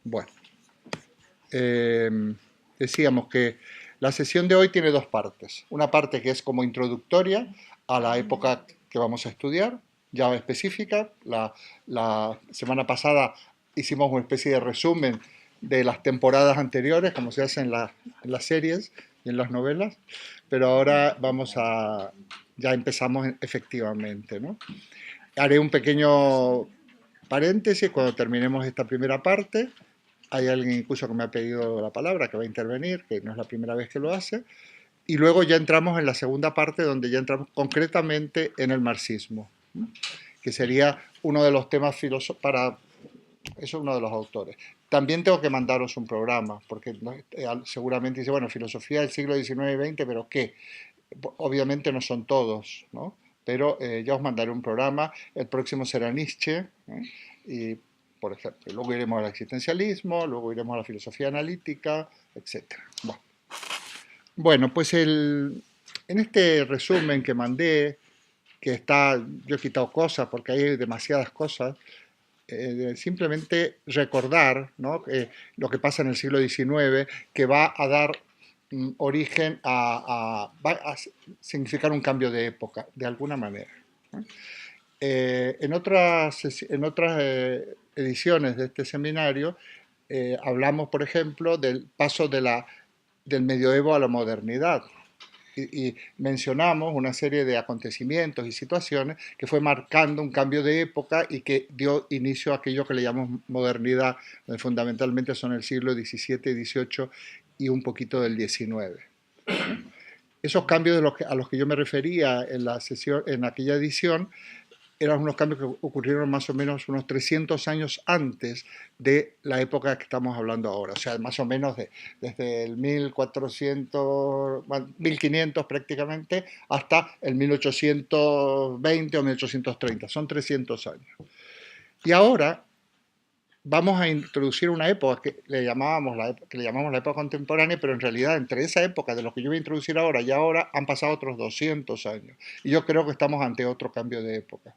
Bueno, eh, decíamos que la sesión de hoy tiene dos partes. Una parte que es como introductoria a la época que vamos a estudiar, ya específica. La semana pasada hicimos una especie de resumen de las temporadas anteriores, como se hace en las series y en las novelas, pero ahora ya empezamos efectivamente, ¿no? Haré un pequeño paréntesis cuando terminemos esta primera parte. Hay alguien incluso que me ha pedido la palabra, que va a intervenir, que no es la primera vez que lo hace. Y luego ya entramos en la segunda parte, donde ya entramos concretamente en el marxismo, que sería uno de los temas filosóficos para... Eso es uno de los autores. También tengo que mandaros un programa, porque seguramente dice, bueno, filosofía del siglo XIX y XX, pero ¿qué? Obviamente no son todos, ¿no? Pero ya os mandaré un programa. El próximo será Nietzsche, ¿eh? Y, por ejemplo, luego iremos al existencialismo, luego iremos a la filosofía analítica, etcétera. Bueno, pues en este resumen que mandé, que está, yo he quitado cosas porque hay demasiadas cosas, simplemente recordar, ¿no? Lo que pasa en el siglo XIX, que va a dar origen va a significar un cambio de época, de alguna manera, ¿no? En otras ediciones de este seminario hablamos, por ejemplo, del paso del medioevo a la modernidad, y mencionamos una serie de acontecimientos y situaciones que fue marcando un cambio de época y que dio inicio a aquello que le llamamos modernidad, donde fundamentalmente son el siglo XVII y XVIII y un poquito del XIX. Esos cambios a los que yo me refería en aquella edición eran unos cambios que ocurrieron más o menos unos 300 años antes de la época que estamos hablando ahora, o sea, más o menos desde el 1400, 1500 prácticamente, hasta el 1820 o 1830, son 300 años. Y ahora vamos a introducir una época que le llamamos la época contemporánea, pero en realidad entre esa época de lo que yo voy a introducir ahora y ahora han pasado otros 200 años. Y yo creo que estamos ante otro cambio de época.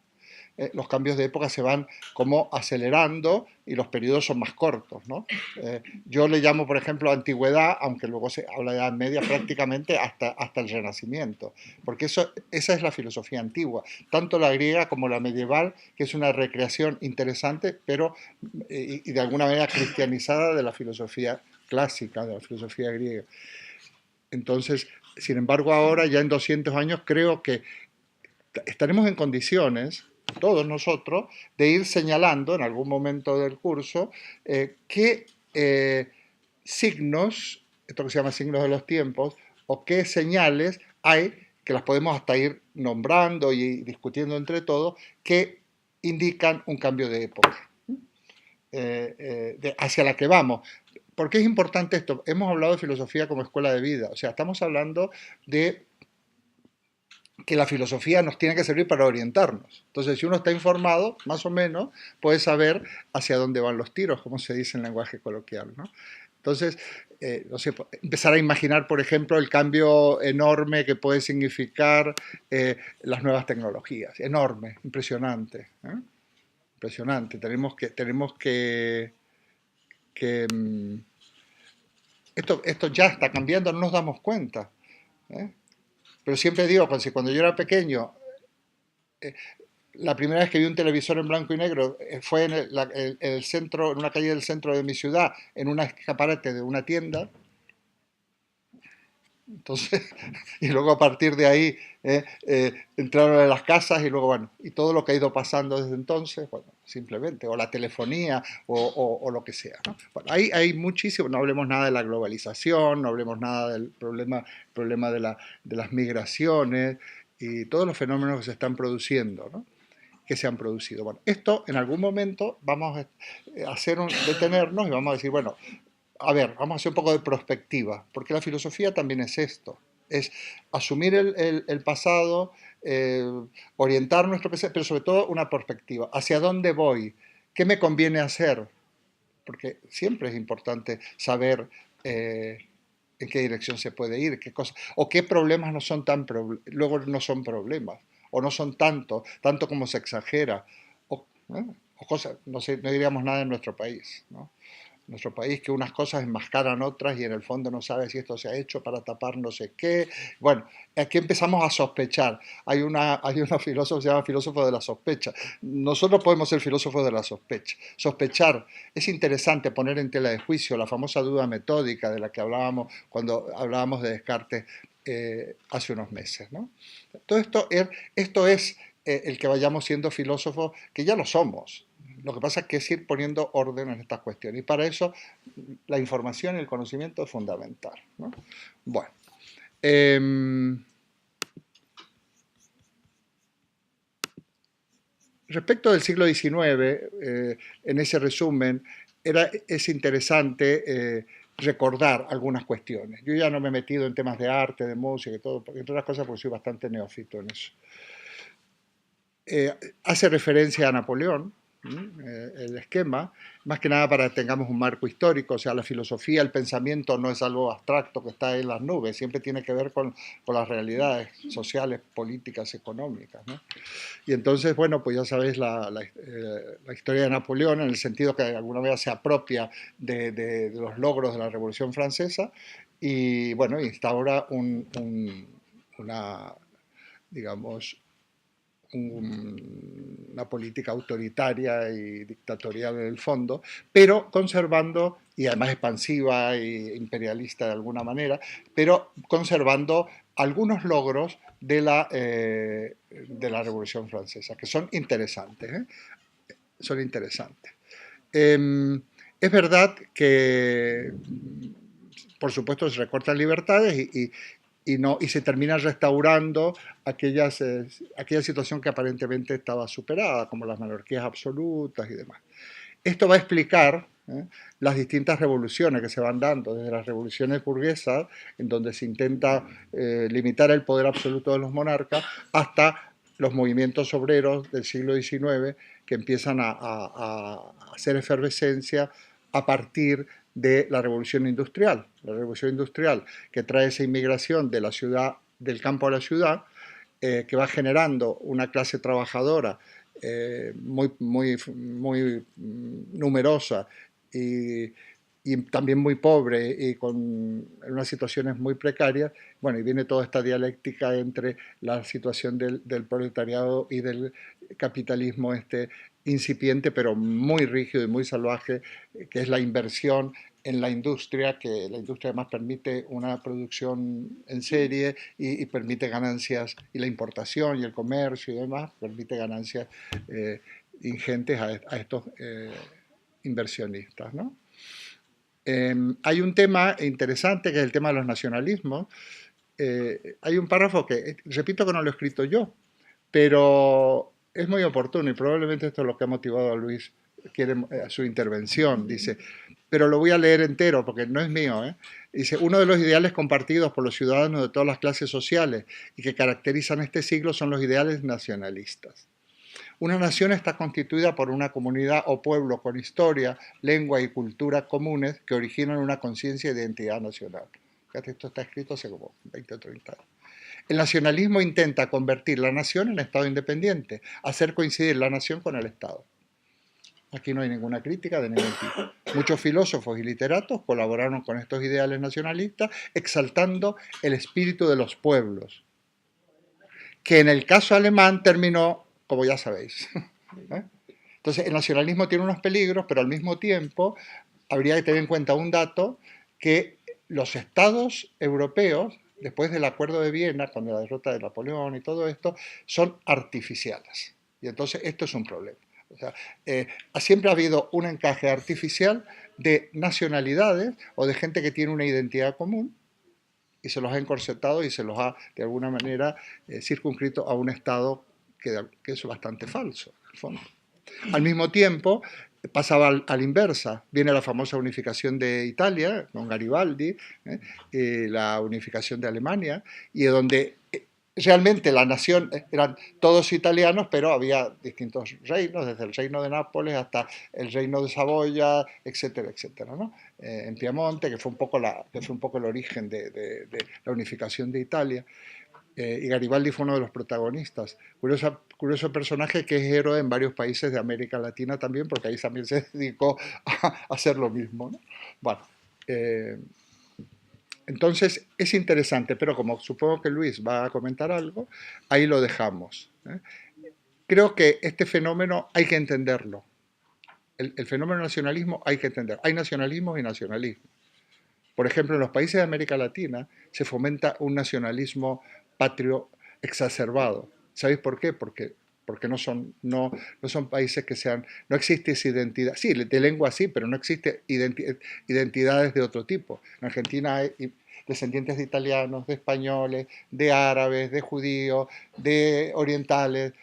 Los cambios de época se van como acelerando y los periodos son más cortos, ¿no? Yo le llamo, por ejemplo, antigüedad, aunque luego se habla de Edad Media, prácticamente hasta el Renacimiento, porque esa es la filosofía antigua, tanto la griega como la medieval, que es una recreación interesante, pero y de alguna manera cristianizada de la filosofía clásica, de la filosofía griega. Entonces, sin embargo, ahora, ya en 200 años, creo que estaremos en condiciones, todos nosotros, de ir señalando en algún momento del curso qué signos, esto que se llama signos de los tiempos, o qué señales hay, que las podemos hasta ir nombrando y discutiendo entre todos, que indican un cambio de época, hacia la que vamos. ¿Por qué es importante esto? Hemos hablado de filosofía como escuela de vida, o sea, estamos hablando de que la filosofía nos tiene que servir para orientarnos. Entonces, si uno está informado, más o menos, puede saber hacia dónde van los tiros, como se dice en lenguaje coloquial, ¿no? Entonces, no sé, empezar a imaginar, por ejemplo, el cambio enorme que puede significar las nuevas tecnologías. Enorme, impresionante, ¿eh? Impresionante. Que esto ya está cambiando, no nos damos cuenta, ¿eh? Pero siempre digo, cuando yo era pequeño, la primera vez que vi un televisor en blanco y negro fue en el centro, en una calle del centro de mi ciudad, en un escaparate de una tienda. Entonces, y luego a partir de ahí entraron en las casas y luego, bueno, y todo lo que ha ido pasando desde entonces, bueno, simplemente, o la telefonía o lo que sea, ¿no? Bueno, hay muchísimo, no hablemos nada de la globalización, no hablemos nada del problema de las migraciones y todos los fenómenos que se están produciendo, ¿no? Que se han producido. Bueno, esto en algún momento vamos a detenernos y vamos a decir, bueno, a ver, vamos a hacer un poco de prospectiva, porque la filosofía también es esto, es asumir el pasado, eh, orientar nuestro presente, pero sobre todo una perspectiva. ¿Hacia dónde voy? ¿Qué me conviene hacer? Porque siempre es importante saber en qué dirección se puede ir, qué cosas, o qué problemas no son luego no son problemas, o no son tanto como se exagera, o, o cosas, no sé, no diríamos nada en nuestro país, ¿no? nuestro país, que unas cosas enmascaran otras y en el fondo no sabe si esto se ha hecho para tapar no sé qué. Bueno, aquí empezamos a sospechar. Hay una filósofa que se llama filósofo de la sospecha. Nosotros podemos ser filósofos de la sospecha. Sospechar. Es interesante poner en tela de juicio la famosa duda metódica de la que hablábamos cuando hablábamos de Descartes hace unos meses, ¿no? Todo esto es el que vayamos siendo filósofos, que ya lo somos. Lo que pasa es que es ir poniendo orden en estas cuestiones. Y para eso la información y el conocimiento es fundamental, ¿no? Bueno. Respecto del siglo XIX, en ese resumen, es interesante recordar algunas cuestiones. Yo ya no me he metido en temas de arte, de música y todo, entre otras cosas porque soy bastante neófito en eso. Hace referencia a Napoleón, el esquema, más que nada para que tengamos un marco histórico, o sea, la filosofía, el pensamiento no es algo abstracto que está en las nubes, siempre tiene que ver con las realidades sociales, políticas, económicas, ¿no? Y entonces, bueno, pues ya sabéis la historia de Napoleón en el sentido que de alguna manera se apropia de los logros de la Revolución Francesa y, bueno, instaura una, digamos, una política autoritaria y dictatorial en el fondo, pero conservando, y además expansiva e imperialista de alguna manera, pero conservando algunos logros de la Revolución Francesa, que son interesantes, ¿eh? Son interesantes. Es verdad que, por supuesto, se recortan libertades y se termina restaurando aquella situación que aparentemente estaba superada, como las monarquías absolutas y demás. Esto va a explicar las distintas revoluciones que se van dando, desde las revoluciones burguesas, en donde se intenta limitar el poder absoluto de los monarcas, hasta los movimientos obreros del siglo XIX que empiezan a hacer efervescencia a partir de la revolución industrial. La revolución industrial que trae esa inmigración de la ciudad, del campo a la ciudad, que va generando una clase trabajadora muy numerosa y también muy pobre y con unas situaciones muy precarias. Bueno, y viene toda esta dialéctica entre la situación del proletariado y del capitalismo incipiente, pero muy rígido y muy salvaje, que es la inversión en la industria, que la industria además permite una producción en serie y permite ganancias, y la importación y el comercio y demás, permite ganancias ingentes a estos inversionistas, ¿no? Hay un tema interesante que es el tema de los nacionalismos. Hay un párrafo que, repito que no lo he escrito yo, pero es muy oportuno y probablemente esto es lo que ha motivado a Luis a su intervención. Dice, pero lo voy a leer entero porque no es mío, ¿eh? Dice, uno de los ideales compartidos por los ciudadanos de todas las clases sociales y que caracterizan este siglo son los ideales nacionalistas. Una nación está constituida por una comunidad o pueblo con historia, lengua y cultura comunes que originan una conciencia de identidad nacional. Fíjate, esto está escrito hace como 20 o 30 años. El nacionalismo intenta convertir la nación en Estado independiente, hacer coincidir la nación con el Estado. Aquí no hay ninguna crítica de ningún tipo. Muchos filósofos y literatos colaboraron con estos ideales nacionalistas, exaltando el espíritu de los pueblos, que en el caso alemán terminó, como ya sabéis. ¿Eh? Entonces, el nacionalismo tiene unos peligros, pero al mismo tiempo habría que tener en cuenta un dato, que los estados europeos, después del Acuerdo de Viena, con la derrota de Napoleón y todo esto, son artificiales. Y entonces esto es un problema. O sea, siempre ha habido un encaje artificial de nacionalidades o de gente que tiene una identidad común y se los ha encorsetado y se los ha, de alguna manera, circunscrito a un Estado que es bastante falso, en el fondo. Al mismo tiempo, pasaba a la inversa. Viene la famosa unificación de Italia, con Garibaldi, la unificación de Alemania, y donde realmente la nación eran todos italianos, pero había distintos reinos, desde el reino de Nápoles hasta el reino de Saboya, etcétera, etcétera, ¿no? En Piamonte, que fue un poco el origen de la unificación de Italia. Y Garibaldi fue uno de los protagonistas. Curioso personaje que es héroe en varios países de América Latina también, porque ahí también se dedicó a hacer lo mismo, ¿no? Bueno, eh, entonces es interesante, pero como supongo que Luis va a comentar algo, ahí lo dejamos. Creo que este fenómeno hay que entenderlo. El fenómeno nacionalismo hay que entender. Hay nacionalismos y nacionalismos. Por ejemplo, en los países de América Latina se fomenta un nacionalismo patrio exacerbado. ¿Sabéis por qué? Porque no son países que sean, no existe esa identidad, sí, de lengua sí, pero no existe identidades de otro tipo. En Argentina hay descendientes de italianos, de españoles, de árabes, de judíos, de orientales,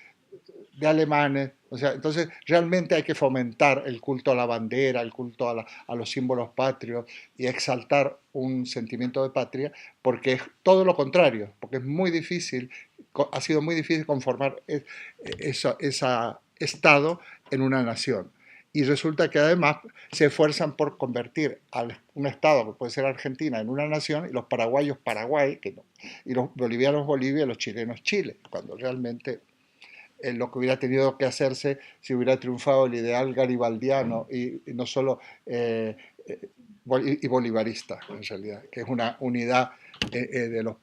de alemanes. O sea, entonces realmente hay que fomentar el culto a la bandera, el culto a los símbolos patrios y exaltar un sentimiento de patria, porque es todo lo contrario, porque es muy difícil, ha sido muy difícil conformar ese Estado en una nación. Y resulta que además se esfuerzan por convertir a un Estado, que puede ser Argentina, en una nación, y los paraguayos Paraguay, que no, y los bolivianos Bolivia, y los chilenos Chile, cuando realmente lo que hubiera tenido que hacerse si hubiera triunfado el ideal garibaldiano y no solo y bolivarista, en realidad, que es una unidad de los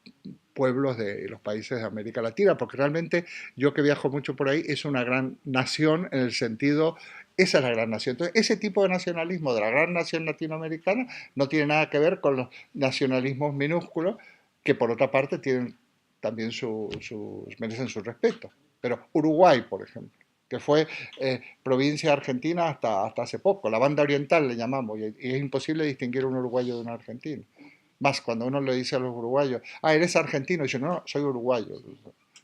pueblos de los países de América Latina, porque realmente yo que viajo mucho por ahí, es una gran nación en el sentido, esa es la gran nación. Entonces, ese tipo de nacionalismo de la gran nación latinoamericana no tiene nada que ver con los nacionalismos minúsculos, que por otra parte tienen también merecen su respeto. Pero Uruguay, por ejemplo, que fue provincia argentina hasta hace poco, la banda oriental le llamamos, y es imposible distinguir un uruguayo de un argentino. Más cuando uno le dice a los uruguayos, eres argentino, y yo no, soy uruguayo.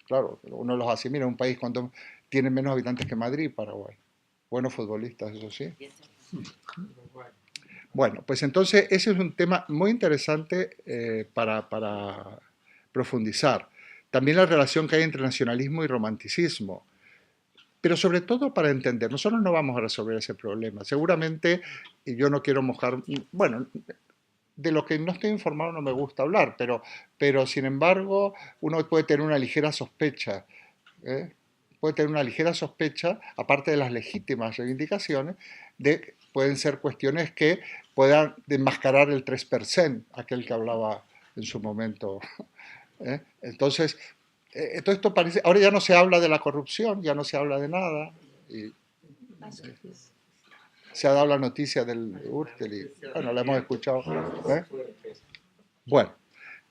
Claro, uno los asimila, un país cuando tiene menos habitantes que Madrid, Paraguay. Buenos futbolistas, eso sí. Bueno, pues entonces ese es un tema muy interesante para profundizar. También la relación que hay entre nacionalismo y romanticismo, pero sobre todo para entender, nosotros no vamos a resolver ese problema. Seguramente, y yo no quiero mojar, bueno, de lo que no estoy informado no me gusta hablar, pero sin embargo uno puede tener una ligera sospecha, ¿eh? Puede tener una ligera sospecha, aparte de las legítimas reivindicaciones, de pueden ser cuestiones que puedan enmascarar el 3%, aquel que hablaba en su momento. Entonces, todo esto parece, ahora ya no se habla de la corrupción, ya no se habla de nada, y se ha dado la noticia del Urtel y bueno, la hemos escuchado. ¿Eh? Bueno,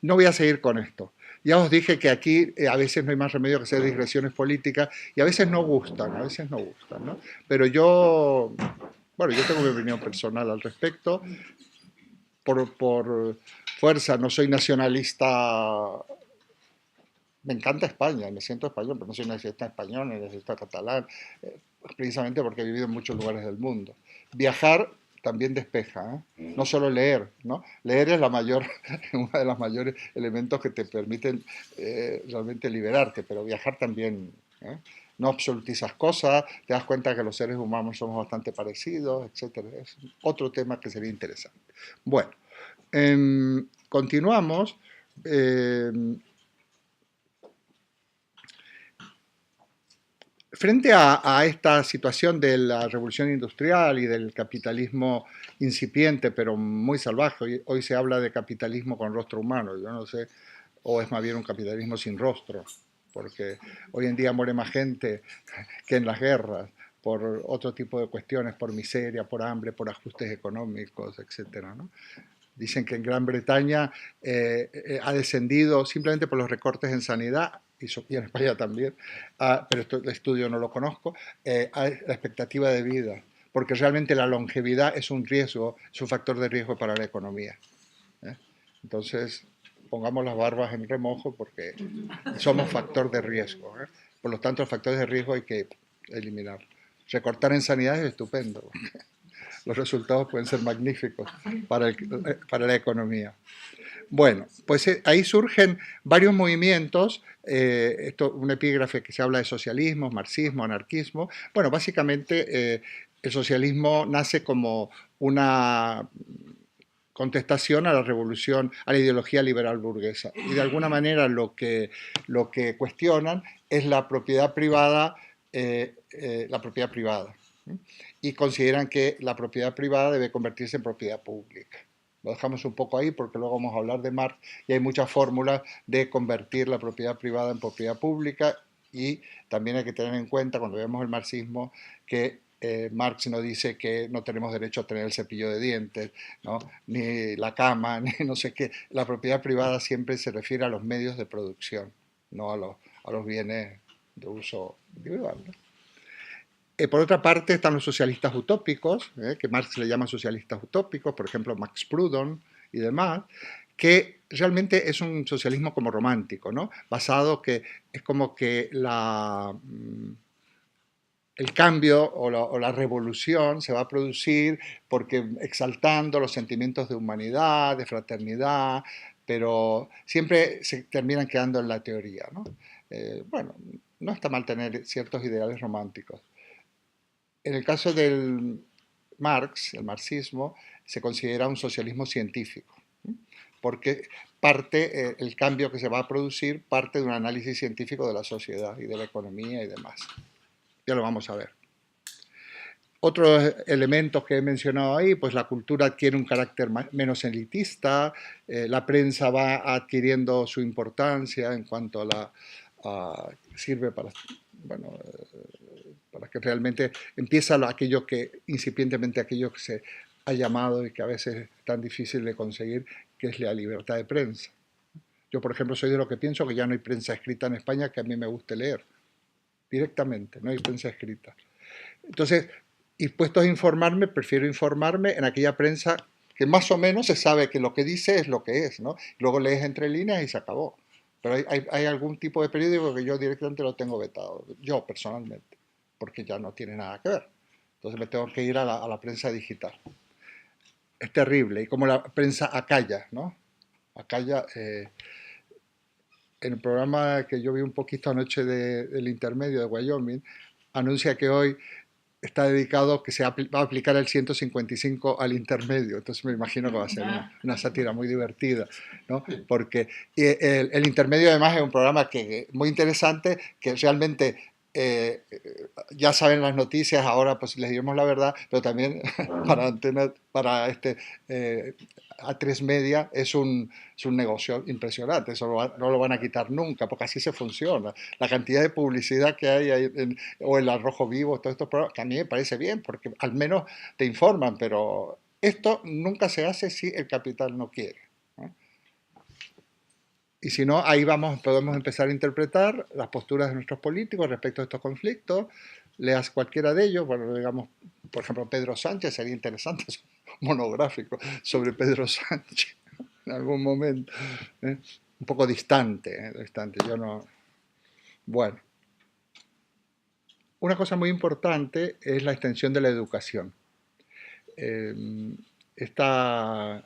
no voy a seguir con esto. Ya os dije que aquí a veces no hay más remedio que hacer digresiones políticas y a veces no gustan, a veces no gustan, ¿no? Pero bueno, yo tengo mi opinión personal al respecto. Por fuerza, no soy nacionalista. Me encanta España, me siento español, pero no soy nacionalista español, ni nacionalista catalán, precisamente porque he vivido en muchos lugares del mundo. Viajar también despeja, ¿eh? No solo leer, ¿no? Leer es uno de los mayores elementos que te permiten realmente liberarte, pero viajar también, ¿eh? No absolutizas cosas, te das cuenta que los seres humanos somos bastante parecidos, etcétera. Es otro tema que sería interesante. Bueno, continuamos. Eh, Frente a esta situación de la revolución industrial y del capitalismo incipiente, pero muy salvaje, hoy se habla de capitalismo con rostro humano, yo no sé, o es más bien un capitalismo sin rostro, porque hoy en día muere más gente que en las guerras, por otro tipo de cuestiones, por miseria, por hambre, por ajustes económicos, etcétera, ¿no? Dicen que en Gran Bretaña ha descendido simplemente por los recortes en sanidad, y en España también, pero el estudio no lo conozco, a la expectativa de vida, porque realmente la longevidad es un riesgo, es un factor de riesgo para la economía. ¿Eh? Entonces, pongamos las barbas en remojo porque somos factor de riesgo. ¿Eh? Por lo tanto, los factores de riesgo hay que eliminar. Recortar en sanidad es estupendo. Los resultados pueden ser magníficos para la economía. Bueno, pues ahí surgen varios movimientos, un epígrafe que se habla de socialismo, marxismo, anarquismo. Bueno, básicamente el socialismo nace como contestación a la revolución, a la ideología liberal burguesa. Y de alguna manera lo que cuestionan es la propiedad privada, la propiedad privada. Y consideran que la propiedad privada debe convertirse en propiedad pública. Lo dejamos un poco ahí porque luego vamos a hablar de Marx y hay muchas fórmulas de convertir la propiedad privada en propiedad pública, y también hay que tener en cuenta cuando vemos el marxismo que Marx no dice que no tenemos derecho a tener el cepillo de dientes, ¿no? Ni la cama, ni no sé qué. La propiedad privada siempre se refiere a los medios de producción, no a los bienes de uso individual, ¿no? Por otra parte están los socialistas utópicos, que Marx le llama socialistas utópicos, por ejemplo Max Proudhon y demás, que realmente es un socialismo como romántico, ¿no? Basado que es como que el cambio o la revolución se va a producir porque exaltando los sentimientos de humanidad, de fraternidad, pero siempre se terminan quedando en la teoría, ¿no? Bueno, no está mal tener ciertos ideales románticos. En el caso del Marx, el marxismo, se considera un socialismo científico, porque el cambio que se va a producir parte de un análisis científico de la sociedad y de la economía y demás. Ya lo vamos a ver. Otros elementos que he mencionado ahí, pues la cultura adquiere un carácter menos elitista, la prensa va adquiriendo su importancia en cuanto a sirve para, bueno, para que realmente empieza aquello que, incipientemente aquello que se ha llamado y que a veces es tan difícil de conseguir, que es la libertad de prensa. Yo, por ejemplo, soy de lo que pienso que ya no hay prensa escrita en España que a mí me guste leer, directamente, no hay prensa escrita. Entonces, dispuestos a informarme, prefiero informarme en aquella prensa que más o menos se sabe que lo que dice es lo que es, ¿no? Luego lees entre líneas y se acabó. Pero hay algún tipo de periódico que yo directamente lo tengo vetado, yo personalmente, porque ya no tiene nada que ver. Entonces me tengo que ir a la prensa digital. Es terrible, y como la prensa acalla, ¿no? Acalla, en el programa que yo vi un poquito anoche del intermedio de Wyoming, anuncia que hoy está dedicado que va a aplicar el 155 al intermedio. Entonces me imagino que va a ser una sátira muy divertida, ¿no? Porque el intermedio además es un programa muy interesante, que realmente ya saben las noticias, ahora pues les diremos la verdad, pero también para A3 Media es un negocio impresionante, eso no lo van a quitar nunca, porque así se funciona. La cantidad de publicidad que hay o el Al Rojo Vivo, todos estos programas, que a mí me parece bien, porque al menos te informan, pero esto nunca se hace si el capital no quiere, ¿no? Y si no, ahí podemos empezar a interpretar las posturas de nuestros políticos respecto a estos conflictos. Leas cualquiera de ellos, bueno, digamos, por ejemplo, Pedro Sánchez, sería interesante un monográfico sobre Pedro Sánchez en algún momento, ¿eh? Un poco distante, distante, yo no... Bueno, una cosa muy importante es la extensión de la educación. Esta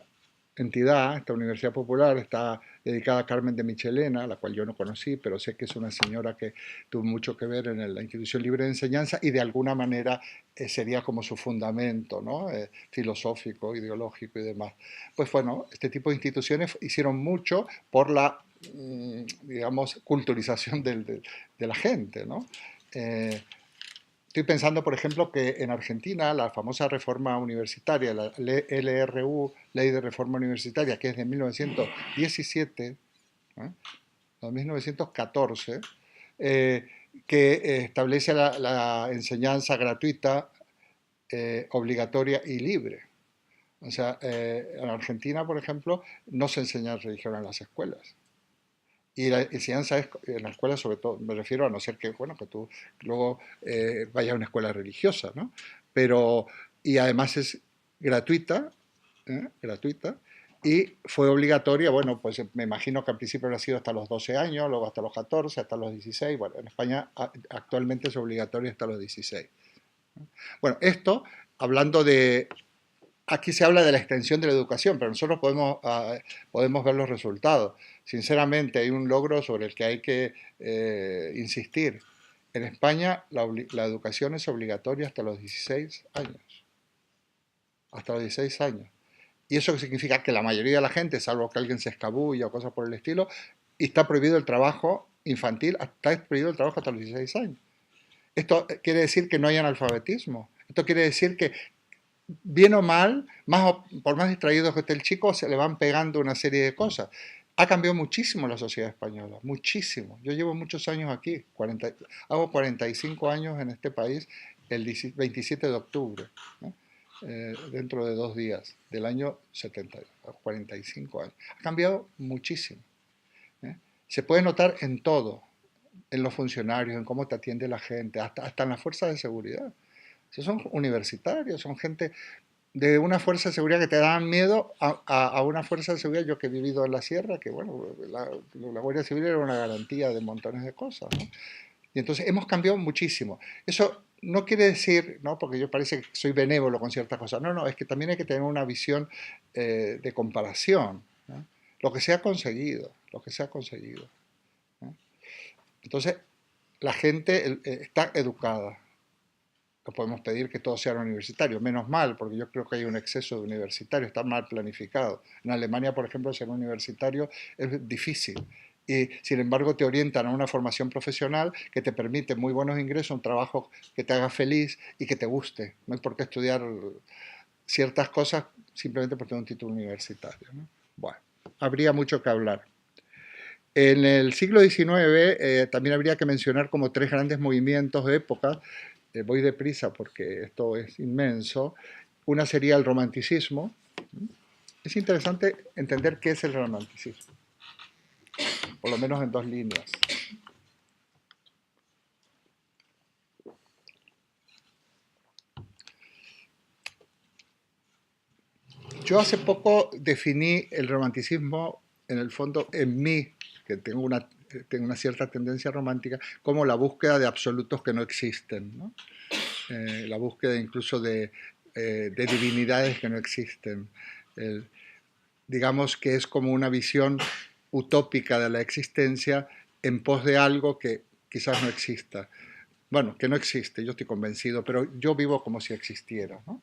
entidad, esta Universidad Popular, está dedicada a Carmen de Michelena, la cual yo no conocí, pero sé que es una señora que tuvo mucho que ver en la Institución Libre de Enseñanza y de alguna manera sería como su fundamento, ¿no? Filosófico, ideológico y demás. Pues bueno, este tipo de instituciones hicieron mucho por la, digamos, culturización de la gente, ¿no? Estoy pensando, por ejemplo, que en Argentina la famosa reforma universitaria, la LRU, Ley de Reforma Universitaria, que es de 1917, ¿eh? 1914, que establece la enseñanza gratuita, obligatoria y libre. O sea, en Argentina, por ejemplo, no se enseña religión en las escuelas. Y la enseñanza es en la escuela, sobre todo, me refiero a no ser que, bueno, que tú luego vayas a una escuela religiosa, ¿no? Pero, y además es gratuita, gratuita, y fue obligatoria, bueno, pues me imagino que al principio habrá sido hasta los 12 años, luego hasta los 14, hasta los 16, bueno, en España actualmente es obligatoria hasta los 16. Bueno, esto, hablando de... Aquí se habla de la extensión de la educación, pero nosotros podemos ver los resultados. Sinceramente, hay un logro sobre el que hay que insistir. En España la educación es obligatoria hasta los 16 años. Hasta los 16 años. y eso significa que la mayoría de la gente, salvo que alguien se escabulla o cosas por el estilo, y está prohibido el trabajo infantil, está prohibido el trabajo hasta los 16 años. Esto quiere decir que no hay analfabetismo. Esto quiere decir que, bien o mal, por más distraído que esté el chico, se le van pegando una serie de cosas. Ha cambiado muchísimo la sociedad española, muchísimo. Yo llevo muchos años aquí, hago 45 años en este país el 27 de octubre, ¿no? Dentro de 2 días, del año 70, 45 años. Ha cambiado muchísimo, ¿eh? Se puede notar en todo, en los funcionarios, en cómo te atiende la gente, hasta en las fuerzas de seguridad. Esos son universitarios, son gente de una fuerza de seguridad que te dan miedo a una fuerza de seguridad. Yo que he vivido en la sierra, que bueno, la Guardia Civil era una garantía de montones de cosas, ¿no? Y entonces hemos cambiado muchísimo. Eso no quiere decir, ¿no? Porque yo parece que soy benévolo con ciertas cosas. No, no, es que también hay que tener una visión de comparación, ¿no? Lo que se ha conseguido, lo que se ha conseguido, ¿no? Entonces, la gente está educada. No podemos pedir que todos sean universitarios, menos mal, porque yo creo que hay un exceso de universitarios, está mal planificado. En Alemania, por ejemplo, ser universitario es difícil. Y sin embargo te orientan a una formación profesional que te permite muy buenos ingresos, un trabajo que te haga feliz y que te guste. No hay por qué estudiar ciertas cosas simplemente por tener un título universitario, ¿no? Bueno, habría mucho que hablar. En el siglo XIX también habría que mencionar como tres grandes movimientos de época. Voy deprisa porque esto es inmenso. Una sería el romanticismo. Es interesante entender qué es el romanticismo, por lo menos en dos líneas. Yo hace poco definí el romanticismo, en el fondo, en mí, que tengo una cierta tendencia romántica, como la búsqueda de absolutos que no existen, ¿no? La búsqueda incluso de divinidades que no existen. El- digamos que es como una visión utópica de la existencia en pos de algo que quizás no exista. Bueno, que no existe, yo estoy convencido, pero yo vivo como si existiera, ¿no?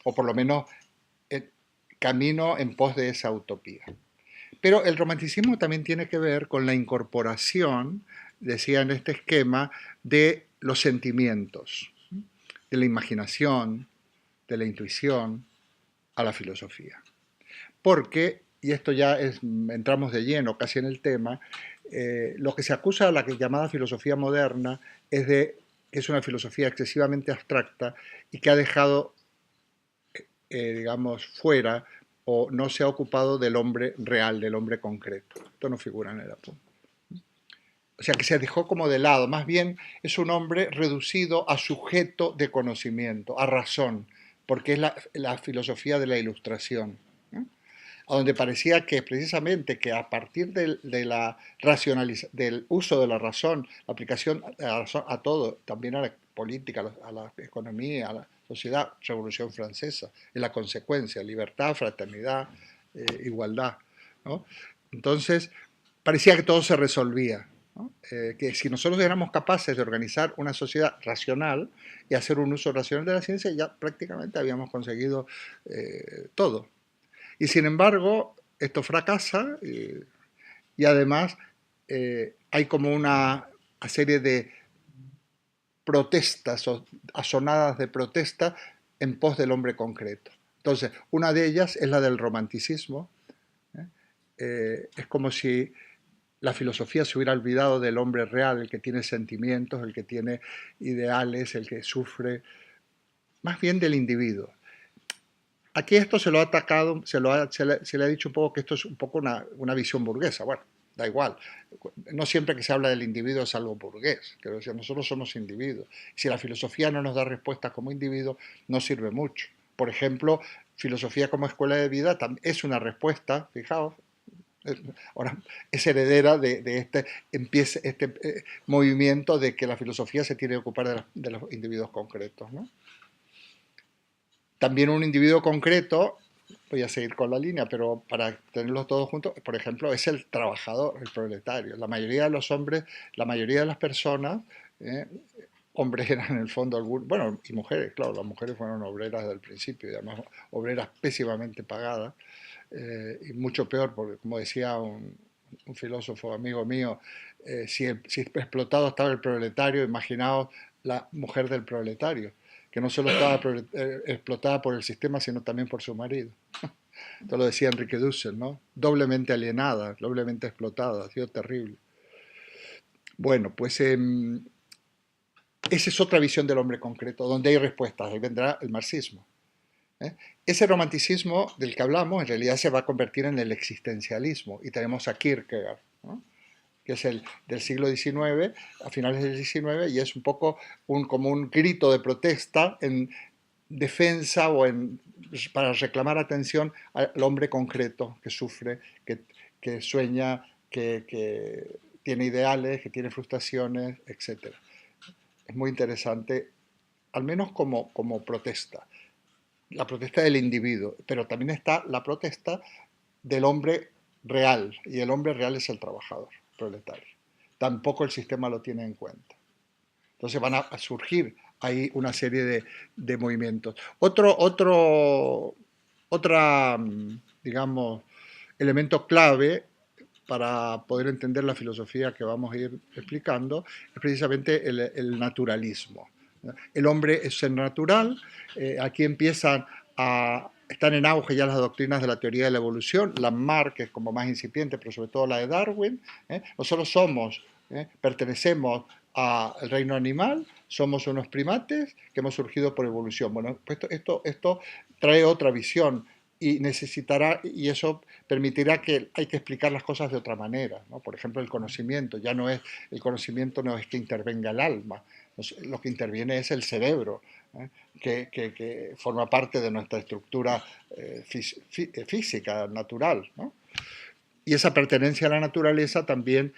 O por lo menos eh, camino en pos de esa utopía. Pero el romanticismo también tiene que ver con la incorporación, decía en este esquema, de los sentimientos, de la imaginación, de la intuición, a la filosofía. Porque, y esto ya entramos de lleno casi en el tema, lo que se acusa a la llamada filosofía moderna es de que es una filosofía excesivamente abstracta y que ha dejado, digamos, fuera o no se ha ocupado del hombre real, del hombre concreto. Esto no figura en el apunte. O sea, que se dejó como de lado. Más bien es un hombre reducido a sujeto de conocimiento, a razón, porque es la filosofía de la ilustración, ¿no? A donde parecía que precisamente que a partir del uso de la razón, la aplicación a todo, también a la política, a la economía, a la sociedad, Revolución Francesa, es la consecuencia, libertad, fraternidad, igualdad, ¿no? Entonces, parecía que todo se resolvía, ¿no? Que si nosotros éramos capaces de organizar una sociedad racional y hacer un uso racional de la ciencia, ya prácticamente habíamos conseguido todo. Y sin embargo, esto fracasa y además hay como una serie de protestas o asonadas de protesta en pos del hombre concreto. Entonces, una de ellas es la del romanticismo. ¿eh? Es como si la filosofía se hubiera olvidado del hombre real, el que tiene sentimientos, el que tiene ideales, el que sufre, más bien del individuo. Aquí esto se lo ha atacado, se le ha dicho un poco que esto es un poco una visión burguesa. Bueno, da igual. No siempre que se habla del individuo es algo burgués. Quiero decir, nosotros somos individuos. Si la filosofía no nos da respuestas como individuos, no sirve mucho. Por ejemplo, filosofía como escuela de vida es una respuesta, fijaos, ahora es heredera de este movimiento de que la filosofía se tiene que ocupar de los individuos concretos, ¿no? También un individuo concreto, voy a seguir con la línea, pero para tenerlos todos juntos, por ejemplo, es el trabajador, el proletario. La mayoría de los hombres, la mayoría de las personas, ¿eh? hombres eran en el fondo algunos, bueno, y mujeres, claro, las mujeres fueron obreras desde el principio y además obreras pésimamente pagadas, y mucho peor, porque como decía un filósofo amigo mío, si explotado estaba el proletario, imaginaos la mujer del proletario, que no solo estaba explotada por el sistema, sino también por su marido. Esto lo decía Enrique Dussel, ¿no? Doblemente alienada, doblemente explotada, ha sido terrible. Bueno, pues esa es otra visión del hombre concreto, donde hay respuestas, ahí vendrá el marxismo. ¿Eh? Ese romanticismo del que hablamos en realidad se va a convertir en el existencialismo y tenemos a Kierkegaard, ¿no? Que es el del siglo XIX, a finales del XIX, y es un poco como un grito de protesta en defensa para reclamar atención al hombre concreto que sufre, que sueña, que tiene ideales, que tiene frustraciones, etc. Es muy interesante, al menos como protesta. La protesta del individuo, pero también está la protesta del hombre real, y el hombre real es el trabajador proletario. Tampoco el sistema lo tiene en cuenta. Entonces van a surgir ahí una serie de movimientos. Otra, digamos, elemento clave para poder entender la filosofía que vamos a ir explicando es precisamente el naturalismo. El hombre es ser natural, aquí empiezan a están en auge ya las doctrinas de la teoría de la evolución, la Lamarck, que es como más incipiente, pero sobre todo la de Darwin. Nosotros pertenecemos al reino animal, somos unos primates que hemos surgido por evolución. Bueno, pues esto trae otra visión y necesitará, y eso permitirá que hay que explicar las cosas de otra manera, ¿no? Por ejemplo, el conocimiento, el conocimiento no es que intervenga el alma, lo que interviene es el cerebro, ¿eh? Que forma parte de nuestra estructura física, natural, ¿no? Y esa pertenencia a la naturaleza también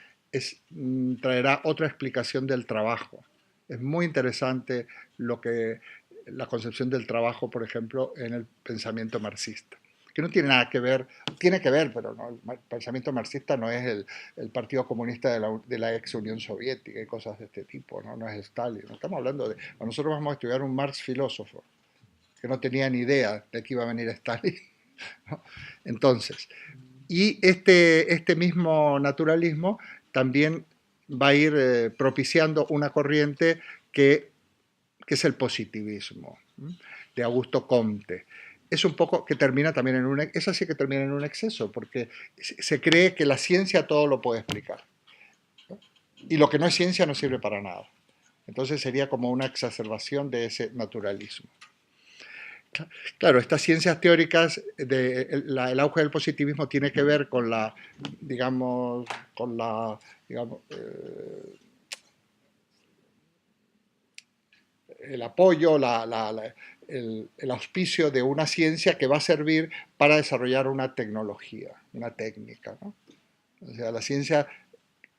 traerá otra explicación del trabajo. Es muy interesante la concepción del trabajo, por ejemplo, en el pensamiento marxista, que no tiene nada que ver, tiene que ver, pero no, el pensamiento marxista no es el Partido Comunista de la ex Unión Soviética y cosas de este tipo, ¿no? No es Stalin. No estamos hablando de... Nosotros vamos a estudiar un Marx filósofo, que no tenía ni idea de que iba a venir Stalin, ¿no? Entonces, y este mismo naturalismo también va a ir propiciando una corriente que es el positivismo, de Augusto Comte. Es un poco que termina también es así que termina en un exceso, porque se cree que la ciencia todo lo puede explicar, ¿no? Y lo que no es ciencia no sirve para nada. Entonces sería como una exacerbación de ese naturalismo. Claro, estas ciencias teóricas, el auge del positivismo tiene que ver con digamos, digamos, el apoyo, el auspicio de una ciencia que va a servir para desarrollar una tecnología, una técnica, ¿no? O sea, la ciencia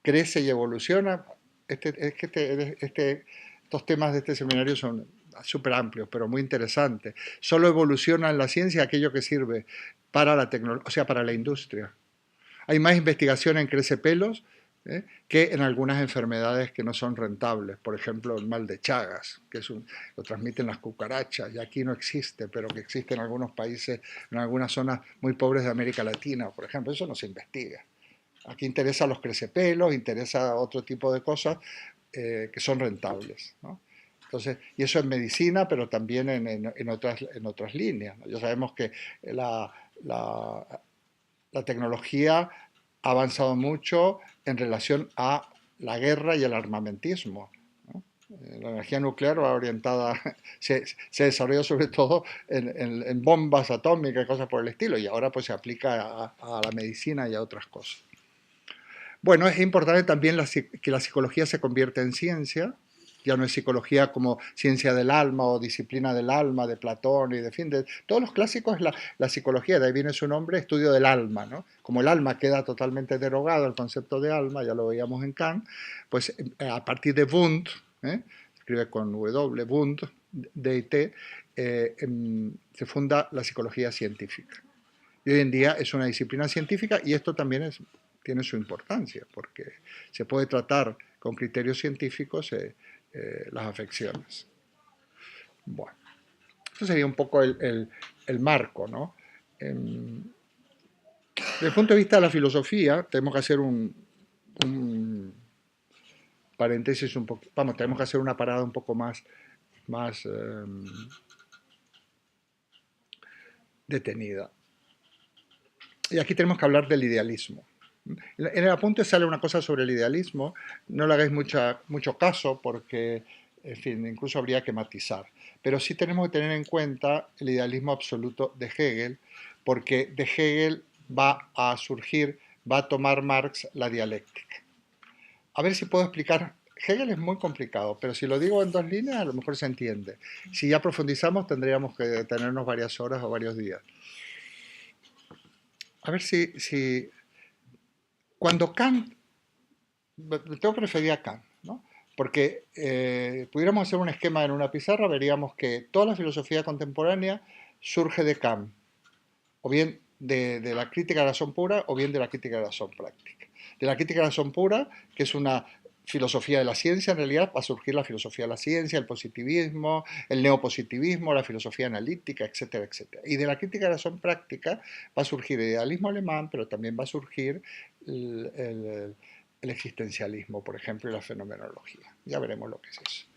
crece y evoluciona. Estos temas de este seminario son súper amplios, pero muy interesantes. Solo evoluciona en la ciencia aquello que sirve para la tecnología, o sea, para la industria. Hay más investigación en crecepelos que en algunas enfermedades que no son rentables. Por ejemplo, el mal de Chagas, que lo transmiten las cucarachas, y aquí no existe, pero que existe en algunos países, en algunas zonas muy pobres de América Latina, por ejemplo. Eso no se investiga. Aquí interesa los crecepelos, interesa otro tipo de cosas que son rentables, ¿no? Entonces, y eso en medicina, pero también en otras líneas, ¿no? Ya sabemos que la, la, la tecnología ha avanzado mucho en relación a la guerra y el armamentismo, ¿no? La energía nuclear va orientada, se desarrolló sobre todo en bombas atómicas y cosas por el estilo, y ahora pues se aplica a la medicina y a otras cosas. Bueno, es importante también que la psicología se convierta en ciencia. Ya no es psicología como ciencia del alma o disciplina del alma de Platón y de fin de todos los clásicos. La psicología, de ahí viene su nombre, estudio del alma, ¿no? Como el alma queda totalmente derogado, el concepto de alma, ya lo veíamos en Kant, pues a partir de Wundt, escribe con W, Wundt, D-I-T, se funda la psicología científica. Y hoy en día es una disciplina científica, y esto también tiene su importancia, porque se puede tratar con criterios científicos las afecciones. Bueno, eso sería un poco el marco, ¿no? Desde el punto de vista de la filosofía, tenemos que hacer un paréntesis un poco, vamos, tenemos que hacer una parada un poco más detenida. Y aquí tenemos que hablar del idealismo. En el apunte sale una cosa sobre el idealismo, no le hagáis mucho caso porque, en fin, incluso habría que matizar. Pero sí tenemos que tener en cuenta el idealismo absoluto de Hegel, porque de Hegel va a surgir, va a tomar Marx la dialéctica. A ver si puedo explicar. Hegel es muy complicado, pero si lo digo en 2 líneas a lo mejor se entiende. Si ya profundizamos tendríamos que detenernos varias horas o varios días. A ver si cuando Kant, tengo que referir a Kant, ¿no? Porque pudiéramos hacer un esquema en una pizarra, veríamos que toda la filosofía contemporánea surge de Kant, o bien de la crítica de la razón pura, o bien de la crítica de la razón práctica. De la crítica de la razón pura, que es una filosofía de la ciencia, en realidad va a surgir la filosofía de la ciencia, el positivismo, el neopositivismo, la filosofía analítica, etcétera, etcétera. Y de la crítica de la razón práctica va a surgir el idealismo alemán, pero también va a surgir el existencialismo, por ejemplo, y la fenomenología. Ya veremos lo que es eso.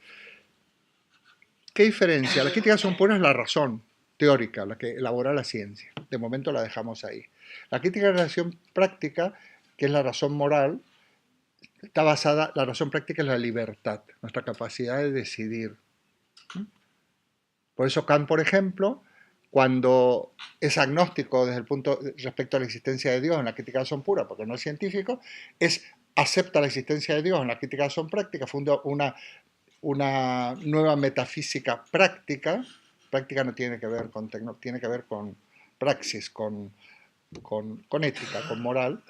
¿Qué diferencia? La crítica de la razón pura es la razón teórica, la que elabora la ciencia. De momento la dejamos ahí. La crítica de la razón práctica, que es la razón moral, está basada, la razón práctica es la libertad, nuestra capacidad de decidir. Por eso Kant, por ejemplo, cuando es agnóstico desde el punto respecto a la existencia de Dios en la crítica de la razón pura, porque no es científico, acepta la existencia de Dios en la crítica de la razón práctica, funda una nueva metafísica práctica. Práctica no tiene que ver con tiene que ver con praxis, con ética, con moral.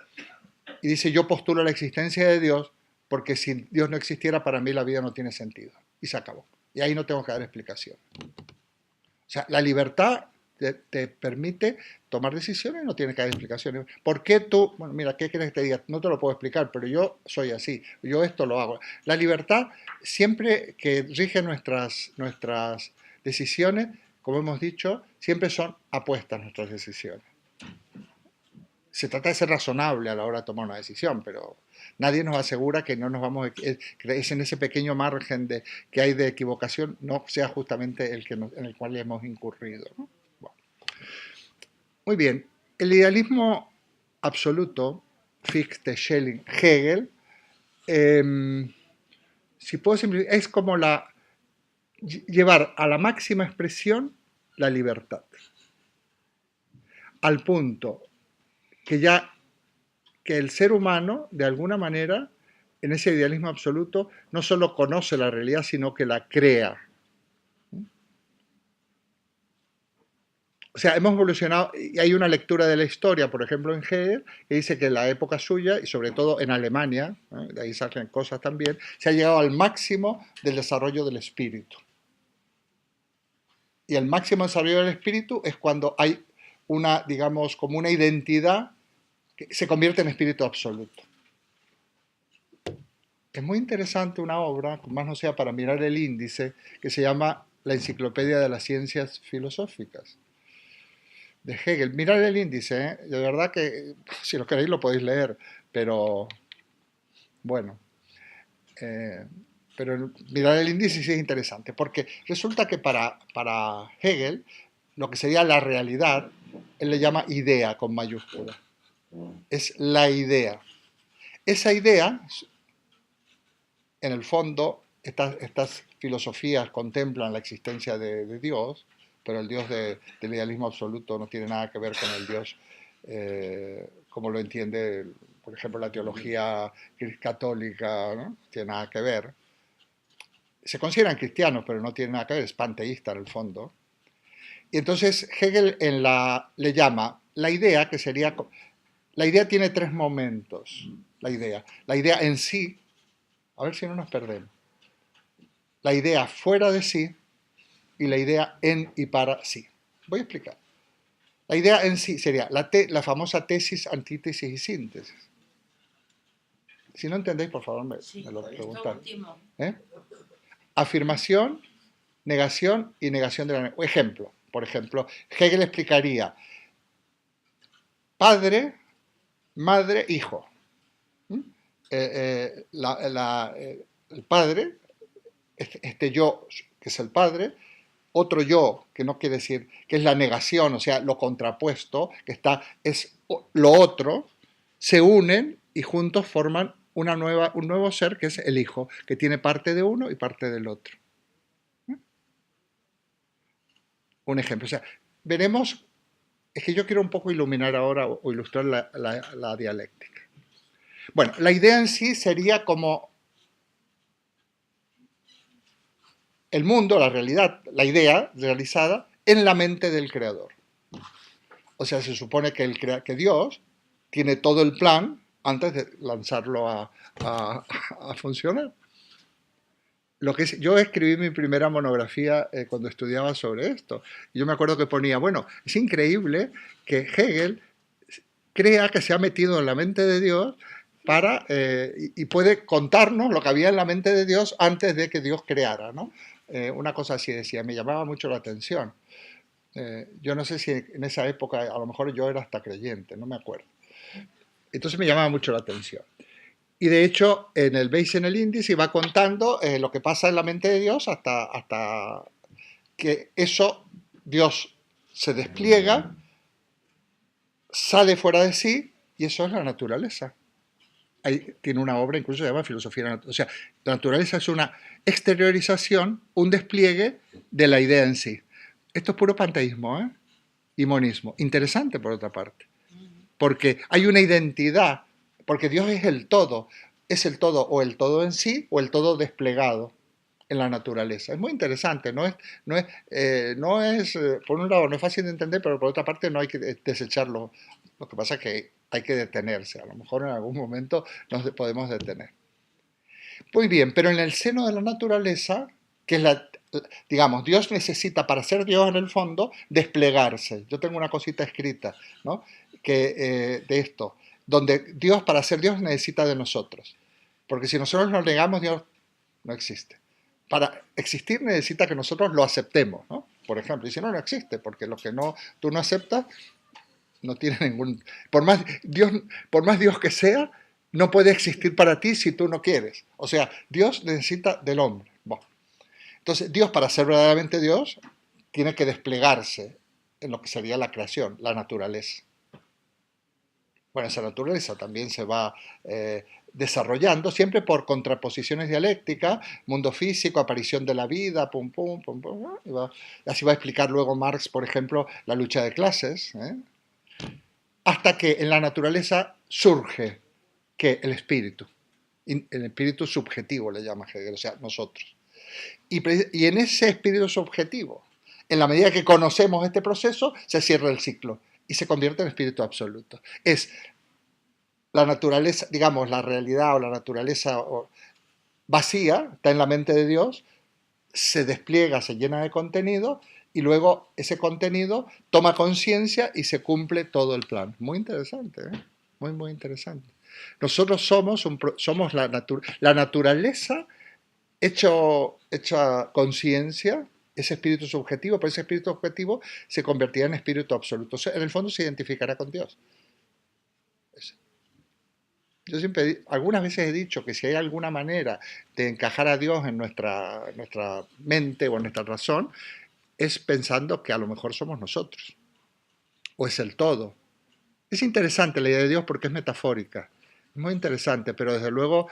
Y dice, yo postulo la existencia de Dios porque si Dios no existiera, para mí la vida no tiene sentido. Y se acabó. Y ahí no tengo que dar explicación. O sea, la libertad te permite tomar decisiones y no tienes que dar explicaciones. ¿Por qué tú? Bueno, mira, ¿qué quieres que te diga? No te lo puedo explicar, pero yo soy así. Yo esto lo hago. La libertad, siempre que rige nuestras decisiones, como hemos dicho, siempre son apuestas nuestras decisiones. Se trata de ser razonable a la hora de tomar una decisión, pero nadie nos asegura que no nos vamos que es en ese pequeño margen que hay de equivocación no sea justamente en el cual hemos incurrido, ¿no? Bueno. Muy bien, el idealismo absoluto, Fichte, Schelling, Hegel, si puedo simplificar, es como llevar a la máxima expresión la libertad, al punto que el ser humano, de alguna manera, en ese idealismo absoluto, no solo conoce la realidad, sino que la crea. O sea, hemos evolucionado, y hay una lectura de la historia, por ejemplo, en Hegel, que dice que en la época suya, y sobre todo en Alemania, de ahí salen cosas también, se ha llegado al máximo del desarrollo del espíritu. Y el máximo desarrollo del espíritu es cuando hay una, digamos, como una identidad que se convierte en espíritu absoluto. Es muy interesante una obra, más no sea para mirar el índice, que se llama La Enciclopedia de las Ciencias Filosóficas, de Hegel. Mirad el índice, ¿eh? De verdad que si lo queréis lo podéis leer, pero bueno, pero mirar el índice sí es interesante, porque resulta que para Hegel, lo que sería la realidad, él le llama idea con mayúscula. Es la idea. Esa idea, en el fondo, estas filosofías contemplan la existencia de Dios, pero el Dios del idealismo absoluto no tiene nada que ver con el Dios como lo entiende, por ejemplo, la teología católica, ¿no? No tiene nada que ver. Se consideran cristianos, pero no tiene nada que ver, es panteísta en el fondo. Y entonces Hegel le llama la idea, que sería... La idea tiene 3 momentos, la idea en sí, a ver si no nos perdemos. La idea fuera de sí y la idea en y para sí. Voy a explicar. La idea en sí sería la famosa tesis, antítesis y síntesis. Si no entendéis, por favor, me lo preguntáis. ¿Eh? afirmación, negación y negación de la negación. Ejemplo, por ejemplo, Hegel explicaría padre, madre, hijo. ¿Mm? El padre, este yo que es el padre, otro yo, que no quiere decir, que es la negación, o sea, lo contrapuesto, que es lo otro, se unen y juntos forman un nuevo ser que es el hijo, que tiene parte de uno y parte del otro. Un ejemplo, o sea, veremos, es que yo quiero un poco iluminar ahora o ilustrar la dialéctica. Bueno, la idea en sí sería como el mundo, la realidad, la idea realizada en la mente del creador. O sea, se supone que Dios tiene todo el plan antes de lanzarlo a funcionar. Yo escribí mi primera monografía cuando estudiaba sobre esto. Yo me acuerdo que ponía, bueno, es increíble que Hegel crea que se ha metido en la mente de Dios y puede contarnos lo que había en la mente de Dios antes de que Dios creara, ¿no? Una cosa así decía, me llamaba mucho la atención. Yo no sé si en esa época, a lo mejor yo era hasta creyente, no me acuerdo. Entonces me llamaba mucho la atención. Y de hecho, en el Beis en el índice iba contando lo que pasa en la mente de Dios hasta que eso, Dios se despliega, sale fuera de sí, y eso es la naturaleza. Ahí tiene una obra incluso que se llama Filosofía de la Naturaleza. O sea, la naturaleza es una exteriorización, un despliegue de la idea en sí. Esto es puro panteísmo, ¿eh? Y monismo. Interesante, por otra parte. Porque hay una identidad, porque Dios es el todo o el todo en sí o el todo desplegado en la naturaleza. Es muy interesante, por un lado no es fácil de entender, pero por otra parte no hay que desecharlo. Lo que pasa es que hay que detenerse, a lo mejor en algún momento nos podemos detener. Muy bien, pero en el seno de la naturaleza, que es digamos, Dios necesita para ser Dios en el fondo desplegarse. Yo tengo una cosita escrita, ¿no? De esto, donde Dios para ser Dios necesita de nosotros. Porque si nosotros nos negamos, Dios no existe. Para existir necesita que nosotros lo aceptemos, ¿no? Por ejemplo, y si no, no existe, porque lo que tú no aceptas no tiene ningún... por más Dios que sea, no puede existir para ti si tú no quieres. O sea, Dios necesita del hombre. Bueno, entonces, Dios, para ser verdaderamente Dios, tiene que desplegarse en lo que sería la creación, la naturaleza. Bueno, esa naturaleza también se va desarrollando, siempre por contraposiciones dialécticas, mundo físico, aparición de la vida, pum, pum, pum, pum, así va a explicar luego Marx, por ejemplo, la lucha de clases, hasta que en la naturaleza surge que el espíritu subjetivo le llama Hegel, o sea, nosotros. Y en ese espíritu subjetivo, en la medida que conocemos este proceso, se cierra el ciclo y se convierte en espíritu absoluto. Es la naturaleza, digamos, la realidad o la naturaleza vacía, está en la mente de Dios, se despliega, se llena de contenido y luego ese contenido toma conciencia y se cumple todo el plan. Muy interesante, ¿eh? Muy, muy interesante. Nosotros somos la naturaleza hecha conciencia, ese espíritu subjetivo, pero ese espíritu objetivo se convertirá en espíritu absoluto. O sea, en el fondo se identificará con Dios. Yo siempre, algunas veces he dicho que si hay alguna manera de encajar a Dios en nuestra mente o en nuestra razón, es pensando que a lo mejor somos nosotros, o es el todo. Es interesante la idea de Dios porque es metafórica, es muy interesante, pero desde luego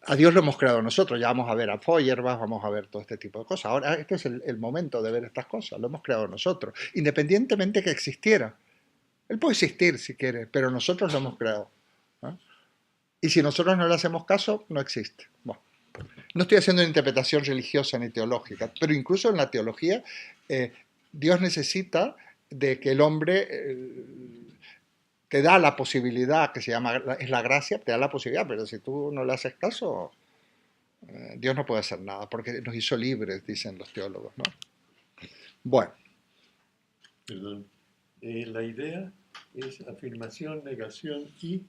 a Dios lo hemos creado nosotros, ya vamos a ver a Feuerbach, vamos a ver todo este tipo de cosas. Ahora este es el momento de ver estas cosas, lo hemos creado nosotros, independientemente que existiera. Él puede existir si quiere, pero nosotros lo hemos creado, ¿no? Y si nosotros no le hacemos caso, no existe. Bueno, no estoy haciendo una interpretación religiosa ni teológica, pero incluso en la teología, Dios necesita de que el hombre te da la posibilidad, que es la gracia, te da la posibilidad, pero si tú no le haces caso, Dios no puede hacer nada, porque nos hizo libres, dicen los teólogos, ¿no? Bueno. Perdón. La idea es afirmación, negación y...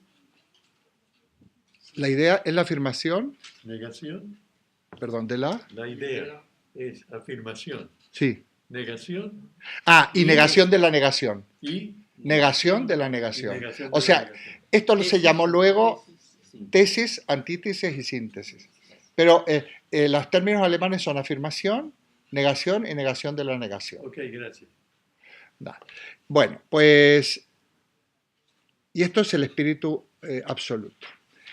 La idea es la afirmación. Negación. Perdón, de la... La idea es afirmación, Sí. negación Ah, y y, negación de la negación. y, Negación de la y negación. negación O de la sea, negación. esto se llamó luego Síntesis. tesis, antítesis y síntesis. Pero los términos alemanes son afirmación, negación y negación de la negación. Ok, gracias. Vale. Bueno, pues, y esto es el espíritu absoluto.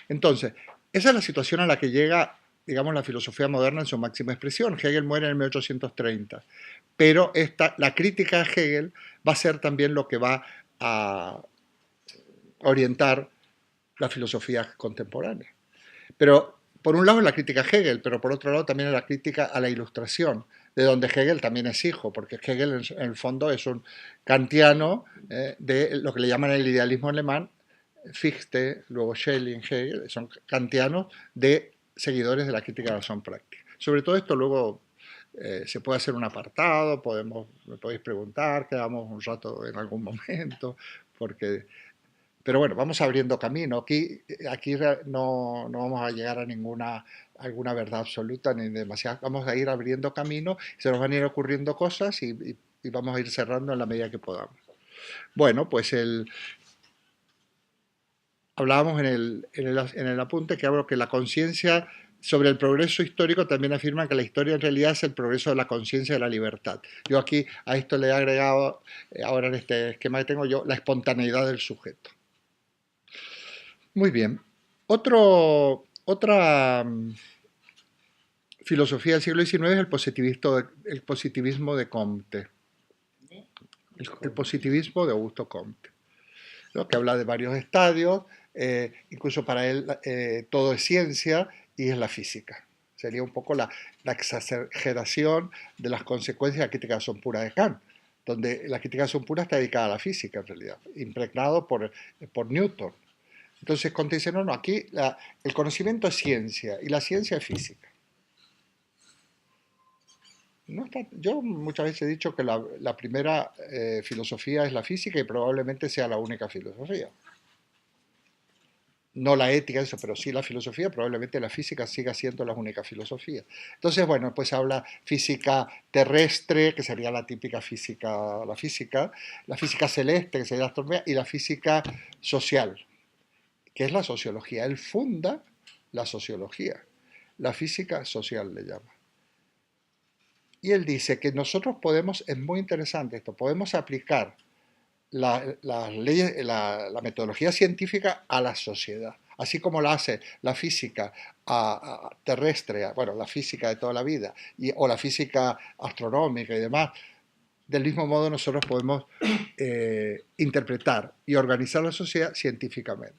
Entonces, esa es la situación a la que llega, digamos, la filosofía moderna en su máxima expresión. Hegel muere en el 1830, pero la crítica a Hegel va a ser también lo que va a orientar la filosofía contemporánea. Pero por un lado es la crítica a Hegel, pero por otro lado también es la crítica a la Ilustración, de donde Hegel también es hijo, porque Hegel en el fondo es un kantiano de lo que le llaman el idealismo alemán. Fichte, luego Schelling, Hegel, son kantianos de seguidores de la crítica de la razón práctica. Sobre todo esto luego se puede hacer un apartado, me podéis preguntar, quedamos un rato en algún momento, porque pero bueno, vamos abriendo camino. Aquí no vamos a llegar a alguna verdad absoluta ni demasiado. Vamos a ir abriendo camino, se nos van a ir ocurriendo cosas y vamos a ir cerrando en la medida que podamos. Bueno, pues hablábamos en el apunte que hablo que la conciencia sobre el progreso histórico también afirma que la historia en realidad es el progreso de la conciencia de la libertad. Yo aquí a esto le he agregado, ahora en este esquema que tengo yo, la espontaneidad del sujeto. Muy bien. Otra filosofía del siglo XIX es el positivismo de Comte. El positivismo de Augusto Comte, ¿no? Que habla de varios estadios, incluso para él todo es ciencia y es la física. Sería un poco la exageración de las consecuencias de la crítica de la razón pura de Kant, donde la crítica de la razón pura está dedicada a la física en realidad, impregnado por Newton. Entonces Comte dice, no, aquí el conocimiento es ciencia y la ciencia es física. Yo muchas veces he dicho que la primera filosofía es la física y probablemente sea la única filosofía. No la ética, eso, pero sí la filosofía, probablemente la física siga siendo la única filosofía. Entonces, bueno, pues habla física terrestre, que sería la típica física, la física celeste, que sería la astronomía, y la física social, que es la sociología. Él funda la sociología, la física social le llama. Y él dice que nosotros podemos, es muy interesante esto, podemos aplicar la metodología científica a la sociedad, así como la hace la física terrestre, bueno, la física de toda la vida, o la física astronómica y demás. Del mismo modo nosotros podemos interpretar y organizar la sociedad científicamente.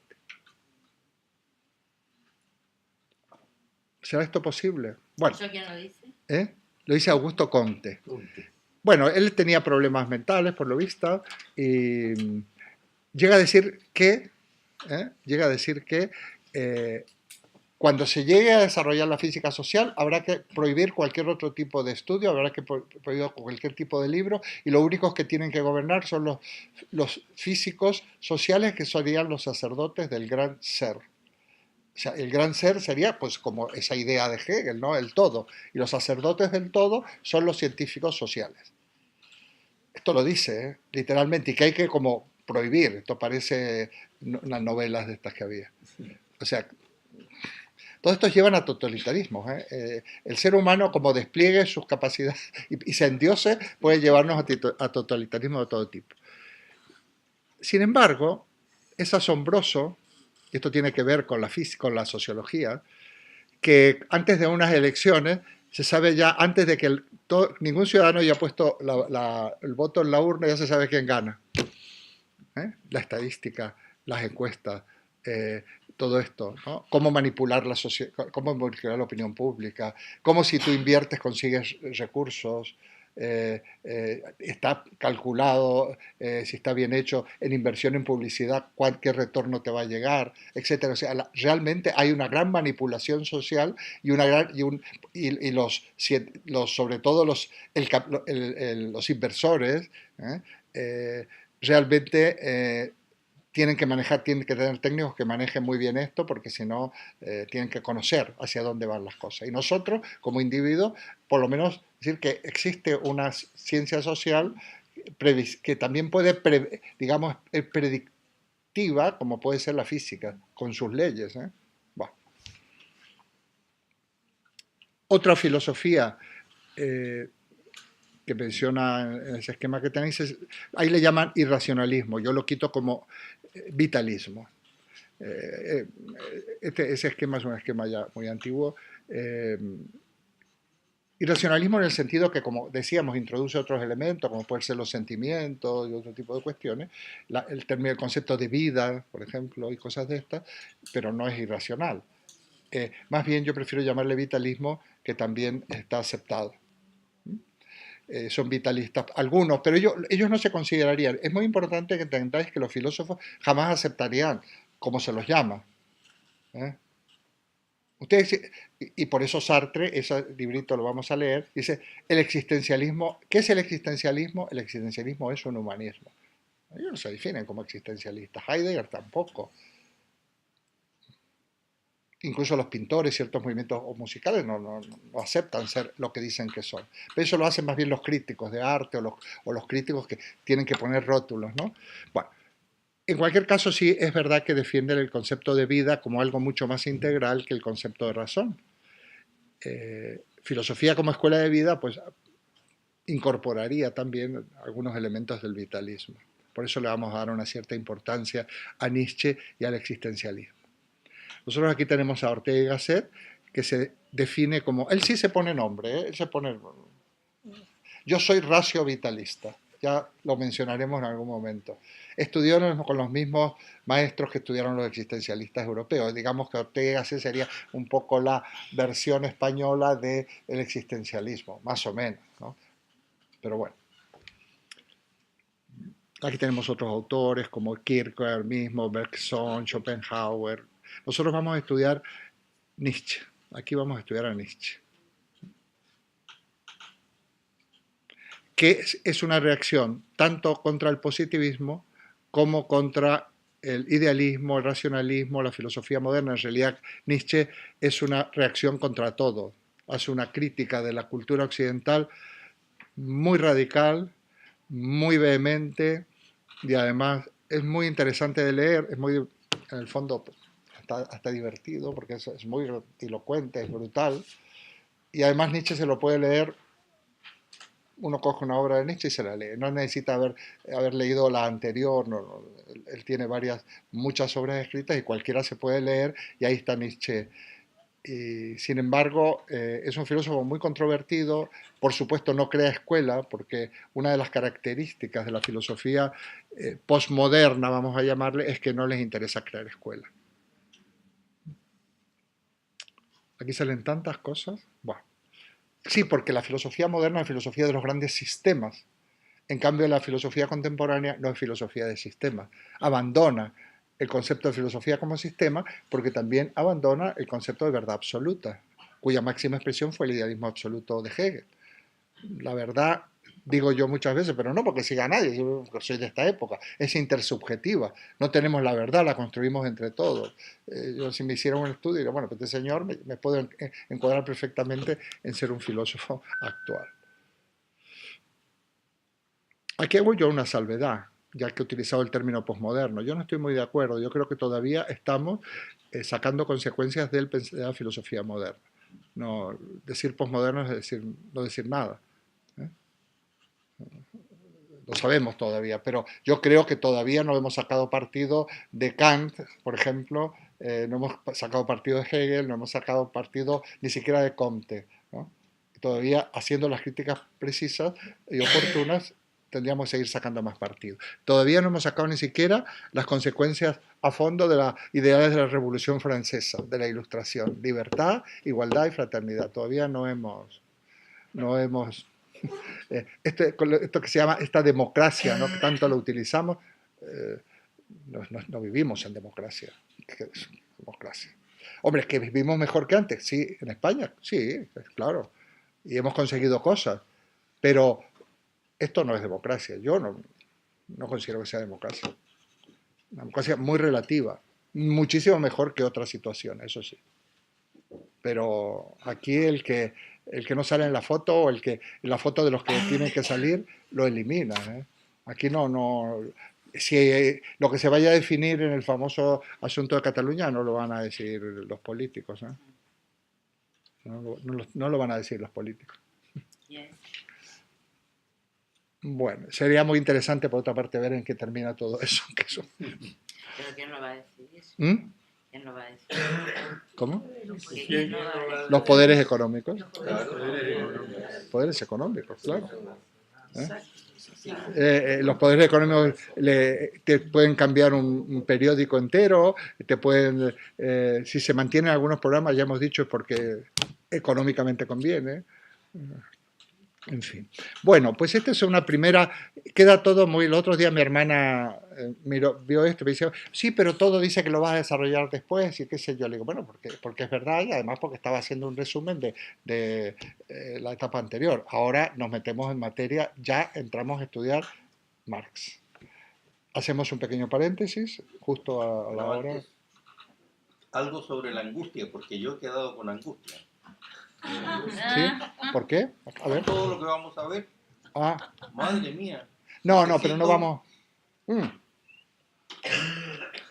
¿Será esto posible? Bueno, ¿Eso quién lo dice? Lo dice Augusto Comte. Comte. Bueno, él tenía problemas mentales, por lo visto, y llega a decir que cuando se llegue a desarrollar la física social habrá que prohibir cualquier otro tipo de estudio, habrá que prohibir cualquier tipo de libro y los únicos que tienen que gobernar son los físicos sociales, que serían los sacerdotes del gran ser. O sea, el gran ser sería pues como esa idea de Hegel, ¿no? El todo. Y los sacerdotes del todo son los científicos sociales. Esto lo dice, literalmente, y que hay que como prohibir. Esto parece unas novelas de estas que había. O sea, todos estos llevan a totalitarismos. El ser humano, como despliegue sus capacidades y se endiose, puede llevarnos a totalitarismo de todo tipo. Sin embargo, es asombroso, y esto tiene que ver con la física, con la sociología, que antes de unas elecciones se sabe ya, antes de que ningún ciudadano haya puesto el voto en la urna, ya se sabe quién gana. La estadística, las encuestas, todo esto, ¿no? Cómo manipular cómo manipular la opinión pública, cómo si tú inviertes consigues recursos, está calculado, si está bien hecho, en inversión en publicidad, qué retorno te va a llegar, etcétera. O sea, realmente hay una gran manipulación social y sobre todo los inversores realmente tienen que tener técnicos que manejen muy bien esto, porque si no, tienen que conocer hacia dónde van las cosas. Y nosotros, como individuos, por lo menos decir que existe una ciencia social que también puede, digamos, predictiva, como puede ser la física, con sus leyes. Bueno. Otra filosofía que menciona en ese esquema que tenéis, ahí le llaman irracionalismo, yo lo quito como vitalismo. Ese esquema es un esquema ya muy antiguo. Irracionalismo en el sentido que, como decíamos, introduce otros elementos, como pueden ser los sentimientos y otro tipo de cuestiones, el concepto de vida, por ejemplo, y cosas de estas, pero no es irracional. Más bien yo prefiero llamarle vitalismo, que también está aceptado. Son vitalistas algunos, pero ellos no se considerarían. Es muy importante que entendáis que los filósofos jamás aceptarían como se los llama. ¿eh? Ustedes, y por eso Sartre, ese librito lo vamos a leer, dice, el existencialismo, ¿qué es el existencialismo? El existencialismo es un humanismo. Ellos no se definen como existencialistas, Heidegger tampoco. Incluso los pintores, ciertos movimientos musicales no aceptan ser lo que dicen que son. Pero eso lo hacen más bien los críticos de arte o los críticos que tienen que poner rótulos, ¿no? Bueno, en cualquier caso sí es verdad que defienden el concepto de vida como algo mucho más integral que el concepto de razón. Filosofía como escuela de vida, pues incorporaría también algunos elementos del vitalismo. Por eso le vamos a dar una cierta importancia a Nietzsche y al existencialismo. Nosotros aquí tenemos a Ortega y Gasset, que se define como, él sí se pone nombre, él se pone, yo soy racio-vitalista, ya lo mencionaremos en algún momento. Estudió con los mismos maestros que estudiaron los existencialistas europeos. Digamos que Ortega y Gasset sería un poco la versión española del existencialismo, más o menos, ¿no? Pero bueno. Aquí tenemos otros autores como Kierkegaard mismo, Bergson, Schopenhauer. Nosotros vamos a estudiar Nietzsche. Aquí vamos a estudiar a Nietzsche. Que es una reacción tanto contra el positivismo como contra el idealismo, el racionalismo, la filosofía moderna. En realidad, Nietzsche es una reacción contra todo. Hace una crítica de la cultura occidental muy radical, muy vehemente, y además es muy interesante de leer, es muy, en el fondo, hasta divertido, porque es muy elocuente, es brutal, y además Nietzsche se lo puede leer, uno coge una obra de Nietzsche y se la lee, no necesita haber leído la anterior, él tiene muchas obras escritas y cualquiera se puede leer, y ahí está Nietzsche. Y, sin embargo, es un filósofo muy controvertido, por supuesto no crea escuela, porque una de las características de la filosofía postmoderna, vamos a llamarle, es que no les interesa crear escuela. Aquí salen tantas cosas. Bueno, sí, porque la filosofía moderna es la filosofía de los grandes sistemas. En cambio, la filosofía contemporánea no es filosofía de sistemas. Abandona el concepto de filosofía como sistema porque también abandona el concepto de verdad absoluta, cuya máxima expresión fue el idealismo absoluto de Hegel. La verdad, digo yo muchas veces, pero no porque siga nadie, yo soy de esta época, es intersubjetiva. No tenemos la verdad, la construimos entre todos. Yo, si me hicieran un estudio, diría, bueno, pues este señor me puede encuadrar perfectamente en ser un filósofo actual. Aquí hago yo una salvedad, ya que he utilizado el término posmoderno. Yo no estoy muy de acuerdo. Yo creo que todavía estamos sacando consecuencias de la filosofía moderna. No, decir posmoderno es no decir nada. ¿eh? Lo sabemos todavía, pero yo creo que todavía no hemos sacado partido de Kant, por ejemplo, no hemos sacado partido de Hegel, no hemos sacado partido ni siquiera de Comte. ¿no? Todavía haciendo las críticas precisas y oportunas tendríamos que seguir sacando más partido. Todavía no hemos sacado ni siquiera las consecuencias a fondo de las ideales de la Revolución Francesa, de la Ilustración. Libertad, igualdad y fraternidad. Todavía no hemos esto que se llama esta democracia, ¿no? que tanto lo utilizamos, no vivimos en democracia. ¿Qué es democracia? Hombre, es que vivimos mejor que antes, sí, en España, sí, claro, y hemos conseguido cosas, pero esto no es democracia, yo no considero que sea democracia. una cosa muy relativa, muchísimo mejor que otras situaciones, eso sí. Pero aquí el que no sale en la foto o el que en la foto de los que tienen que salir lo eliminan, ¿eh? Aquí no, si lo que se vaya a definir en el famoso asunto de Cataluña no lo van a decir los políticos, ¿eh? No lo van a decir los políticos. Yes. Bueno, sería muy interesante por otra parte ver en qué termina todo eso. Pero ¿quién lo va a decidir? ¿Mm? ¿Quién lo va a decidir? ¿Cómo? ¿Quién lo va a decidir? Los poderes económicos. Claro. Poderes económicos, claro. Exacto. Los poderes económicos te pueden cambiar un periódico entero, te pueden, si se mantienen algunos programas, ya hemos dicho, es porque económicamente conviene. En fin. Bueno, pues esta es una primera, queda todo muy, el otro día mi hermana vio esto y me dice, sí, pero todo dice que lo vas a desarrollar después y qué sé yo. Le digo, bueno, porque es verdad y además porque estaba haciendo un resumen de la etapa anterior. Ahora nos metemos en materia, ya entramos a estudiar Marx. Hacemos un pequeño paréntesis, justo a la hora. Antes, algo sobre la angustia, porque yo he quedado con angustia. ¿Sí? ¿Por qué? A ver. Todo lo que vamos a ver, Ah, madre mía. no, pero no vamos.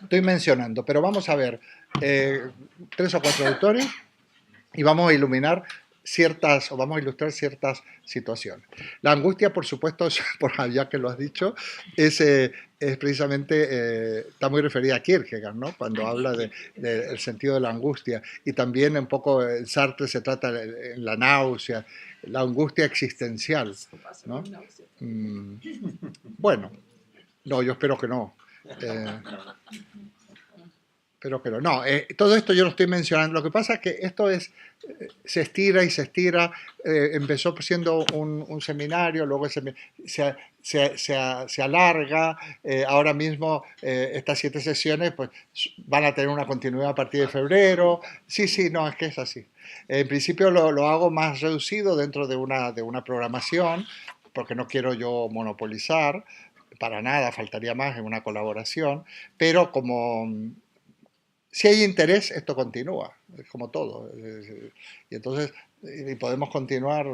Estoy mencionando, pero vamos a ver 3 o 4 autores y vamos a iluminar ciertas, o vamos a ilustrar ciertas situaciones. La angustia, por supuesto, ya que lo has dicho, es precisamente, está muy referida a Kierkegaard, ¿no? Cuando habla del sentido de la angustia. Y también un poco en Sartre se trata en la náusea, la angustia existencial, ¿no? Bueno, no, yo espero que no. Pero no, todo esto yo lo estoy mencionando. Lo que pasa es que esto se estira y se estira. Empezó siendo un seminario, luego se alarga. Ahora mismo estas 7 sesiones pues, van a tener una continuidad a partir de febrero. Sí, no, es que es así. En principio lo hago más reducido dentro de una programación, porque no quiero yo monopolizar. Para nada, faltaría más en una colaboración. Pero como si hay interés, esto continúa, es como todo. Y entonces, y podemos continuar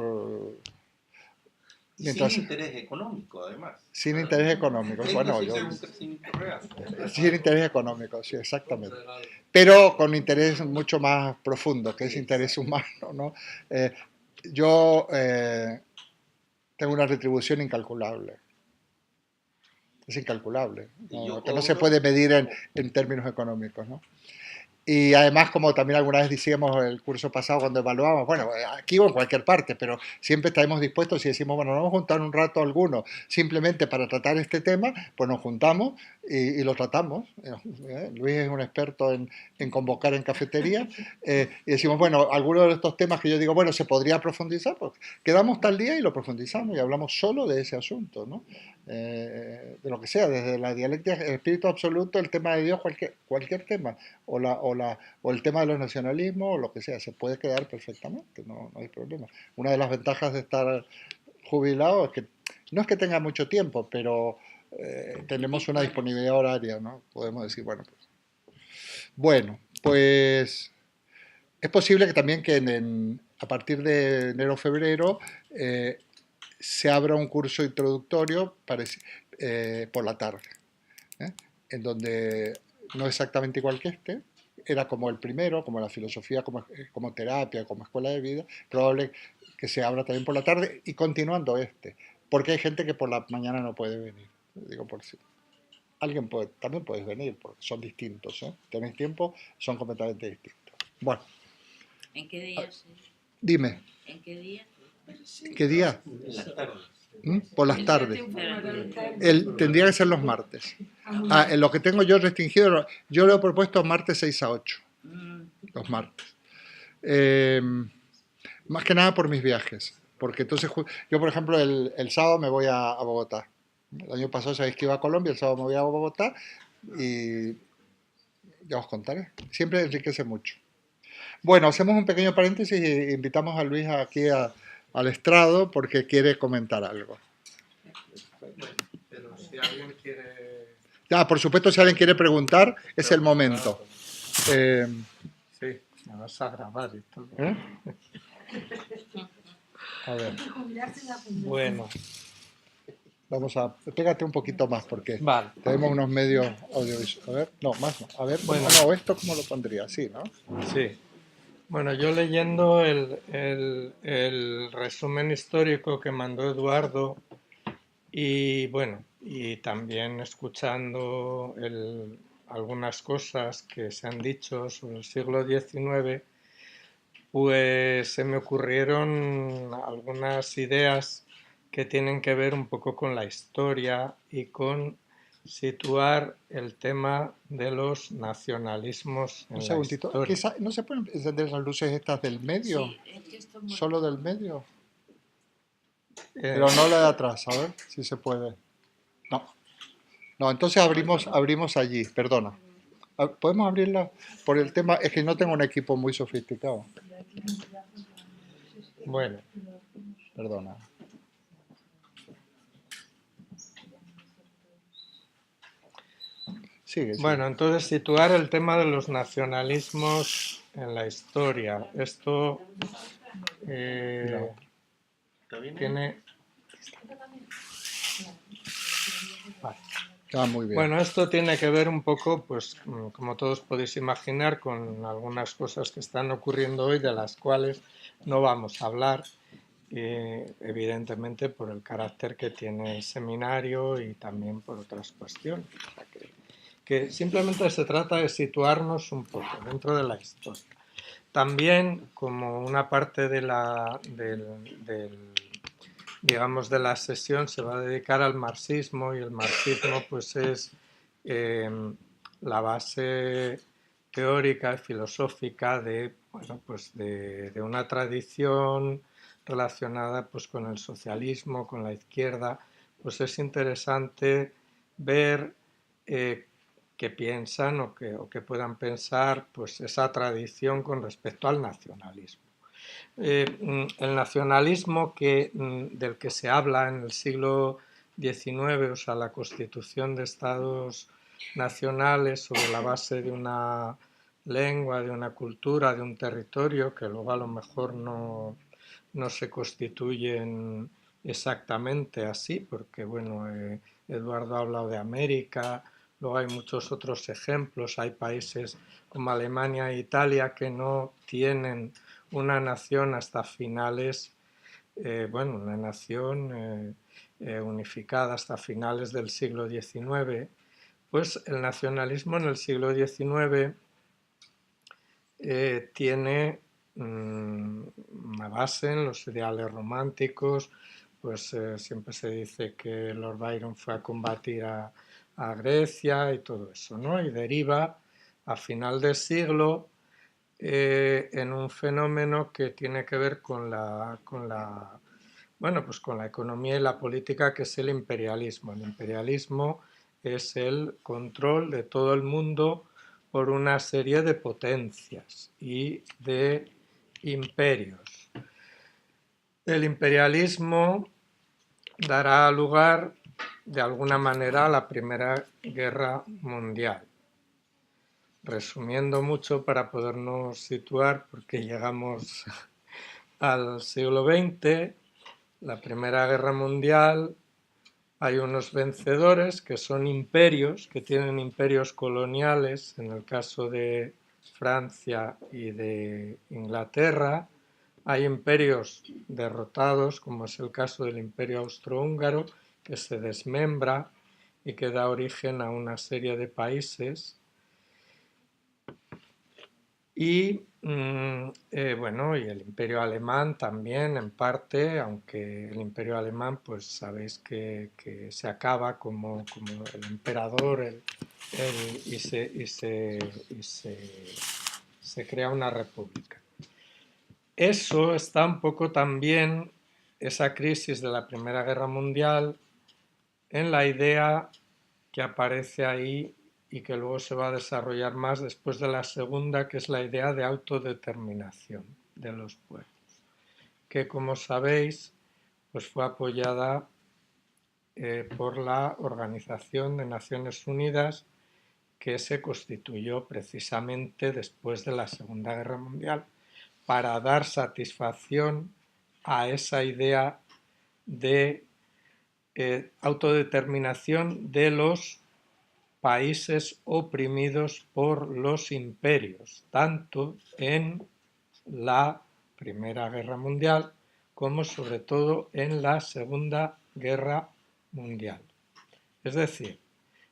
mientras... Sin interés económico, además. Sin interés económico, bueno, yo... un crecimiento real. Sin interés económico, sí, exactamente. Pero con interés mucho más profundo, que es interés humano, ¿no? Yo tengo una retribución incalculable. Es incalculable, ¿no? Que no se puede medir en términos económicos, ¿no? Y además, como también alguna vez decíamos el curso pasado cuando evaluábamos, bueno, aquí o en cualquier parte, pero siempre estaremos dispuestos y decimos, bueno, nos vamos a juntar un rato alguno simplemente para tratar este tema, pues nos juntamos y lo tratamos. Luis es un experto en convocar en cafetería y decimos, bueno, algunos de estos temas que yo digo, bueno, se podría profundizar, pues quedamos tal día y lo profundizamos y hablamos solo de ese asunto, ¿no? De lo que sea, desde la dialéctica, el espíritu absoluto, el tema de Dios, cualquier tema, o el tema de los nacionalismos, o lo que sea, se puede quedar perfectamente, no hay problema. Una de las ventajas de estar jubilado es que no es que tenga mucho tiempo, pero tenemos una disponibilidad horaria, ¿no? Podemos decir, bueno, pues es posible que también a partir de enero o febrero se abra un curso introductorio por la tarde, en donde no exactamente igual que este, era como el primero, como la filosofía, como terapia, como escuela de vida, probable que se abra también por la tarde y continuando porque hay gente que por la mañana no puede venir, digo por si. Alguien también puedes venir, porque son distintos, ¿eh? Tenéis tiempo, son completamente distintos. Bueno. ¿En qué día? Dime. ¿En qué día? ¿Qué día? Las tardes. Por las tardes. Pero- Tendría que ser los martes. En lo que tengo yo restringido, yo lo he propuesto martes 6 a 8. Los martes. Más que nada por mis viajes. Porque entonces, yo por ejemplo, el sábado me voy a Bogotá. El año pasado sabéis que iba a Colombia, el sábado me voy a Bogotá y ya os contaré. Siempre enriquece mucho. Bueno, hacemos un pequeño paréntesis e invitamos a Luis aquí al estrado porque quiere comentar algo. Pero si alguien quiere Ya, por supuesto, si alguien quiere preguntar, es el momento. Eh, Sí, me vas a grabar y todo. ¿eh? A ver, Bueno, vamos a... Pégate un poquito más porque vale. tenemos unos medios audiovisuales. A ver, no, más no. A ver, Bueno. no, ¿esto cómo lo pondría? Sí, ¿no? Sí. Bueno, yo leyendo el resumen histórico que mandó Eduardo y bueno, y también escuchando algunas cosas que se han dicho sobre el siglo XIX, pues se me ocurrieron algunas ideas que tienen que ver un poco con la historia y con situar el tema de los nacionalismos Un en la segundito. ¿Qué historia. ¿No se pueden encender las luces estas del medio? Sí, es que esto es muy ¿Solo del medio? Eh, Pero no la de atrás, a ver si se puede. No. No, entonces abrimos allí, perdona. ¿Podemos abrirla? Por el tema, es que no tengo un equipo muy sofisticado. bueno, Perdona. Sigue, sigue. bueno, entonces situar el tema de los nacionalismos en la historia. Esto ¿Está bien? tiene... Vale. Ah, muy bien. Bueno, esto tiene que ver un poco, pues, como todos podéis imaginar, con algunas cosas que están ocurriendo hoy, de las cuales no vamos a hablar, evidentemente por el carácter que tiene el seminario y también por otras cuestiones. O sea, que simplemente se trata de situarnos un poco dentro de la historia. También, como una parte de digamos, de la sesión se va a dedicar al marxismo, y el marxismo pues es la base teórica y filosófica de, bueno, pues de una tradición relacionada pues con el socialismo, con la izquierda. Pues es interesante ver qué piensan o que puedan pensar pues esa tradición con respecto al nacionalismo. El nacionalismo del que se habla en el siglo XIX, o sea, la constitución de estados nacionales sobre la base de una lengua, de una cultura, de un territorio, que luego a lo mejor no se constituyen exactamente así, porque bueno, Eduardo ha hablado de América, luego hay muchos otros ejemplos, hay países como Alemania e Italia que no tienen una nación hasta finales, bueno, una nación unificada hasta finales del siglo XIX. Pues el nacionalismo en el siglo XIX tiene una base en los ideales románticos. Pues siempre se dice que Lord Byron fue a combatir a Grecia y todo eso, ¿no? Y deriva a final del siglo en un fenómeno que tiene que ver bueno, pues con la economía y la política, que es el imperialismo. El imperialismo es el control de todo el mundo por una serie de potencias y de imperios. El imperialismo dará lugar, de alguna manera, a la Primera Guerra Mundial. Resumiendo mucho para podernos situar, porque llegamos al siglo XX, la Primera Guerra Mundial, hay unos vencedores que son imperios, que tienen imperios coloniales, en el caso de Francia y de Inglaterra. Hay imperios derrotados, como es el caso del Imperio Austrohúngaro, que se desmembra y que da origen a una serie de países. Y bueno, y el Imperio Alemán también, en parte, aunque el Imperio Alemán, pues sabéis que se acaba como el emperador y se crea una república. Eso está un poco también, esa crisis de la Primera Guerra Mundial, en la idea que aparece ahí y que luego se va a desarrollar más después de la segunda, que es la idea de autodeterminación de los pueblos, que como sabéis, pues fue apoyada por la Organización de Naciones Unidas, que se constituyó precisamente después de la Segunda Guerra Mundial para dar satisfacción a esa idea de autodeterminación de los países oprimidos por los imperios, tanto en la Primera Guerra Mundial como sobre todo en la Segunda Guerra Mundial. Es decir,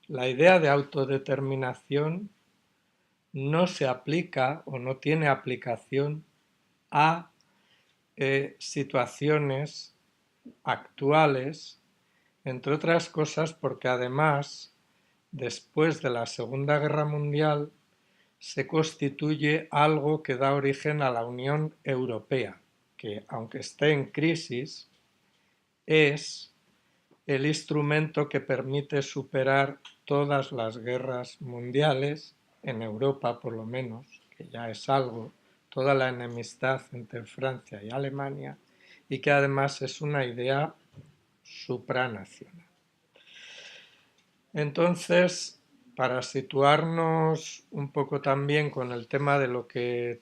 la idea de autodeterminación no se aplica o no tiene aplicación a situaciones actuales, entre otras cosas porque además, después de la Segunda Guerra Mundial, se constituye algo que da origen a la Unión Europea, que aunque esté en crisis, es el instrumento que permite superar todas las guerras mundiales, en Europa por lo menos, que ya es algo, toda la enemistad entre Francia y Alemania, y que además es una idea supranacional. Entonces, para situarnos un poco también con el tema de lo que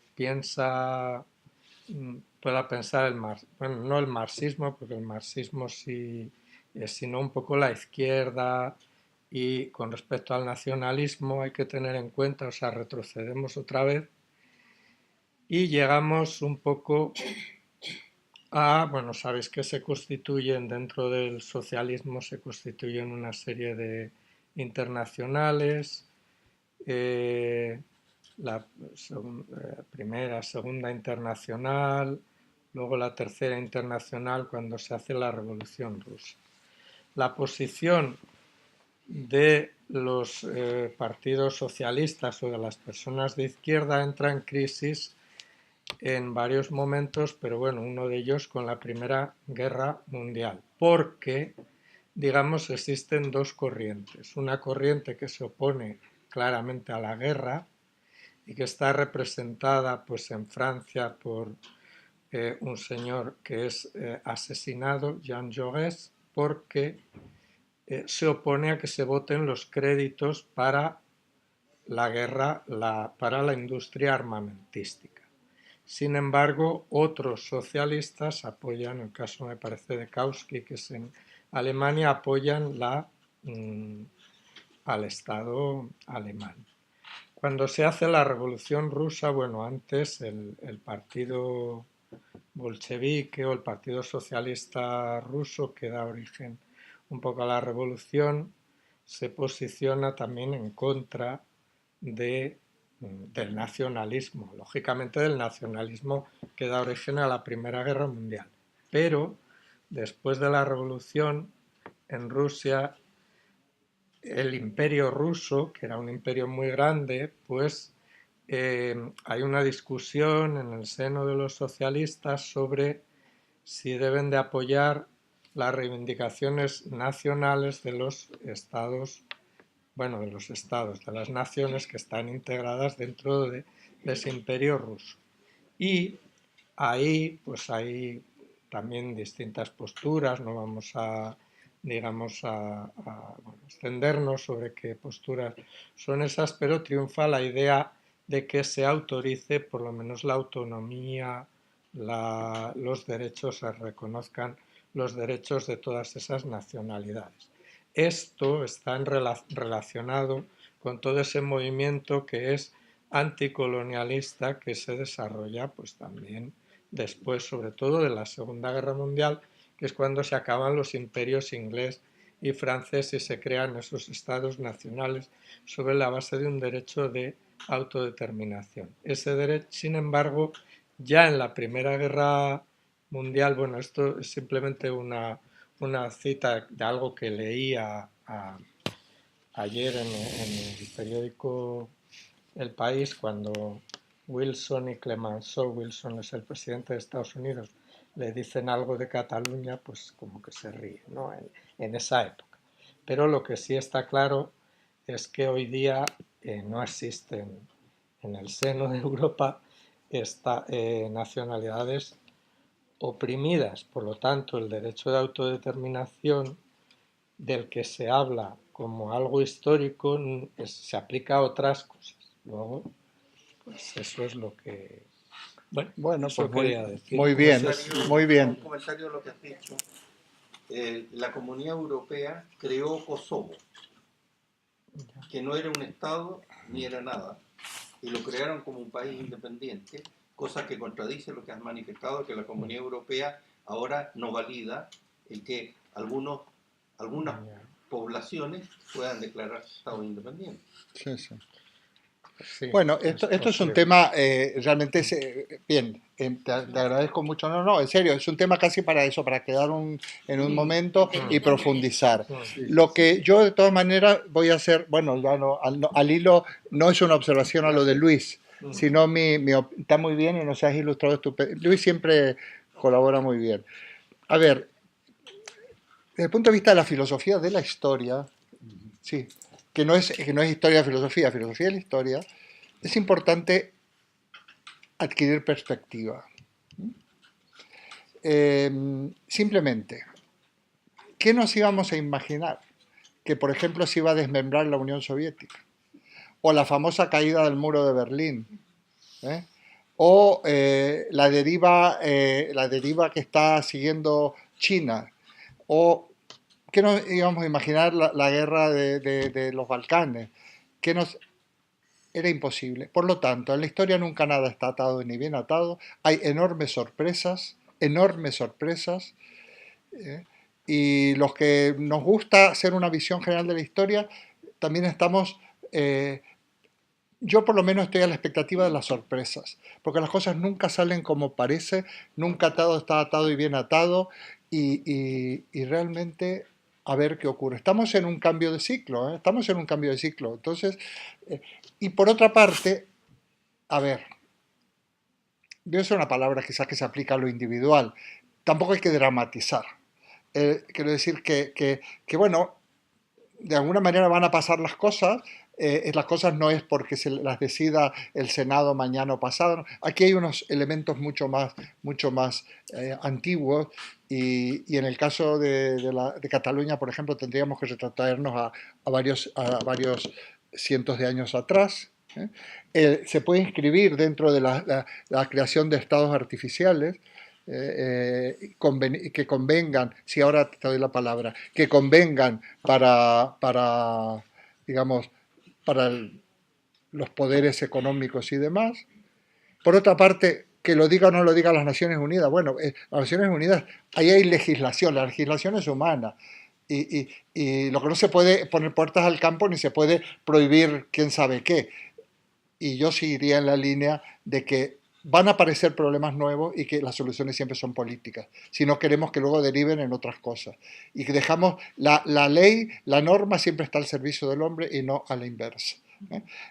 pueda pensar el marxismo, bueno, no el marxismo, porque el marxismo sí, sino un poco la izquierda, y con respecto al nacionalismo hay que tener en cuenta, o sea, retrocedemos otra vez y llegamos un poco bueno, sabéis que se constituyen dentro del socialismo, se constituyen una serie de internacionales, la primera, segunda internacional, luego la tercera internacional cuando se hace la Revolución Rusa. La posición de los partidos socialistas o de las personas de izquierda entra en crisis en varios momentos, pero bueno, uno de ellos con la Primera Guerra Mundial, porque, digamos, existen dos corrientes. Una corriente que se opone claramente a la guerra y que está representada pues en Francia por un señor que es asesinado, Jean Jaurès, porque se opone a que se voten los créditos para la guerra, para la industria armamentística. Sin embargo, otros socialistas apoyan, el caso me parece de Kautsky, que es en Alemania, apoyan al Estado alemán. Cuando se hace la Revolución Rusa, bueno, antes el partido bolchevique o el Partido Socialista Ruso, que da origen un poco a la revolución, se posiciona también en contra del nacionalismo, lógicamente del nacionalismo que da origen a la Primera Guerra Mundial. Pero después de la revolución en Rusia, el imperio ruso, que era un imperio muy grande, pues hay una discusión en el seno de los socialistas sobre si deben de apoyar las reivindicaciones nacionales de los estados, bueno, de los estados, de las naciones que están integradas dentro de ese imperio ruso. Y ahí, pues hay también distintas posturas, no vamos a, digamos, extendernos sobre qué posturas son esas, pero triunfa la idea de que se autorice por lo menos la autonomía, los derechos, se reconozcan los derechos de todas esas nacionalidades. Esto está relacionado con todo ese movimiento que es anticolonialista que se desarrolla pues también después, sobre todo de la Segunda Guerra Mundial, que es cuando se acaban los imperios inglés y francés y se crean esos estados nacionales sobre la base de un derecho de autodeterminación. Ese derecho, sin embargo, ya en la Primera Guerra Mundial, bueno, esto es simplemente una cita de algo que leía ayer en el periódico El País, cuando Wilson y Clemenceau, Wilson es el presidente de Estados Unidos, le dicen algo de Cataluña, pues como que se ríe, ¿no? En esa época. Pero lo que sí está claro es que hoy día no existen en el seno de Europa nacionalidades oprimidas. Por lo tanto, el derecho de autodeterminación del que se habla como algo histórico se aplica a otras cosas. Luego, pues eso es lo que... Bueno, Bueno, eso pues quería decir. muy bien, muy bien. Un comentario a lo que has dicho. La Comunidad Europea creó Kosovo, que no era un Estado ni era nada, y lo crearon como un país independiente, cosa que contradice lo que has manifestado, que la Comunidad Europea ahora no valida el que algunas poblaciones puedan declarar Estado independiente. Sí, sí. Sí, Bueno, esto es un posible. tema realmente, bien, te agradezco mucho, no, en serio, es un tema casi para eso, para quedar en un momento y profundizar. Lo que yo de todas maneras voy a hacer, bueno, ya no, al hilo, no es una observación a lo de Luis, sino está muy bien y nos has ilustrado estupendo. Luis siempre colabora muy bien. A ver, desde el punto de vista de la filosofía de la historia, sí, que no es historia de filosofía de la historia, es importante adquirir perspectiva. Simplemente, ¿qué nos íbamos a imaginar? Que, por ejemplo, se iba a desmembrar la Unión Soviética, o la famosa caída del muro de Berlín, ¿eh? O la deriva que está siguiendo China, o ¿qué nos íbamos a imaginar la guerra de los Balcanes? ¿Qué nos Era imposible. Por lo tanto, en la historia nunca nada está atado ni bien atado. Hay enormes sorpresas. ¿Eh? Y los que nos gusta hacer una visión general de la historia, también estamos, yo por lo menos estoy a la expectativa de las sorpresas, porque las cosas nunca salen como parece, nunca todo está atado y bien atado, y realmente a ver qué ocurre. Estamos en un cambio de ciclo, ¿eh? Estamos en un cambio de ciclo. Entonces, y por otra parte, a ver, voy a usar una palabra quizás que se aplica a lo individual, tampoco hay que dramatizar. Quiero decir que, bueno, de alguna manera van a pasar las cosas no es porque se las decida el Senado mañana o pasado, ¿no? Aquí hay unos elementos mucho más antiguos y en el caso de Cataluña, por ejemplo, tendríamos que retrotraernos a varios cientos de años atrás. Se puede inscribir dentro de la creación de estados artificiales, que convengan, si ahora te doy la palabra, que convengan digamos, para los poderes económicos y demás. Por otra parte, que lo diga o no lo diga las Naciones Unidas, bueno, las Naciones Unidas, ahí hay legislación, la legislación es humana. Y lo que no se puede poner puertas al campo ni se puede prohibir quién sabe qué. Y yo sí iría en la línea de que van a aparecer problemas nuevos y que las soluciones siempre son políticas, si no queremos que luego deriven en otras cosas. Y que dejamos la ley, la norma siempre está al servicio del hombre y no a la inversa.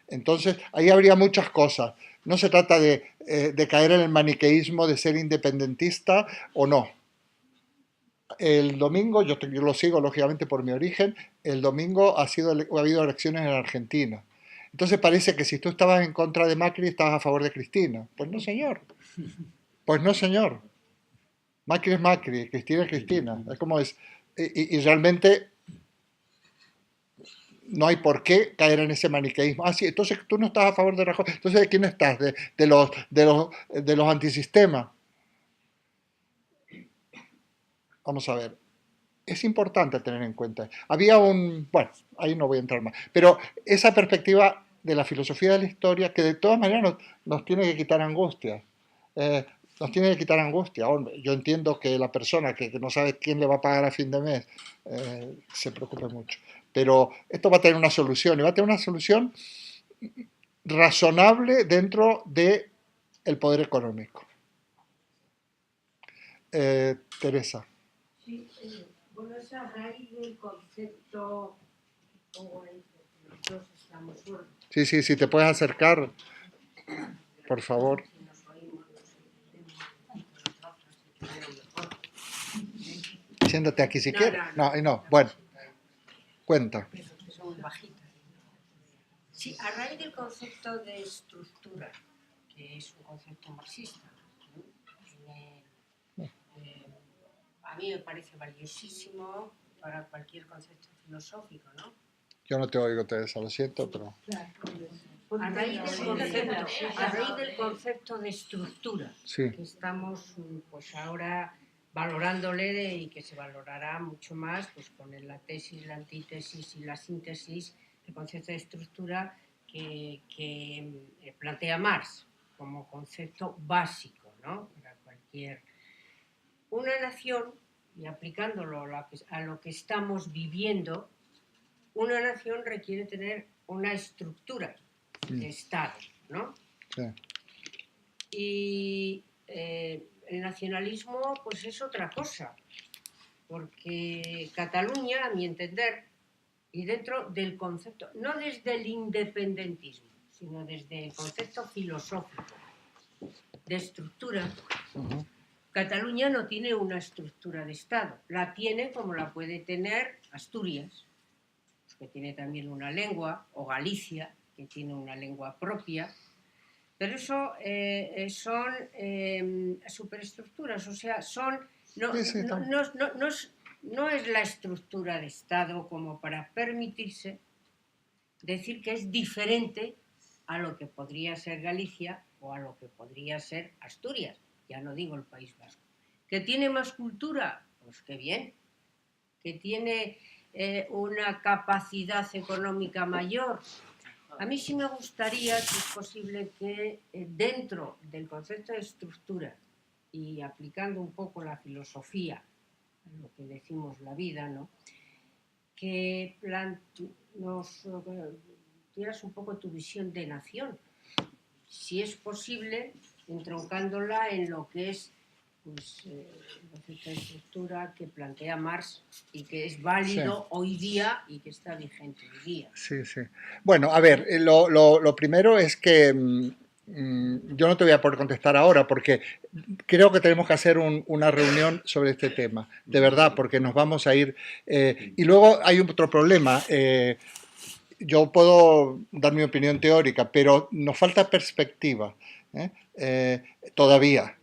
Entonces, ahí habría muchas cosas. No se trata de caer en el maniqueísmo de ser independentista o no. El domingo, yo lo sigo lógicamente por mi origen, el domingo ha habido elecciones en Argentina. Entonces parece que si tú estabas en contra de Macri, estabas a favor de Cristina. Pues no, señor. Pues no, señor. Macri es Macri, Cristina es Cristina. Es como es. Y realmente no hay por qué caer en ese maniqueísmo. Ah, sí, entonces tú no estás a favor de Rajoy. Entonces, ¿de quién estás? De los antisistemas. Vamos a ver. Es importante tener en cuenta. Bueno, ahí no voy a entrar más, pero esa perspectiva de la filosofía de la historia que de todas maneras nos tiene que quitar angustia. Nos tiene que quitar angustia. Hombre, yo entiendo que la persona que no sabe quién le va a pagar a fin de mes se preocupe mucho, pero esto va a tener una solución y va a tener una solución razonable dentro del poder económico. Teresa. Sí, bueno, es a raíz del concepto, como los dos estamos sordos. Sí, si te puedes acercar, por favor. Si nos oímos, nos entendemos mejor. Siéntate aquí si No, quieres. no. No, bueno, cuenta. Pero que son muy bajitas. Sí, a raíz del concepto de estructura, que es un concepto marxista, ¿no? A mí me parece valiosísimo para cualquier concepto filosófico, ¿no? Yo no te oigo, Teresa, lo siento, pero... A raíz del concepto de estructura, Sí, que estamos pues ahora valorándole y que se valorará mucho más pues con la tesis, la antítesis y la síntesis, el concepto de estructura que plantea Marx como concepto básico, ¿no? Para cualquier... Una nación, y aplicándolo a lo que estamos viviendo, una nación requiere tener una estructura de Estado, ¿no? sí. Y el nacionalismo pues es otra cosa, porque Cataluña, a mi entender, y dentro del concepto, no desde el independentismo, sino desde el concepto filosófico de estructura, Ujú. Cataluña no tiene una estructura de Estado, la tiene como la puede tener Asturias, que tiene también una lengua, o Galicia, que tiene una lengua propia, pero eso son superestructuras, o sea, no es la estructura de Estado como para permitirse decir que es diferente a lo que podría ser Galicia o a lo que podría ser Asturias, ya no digo el País Vasco. ¿Que tiene más cultura? Pues qué bien. ¿Que tiene una capacidad económica mayor? A mí sí me gustaría, si es posible, que dentro del concepto de estructura y aplicando un poco la filosofía, lo que decimos la vida, ¿no? Que nos dieras un poco tu visión de nación, si es posible, entroncándola en lo que es pues, el concepto de estructura que plantea Marx y que es válido hoy día y que está vigente hoy día. Sí, sí. Bueno, a ver, lo primero es que yo no te voy a poder contestar ahora porque creo que tenemos que hacer una reunión sobre este tema, de verdad, porque nos vamos a ir... y luego hay otro problema. Yo puedo dar mi opinión teórica, pero nos falta perspectiva, todavía.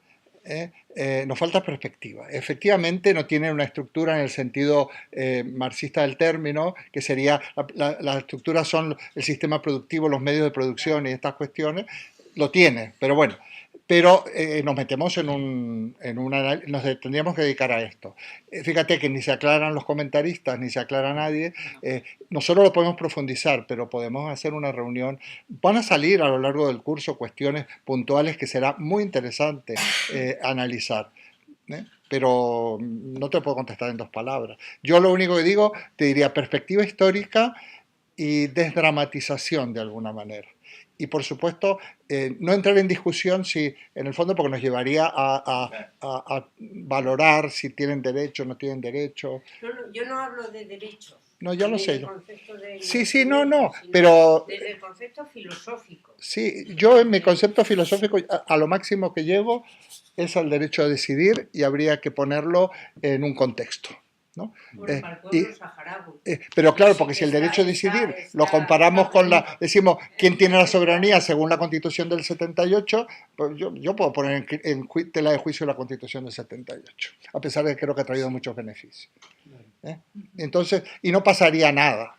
Nos falta perspectiva. Efectivamente no tiene una estructura en el sentido marxista del término, que sería, la estructura son el sistema productivo, los medios de producción y estas cuestiones, lo tiene, pero bueno, pero nos metemos nos tendríamos que dedicar a esto. Fíjate que ni se aclaran los comentaristas, ni se aclara nadie. Nosotros lo podemos profundizar, pero podemos hacer una reunión. Van a salir a lo largo del curso cuestiones puntuales que será muy interesante analizar. Pero no te puedo contestar en 2 palabras. Yo lo único que digo, te diría perspectiva histórica y desdramatización de alguna manera. Y por supuesto, no entrar en discusión si, en el fondo, porque nos llevaría a valorar si tienen derecho o no tienen derecho. No, yo no hablo de derechos. No, yo lo sé. Sí, No, pero... Desde el concepto filosófico. Sí, yo en mi concepto filosófico, a lo máximo que llego es al derecho a decidir y habría que ponerlo en un contexto, ¿no? Pero claro, porque si el derecho a decidir lo comparamos con decimos, ¿quién tiene la soberanía según la Constitución del 78? Pues yo puedo poner en tela de juicio la Constitución del 78, a pesar de que creo que ha traído muchos beneficios. Entonces, y no pasaría nada,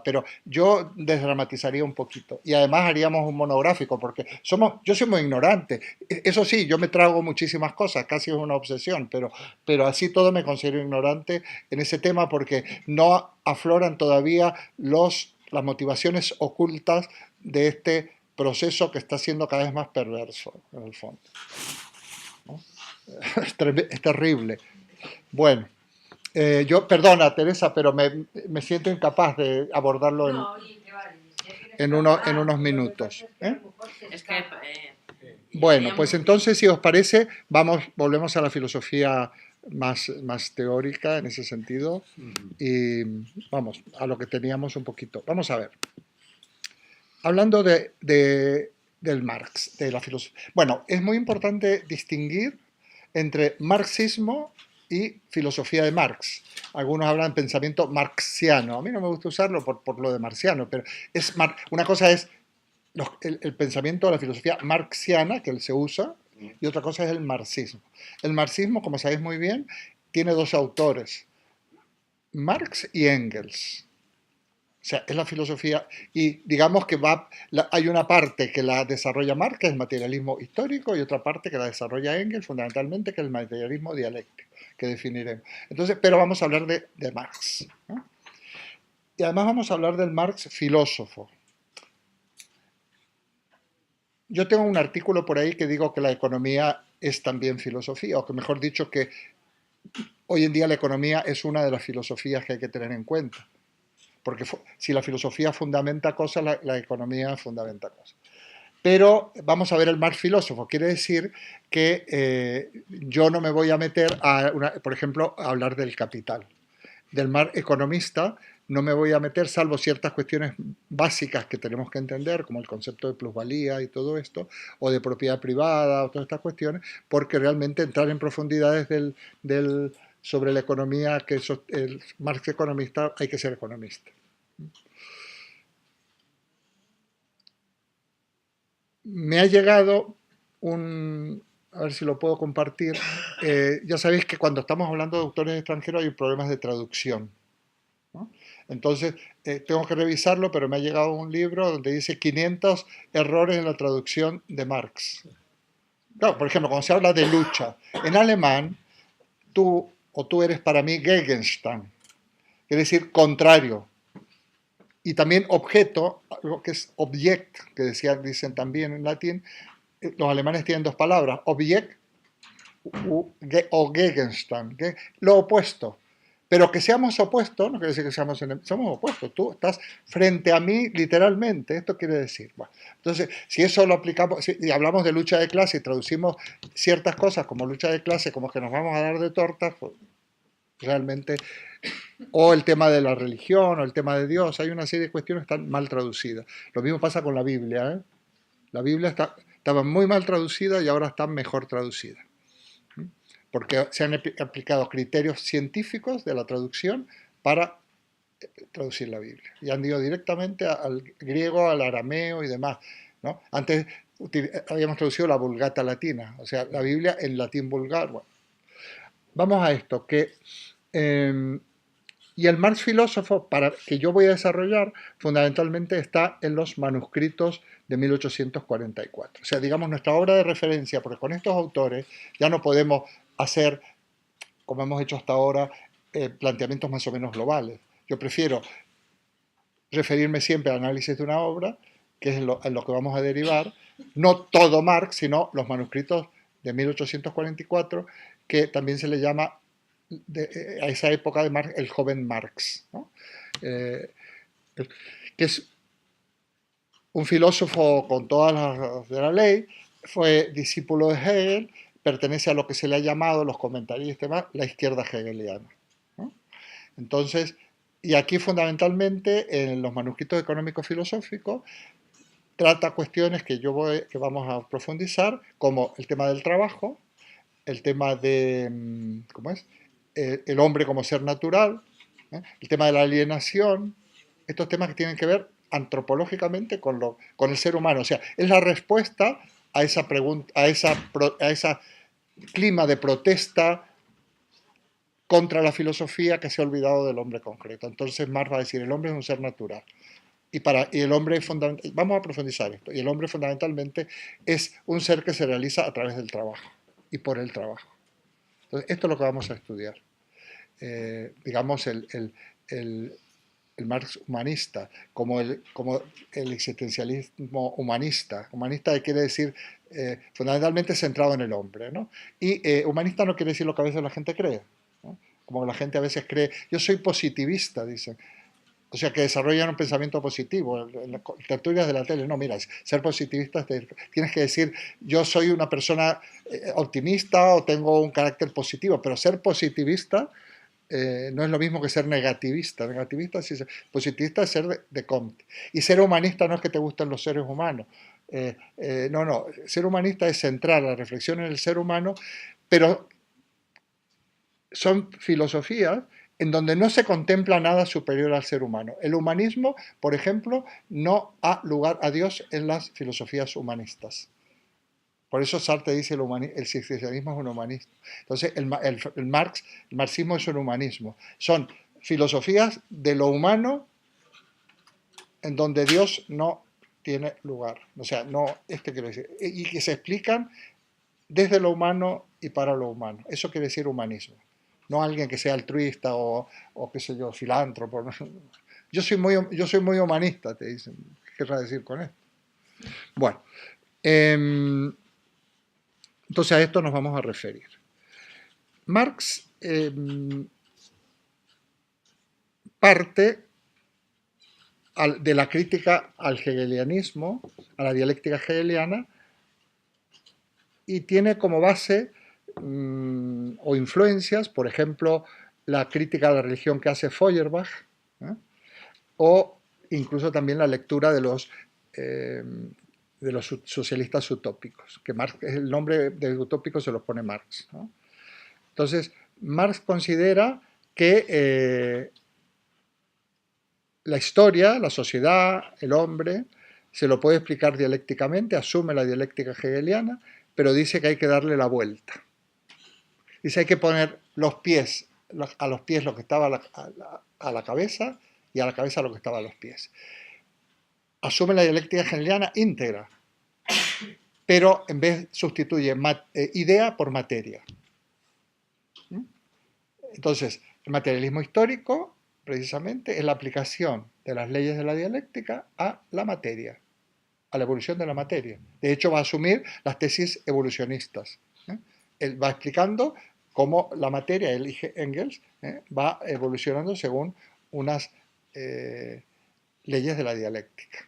pero yo desdramatizaría un poquito y además haríamos un monográfico porque yo soy muy ignorante, eso sí, yo me trago muchísimas cosas, casi es una obsesión, pero así todo me considero ignorante en ese tema porque no afloran todavía las motivaciones ocultas de este proceso que está siendo cada vez más perverso en el fondo, ¿no? Es terrible. Bueno. Perdona, Teresa, pero me siento incapaz de abordarlo en unos minutos. Es que, Bueno, pues entonces, si os parece, volvemos a la filosofía más teórica en ese sentido y vamos a lo que teníamos un poquito. Vamos a ver. Hablando del Marx, de la filosofía. Bueno, es muy importante distinguir entre marxismo y filosofía de Marx. Algunos hablan de pensamiento marxiano. A mí no me gusta usarlo por lo de marxiano, pero una cosa es el pensamiento de la filosofía marxiana, que se usa, y otra cosa es el marxismo. El marxismo, como sabéis muy bien, tiene 2 autores. Marx y Engels. O sea, es la filosofía, y digamos que hay una parte que la desarrolla Marx, que es el materialismo histórico, y otra parte que la desarrolla Engels, fundamentalmente, que es el materialismo dialéctico, que definiremos. Entonces, pero vamos a hablar de Marx, ¿no? Y además vamos a hablar del Marx filósofo. Yo tengo un artículo por ahí que digo que la economía es también filosofía, o que mejor dicho que hoy en día la economía es una de las filosofías que hay que tener en cuenta. Porque si la filosofía fundamenta cosas, la economía fundamenta cosas. Pero vamos a ver el Marx filósofo. Quiere decir que yo no me voy a meter, por ejemplo, a hablar del capital. Del Marx economista no me voy a meter, salvo ciertas cuestiones básicas que tenemos que entender, como el concepto de plusvalía y todo esto, o de propiedad privada, o todas estas cuestiones, porque realmente entrar en profundidades sobre la economía, que el Marx economista, hay que ser economista. Me ha llegado a ver si lo puedo compartir. Ya sabéis que cuando estamos hablando de autores extranjeros hay problemas de traducción, ¿no? Entonces, tengo que revisarlo, pero me ha llegado un libro donde dice 500 errores en la traducción de Marx. Claro, por ejemplo, cuando se habla de lucha, en alemán, tú eres para mí Gegenstand, quiere decir contrario. Y también objeto, algo que es object, que dicen también en latín, los alemanes tienen dos palabras, object o Gegenstand, lo opuesto. Pero que seamos opuestos, no quiere decir que somos opuestos. Tú estás frente a mí literalmente, esto quiere decir. Bueno, entonces, si eso lo aplicamos, y hablamos de lucha de clase y traducimos ciertas cosas como lucha de clase, como que nos vamos a dar de tortas, pues, realmente, o el tema de la religión, o el tema de Dios, hay una serie de cuestiones que están mal traducidas. Lo mismo pasa con la Biblia, ¿eh? La Biblia estaba muy mal traducida y ahora está mejor traducida, porque se han aplicado criterios científicos de la traducción para traducir la Biblia. Y han ido directamente al griego, al arameo y demás, ¿no? Antes habíamos traducido la Vulgata latina, o sea, la Biblia en latín vulgar. Bueno, vamos a esto, y el Marx filósofo que yo voy a desarrollar fundamentalmente está en los manuscritos de 1844. O sea, digamos, nuestra obra de referencia, porque con estos autores ya no podemos hacer, como hemos hecho hasta ahora, planteamientos más o menos globales. Yo prefiero referirme siempre al análisis de una obra, que es en lo que vamos a derivar, no todo Marx, sino los manuscritos de 1844, que también se le llama a esa época de Marx, el joven Marx, ¿no? Que es un filósofo con todas las de la ley, fue discípulo de Hegel, pertenece a lo que se le ha llamado, los comentaristas, la izquierda hegeliana, ¿no? Entonces, y aquí fundamentalmente en los manuscritos económicos filosóficos trata cuestiones que vamos a profundizar, como el tema del trabajo, el tema de, ¿cómo es? El hombre como ser natural, ¿eh? El tema de la alienación, estos temas que tienen que ver antropológicamente con el ser humano. O sea, es la respuesta a esa pregunta, a ese clima de protesta contra la filosofía que se ha olvidado del hombre concreto. Entonces Marx va a decir, el hombre es un ser natural. Y el hombre, vamos a profundizar esto, y el hombre fundamentalmente es un ser que se realiza a través del trabajo y por el trabajo. Entonces, esto es lo que vamos a estudiar. Digamos, el Marx humanista, como el existencialismo humanista. Humanista quiere decir fundamentalmente centrado en el hombre, ¿no? Y humanista no quiere decir lo que a veces la gente cree, ¿no? Como la gente a veces cree, yo soy positivista, dicen. O sea, que desarrollan un pensamiento positivo. En las tertulias de la tele, no, mira, ser positivista, tienes que decir, yo soy una persona optimista o tengo un carácter positivo, pero ser positivista no es lo mismo que ser negativista. Positivista es ser de Comte. Y ser humanista no es que te gusten los seres humanos. No, ser humanista es centrar la reflexión en el ser humano, pero son filosofías en donde no se contempla nada superior al ser humano. El humanismo, por ejemplo, no da lugar a Dios en las filosofías humanistas. Por eso Sartre dice el existencialismo es un humanismo. Entonces, el marxismo es un humanismo. Son filosofías de lo humano en donde Dios no tiene lugar. O sea, no, quiero decir, y que se explican desde lo humano y para lo humano. Eso quiere decir humanismo. No alguien que sea altruista o qué sé yo, filántropo. ¿No? Yo soy muy humanista, te dicen. ¿Qué querrá decir con esto? Bueno, entonces a esto nos vamos a referir. Marx parte de la crítica al hegelianismo, a la dialéctica hegeliana, y tiene como base o influencias, por ejemplo, la crítica a la religión que hace Feuerbach, o incluso también la lectura de los socialistas utópicos, que Marx, el nombre de utópico se lo pone Marx, ¿no? Entonces, Marx considera que la historia, la sociedad, el hombre, se lo puede explicar dialécticamente, asume la dialéctica hegeliana, pero dice que hay que darle la vuelta. Dice que hay que poner a los pies lo que estaba a la cabeza y a la cabeza lo que estaba a los pies. Asume la dialéctica hegeliana íntegra, pero en vez sustituye idea por materia. Entonces, el materialismo histórico, precisamente, es la aplicación de las leyes de la dialéctica a la materia, a la evolución de la materia. De hecho, va a asumir las tesis evolucionistas. Él va explicando cómo la materia, elige Engels, va evolucionando según unas leyes de la dialéctica.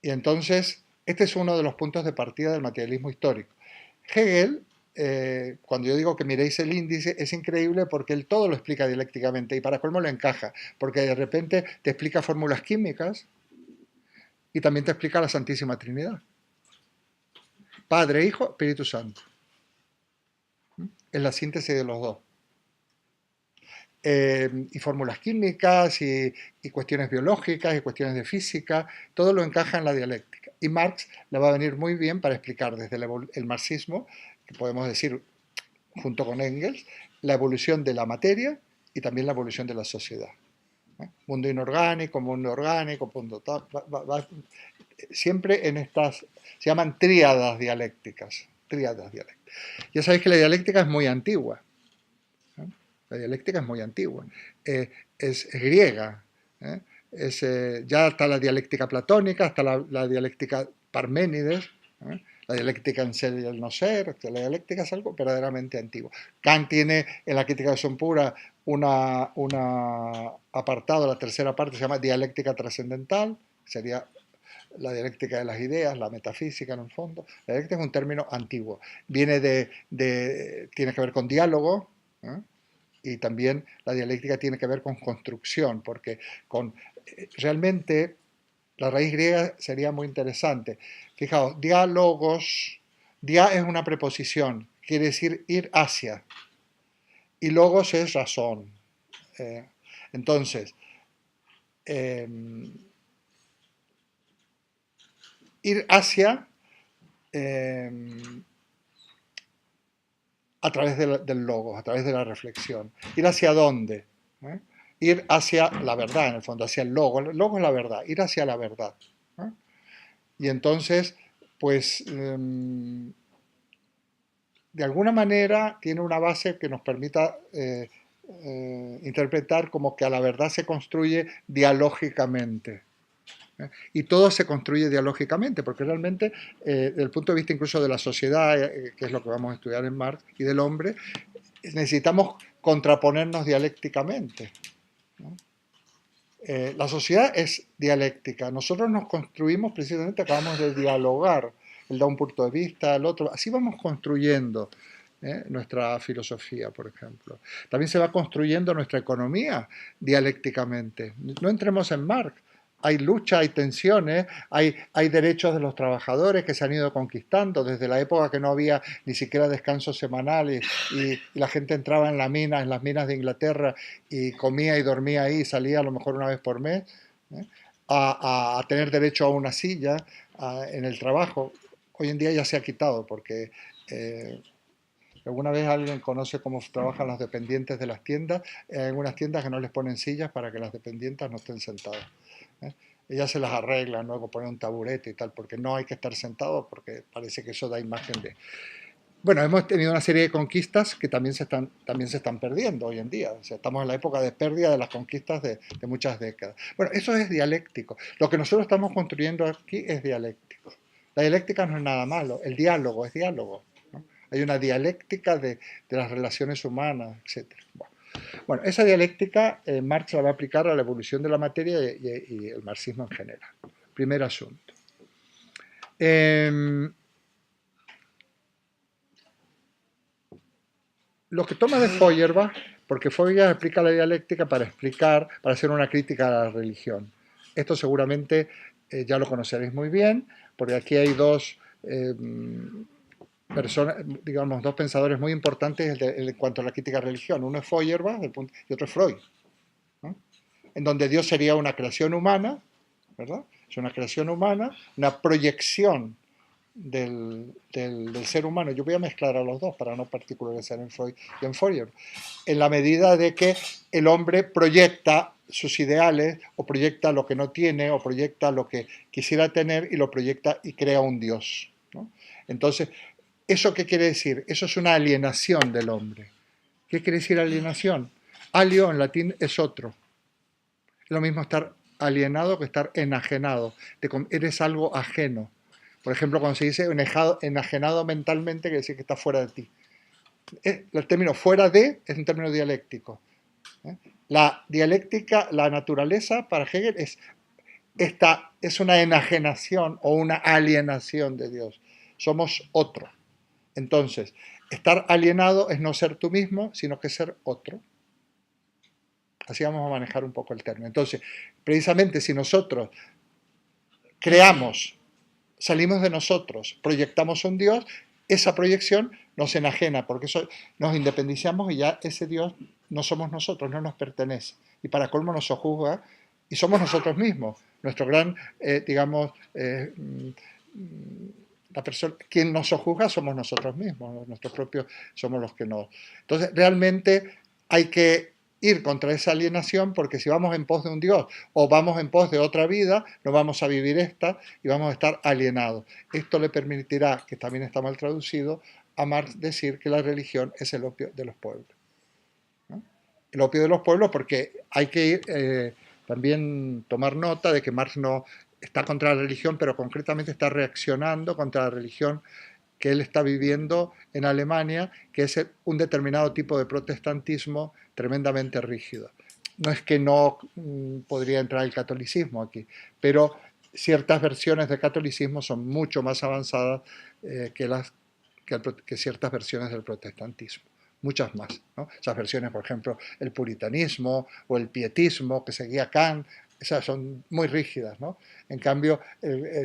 Y entonces, este es uno de los puntos de partida del materialismo histórico. Hegel, cuando yo digo que miréis el índice, es increíble porque él todo lo explica dialécticamente y para colmo lo encaja, porque de repente te explica fórmulas químicas y también te explica la Santísima Trinidad. Padre, Hijo, Espíritu Santo. Es la síntesis de los dos. Y fórmulas químicas y cuestiones biológicas y cuestiones de física, todo lo encaja en la dialéctica. Y Marx le va a venir muy bien para explicar desde el marxismo, que podemos decir, junto con Engels, la evolución de la materia y también la evolución de la sociedad. Mundo inorgánico, mundo orgánico, siempre en estas, se llaman tríadas dialécticas. Ya sabéis que la dialéctica es muy antigua. La dialéctica es muy antigua, es griega, ya está la dialéctica platónica, está la dialéctica Parménides, la dialéctica en ser y el no ser, la dialéctica es algo verdaderamente antiguo. Kant tiene en la crítica de Acción Pura un apartado, la tercera parte se llama dialéctica trascendental, sería la dialéctica de las ideas, la metafísica en el fondo. La dialéctica es un término antiguo, viene tiene que ver con diálogo, y también la dialéctica tiene que ver con construcción, porque realmente la raíz griega sería muy interesante. Fijaos, diálogos, dia es una preposición, quiere decir ir hacia, y logos es razón. Entonces, ir hacia a través del logos, a través de la reflexión. ¿Ir hacia dónde? Ir hacia la verdad, en el fondo, hacia el logo. El logo es la verdad, ir hacia la verdad. Y entonces, pues, de alguna manera tiene una base que nos permita interpretar como que a la verdad se construye dialógicamente. Y todo se construye dialógicamente, porque realmente, desde el punto de vista incluso de la sociedad, que es lo que vamos a estudiar en Marx, y del hombre, necesitamos contraponernos dialécticamente, ¿no? La sociedad es dialéctica, nosotros nos construimos precisamente, acabamos de dialogar, él da un punto de vista, el otro, así vamos construyendo nuestra filosofía, por ejemplo. También se va construyendo nuestra economía dialécticamente. No entremos en Marx. Hay lucha, hay tensiones, hay derechos de los trabajadores que se han ido conquistando desde la época que no había ni siquiera descanso semanal y la gente entraba en las minas de Inglaterra y comía y dormía ahí y salía a lo mejor una vez por mes, a tener derecho a una silla en el trabajo. Hoy en día ya se ha quitado porque ¿Alguna vez alguien conoce cómo trabajan los dependientes de las tiendas? Hay algunas tiendas que no les ponen sillas para que las dependientas no estén sentadas. Ellas se las arreglan, luego ponen un taburete y tal, porque no hay que estar sentado, porque parece que eso da imagen de... Bueno, hemos tenido una serie de conquistas que también se están perdiendo hoy en día. O sea, estamos en la época de pérdida de las conquistas de muchas décadas. Bueno, eso es dialéctico. Lo que nosotros estamos construyendo aquí es dialéctico. La dialéctica no es nada malo, el diálogo es diálogo, ¿no? Hay una dialéctica de las relaciones humanas, etc. Bueno, esa dialéctica Marx la va a aplicar a la evolución de la materia y el marxismo en general. Primer asunto. Lo que toma de Feuerbach, porque Feuerbach explica la dialéctica para hacer una crítica a la religión. Esto seguramente ya lo conoceréis muy bien, porque aquí hay dos personas, digamos, dos pensadores muy importantes en cuanto a la crítica a la religión. Uno es Feuerbach y otro es Freud, ¿no? En donde Dios sería una creación humana, ¿verdad? Es una creación humana, una proyección del ser humano. Yo voy a mezclar a los dos para no particularizar en Freud y en Feuerbach, en la medida de que el hombre proyecta sus ideales, o proyecta lo que no tiene, o proyecta lo que quisiera tener, y lo proyecta y crea un Dios, ¿no? Entonces, ¿eso qué quiere decir? Eso es una alienación del hombre. ¿Qué quiere decir alienación? Alio en latín es otro. Es lo mismo estar alienado que estar enajenado. Eres algo ajeno. Por ejemplo, cuando se dice enajenado mentalmente, quiere decir que está fuera de ti. El término fuera de es un término dialéctico. La dialéctica, la naturaleza, para Hegel, es una enajenación o una alienación de Dios. Somos otro. Entonces, estar alienado es no ser tú mismo, sino que ser otro. Así vamos a manejar un poco el término. Entonces, precisamente si nosotros creamos, salimos de nosotros, proyectamos un Dios, esa proyección nos enajena, porque eso, nos independizamos y ya ese Dios no somos nosotros, no nos pertenece. Y para colmo nos sojuzga y somos nosotros mismos. Nuestro gran, digamos, la persona, quien nos sojuzga somos nosotros mismos, nuestros propios somos los que nos... Entonces, realmente hay que ir contra esa alienación, porque si vamos en pos de un Dios o vamos en pos de otra vida, no vamos a vivir esta y vamos a estar alienados. Esto le permitirá, que también está mal traducido, a Marx decir que la religión es el opio de los pueblos, ¿no? El opio de los pueblos, porque hay que ir, también tomar nota de que Marx no está contra la religión, pero concretamente está reaccionando contra la religión que él está viviendo en Alemania, que es un determinado tipo de protestantismo tremendamente rígido. No es que no podría entrar el catolicismo aquí, pero ciertas versiones del catolicismo son mucho más avanzadas que ciertas versiones del protestantismo. Muchas más, ¿no? Esas versiones, por ejemplo, el puritanismo o el pietismo que seguía Kant, esas son muy rígidas, ¿no? En cambio,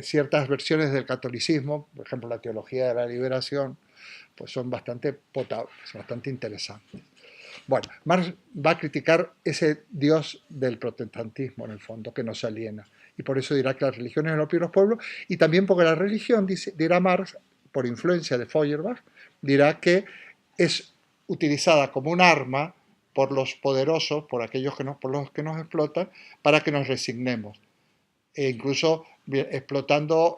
ciertas versiones del catolicismo, por ejemplo, la teología de la liberación, pues son bastante potables, bastante interesantes. Bueno, Marx va a criticar ese Dios del protestantismo, en el fondo, que nos aliena. Y por eso dirá que la religión es el opio de los pueblos, y también porque la religión, dirá Marx, por influencia de Feuerbach, dirá que es utilizada como un arma por los poderosos, por los que nos explotan, para que nos resignemos. E incluso explotando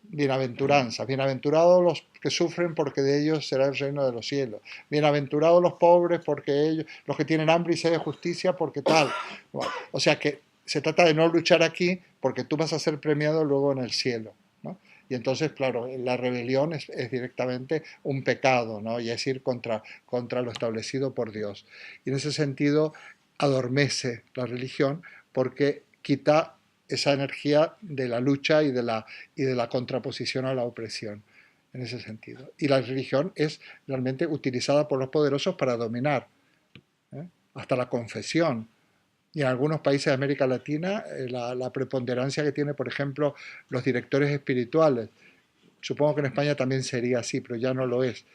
bienaventuranzas. Bienaventurados los que sufren, porque de ellos será el reino de los cielos. Bienaventurados los pobres, porque ellos, los que tienen hambre y sed de justicia, porque tal. Bueno, o sea que se trata de no luchar aquí, porque tú vas a ser premiado luego en el cielo, ¿no? Y entonces, claro, la rebelión es directamente un pecado, ¿no? Y es ir contra lo establecido por Dios. Y en ese sentido adormece la religión, porque quita esa energía de la lucha y de la contraposición a la opresión, en ese sentido. Y la religión es realmente utilizada por los poderosos para dominar, hasta la confesión. Y en algunos países de América Latina, la preponderancia que tiene, por ejemplo, los directores espirituales. Supongo que en España también sería así, pero ya no lo es.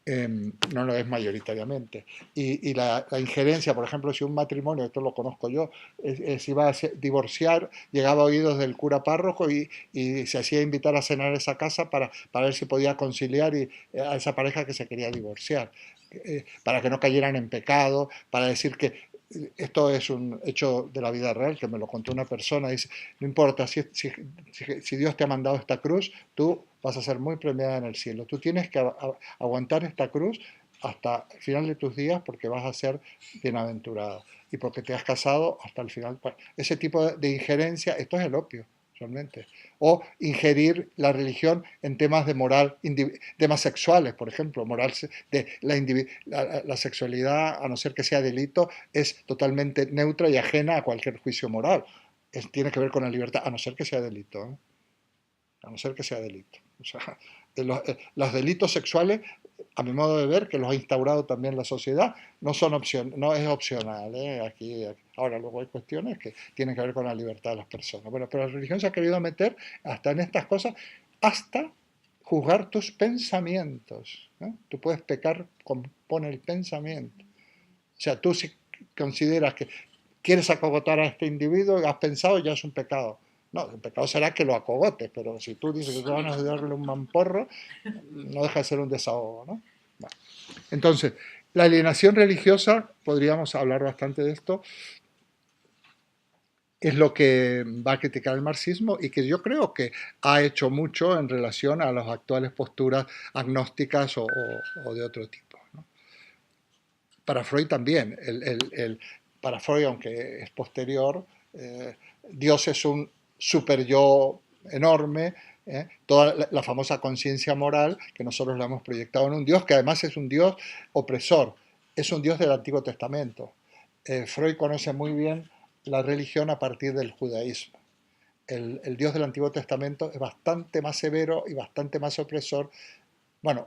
no lo es mayoritariamente. Y la injerencia, por ejemplo, si un matrimonio, esto lo conozco yo, se iba a divorciar, llegaba a oídos del cura párroco y se hacía invitar a cenar a esa casa para ver si podía conciliar a esa pareja que se quería divorciar, para que no cayeran en pecado, para decir que esto es un hecho de la vida real, que me lo contó una persona, dice, no importa, si Dios te ha mandado esta cruz, tú vas a ser muy premiada en el cielo. Tú tienes que aguantar esta cruz hasta el final de tus días porque vas a ser bienaventurada y porque te has casado hasta el final. Ese tipo de injerencia, esto es el opio, realmente. O ingerir la religión en temas de moral, temas sexuales, por ejemplo, moral de la sexualidad, a no ser que sea delito, es totalmente neutra y ajena a cualquier juicio moral. Tiene que ver con la libertad, a no ser que sea delito, ¿eh? A no ser que sea delito. O sea, los delitos sexuales, a mi modo de ver, que los ha instaurado también la sociedad, no es opcional, ¿eh? Ahora luego hay cuestiones que tienen que ver con la libertad de las personas. Bueno, pero la religión se ha querido meter hasta en estas cosas, hasta juzgar tus pensamientos, ¿eh? Tú puedes pecar con el pensamiento. O sea, tú si consideras que quieres acogotar a este individuo, has pensado, ya es un pecado. No, el pecado será que lo acogotes, pero si tú dices que te van a darle un mamporro, no deja de ser un desahogo, ¿no? Bueno. Entonces, la alienación religiosa, podríamos hablar bastante de esto, es lo que va a criticar el marxismo y que yo creo que ha hecho mucho en relación a las actuales posturas agnósticas o de otro tipo, ¿no? Para Freud también, para Freud, aunque es posterior, Dios es un super yo enorme, toda la famosa conciencia moral que nosotros la hemos proyectado en un Dios que además es un Dios opresor, es un Dios del Antiguo Testamento. Freud conoce muy bien la religión a partir del judaísmo. El Dios del Antiguo Testamento es bastante más severo y bastante más opresor. Bueno,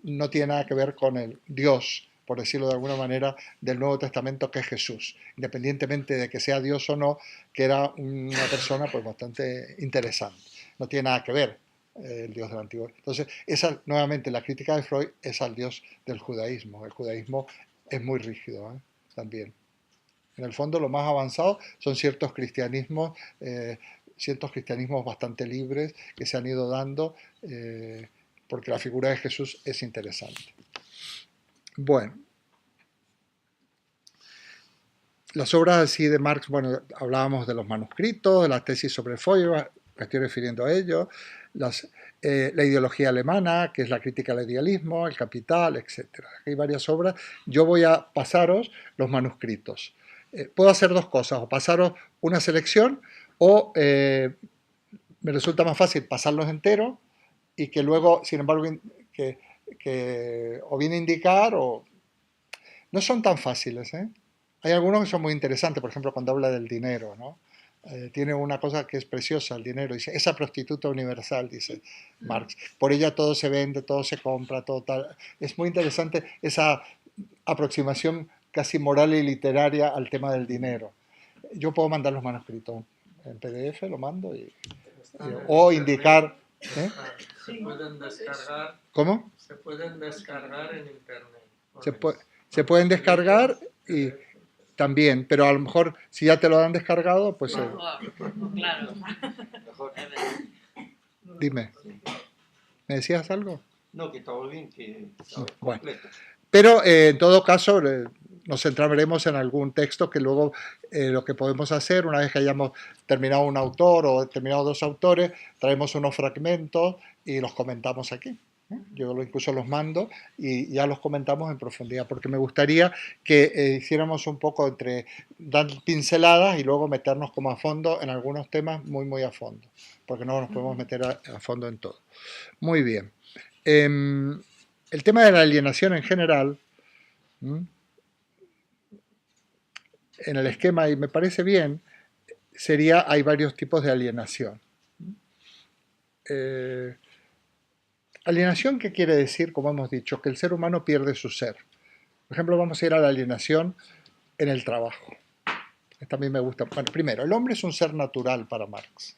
no tiene nada que ver con el Dios, por decirlo de alguna manera, del Nuevo Testamento, que es Jesús, independientemente de que sea Dios o no, que era una persona pues bastante interesante. No tiene nada que ver el Dios del Antiguo. Entonces, nuevamente, la crítica de Freud es al Dios del judaísmo. El judaísmo es muy rígido, también. En el fondo, lo más avanzado son ciertos cristianismos bastante libres que se han ido dando, porque la figura de Jesús es interesante. Bueno, las obras así de Marx, bueno, hablábamos de los manuscritos, de las tesis sobre Feuerbach, me estoy refiriendo a ello, la ideología alemana, que es la crítica al idealismo, el capital, etc. Hay varias obras. Yo voy a pasaros los manuscritos. Puedo hacer dos cosas, o pasaros una selección, o me resulta más fácil pasarlos enteros y que luego, sin embargo, que o bien indicar o... No son tan fáciles, ¿eh? Hay algunos que son muy interesantes, por ejemplo, cuando habla del dinero, ¿no? Tiene una cosa que es preciosa, el dinero. Dice, esa prostituta universal, dice Marx. Por ella todo se vende, todo se compra, todo tal. Es muy interesante esa aproximación casi moral y literaria al tema del dinero. Yo puedo mandar los manuscritos en PDF, lo mando, o indicar... ¿eh? Se pueden descargar. ¿Cómo? Se pueden descargar en internet. Se pueden descargar y también, pero a lo mejor si ya te lo han descargado, pues... Claro. Dime. ¿Me decías algo? No, que estaba bien, que bueno. completo. Pero en todo caso nos centraremos en algún texto que luego lo que podemos hacer, una vez que hayamos terminado un autor o terminado dos autores, traemos unos fragmentos y los comentamos aquí. Yo incluso los mando y ya los comentamos en profundidad, porque me gustaría que hiciéramos un poco entre dar pinceladas y luego meternos como a fondo en algunos temas muy a fondo, porque no nos podemos meter a fondo en todo. Muy bien. El tema de la alienación en general, en el esquema, y me parece bien, hay varios tipos de alienación. Alienación, ¿qué quiere decir? Como hemos dicho, que el ser humano pierde su ser. Por ejemplo, vamos a ir a la alienación en el trabajo. Esta a mí me gusta. Bueno, primero, el hombre es un ser natural para Marx.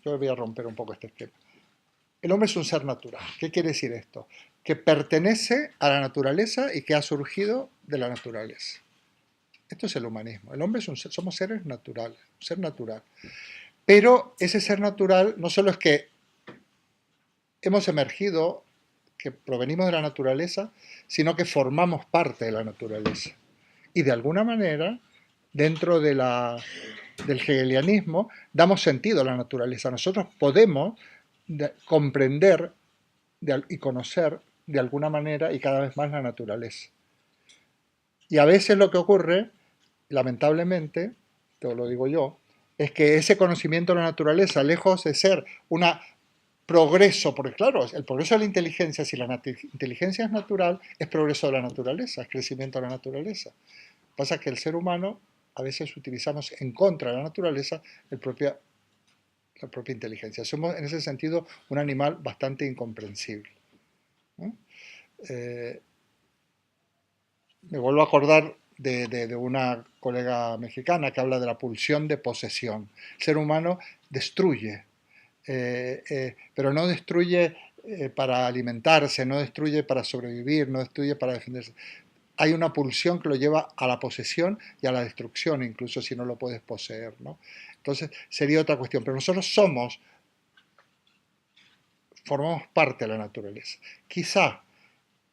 Yo voy a romper un poco este esquema. el hombre es un ser natural. ¿Qué quiere decir esto? Que pertenece a la naturaleza y que ha surgido de la naturaleza. Esto es el humanismo. El hombre es un ser, somos seres naturales, un ser natural. Pero ese ser natural no solo es que hemos emergido, que provenimos de la naturaleza, sino que formamos parte de la naturaleza. Y de alguna manera, dentro de del hegelianismo, damos sentido a la naturaleza. Nosotros podemos comprender y conocer de alguna manera y cada vez más la naturaleza. Y a veces lo que ocurre, lamentablemente, te lo digo yo, es que ese conocimiento de la naturaleza, lejos de ser un progreso, porque claro, el progreso de la inteligencia, si la inteligencia es natural, es progreso de la naturaleza, es crecimiento de la naturaleza. Pasa que el ser humano a veces utilizamos en contra de la naturaleza la propia inteligencia. Somos en ese sentido un animal bastante incomprensible, ¿no? Me vuelvo a acordar de una colega mexicana que habla de la pulsión de posesión. El ser humano destruye, pero no destruye para alimentarse, no destruye para sobrevivir, no destruye para defenderse. Hay una pulsión que lo lleva a la posesión y a la destrucción, incluso si no lo puedes poseer, ¿no? Entonces sería otra cuestión, pero nosotros formamos parte de la naturaleza. Quizá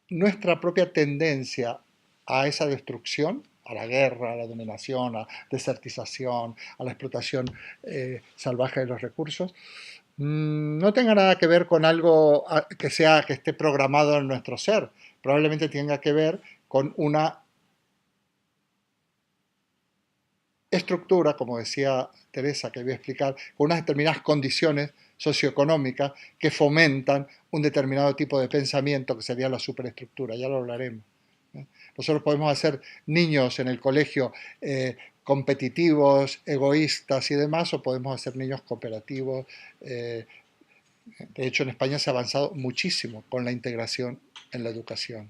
nuestra propia tendencia a esa destrucción, a la guerra, a la dominación, a la desertización, a la explotación salvaje de los recursos, no tenga nada que ver con algo que esté programado en nuestro ser. Probablemente tenga que ver con una estructura, como decía Teresa, que voy a explicar, con unas determinadas condiciones socioeconómicas que fomentan un determinado tipo de pensamiento que sería la superestructura. Ya lo hablaremos. Nosotros podemos hacer niños en el colegio competitivos, egoístas y demás, o podemos hacer niños cooperativos. De hecho, en España se ha avanzado muchísimo con la integración en la educación.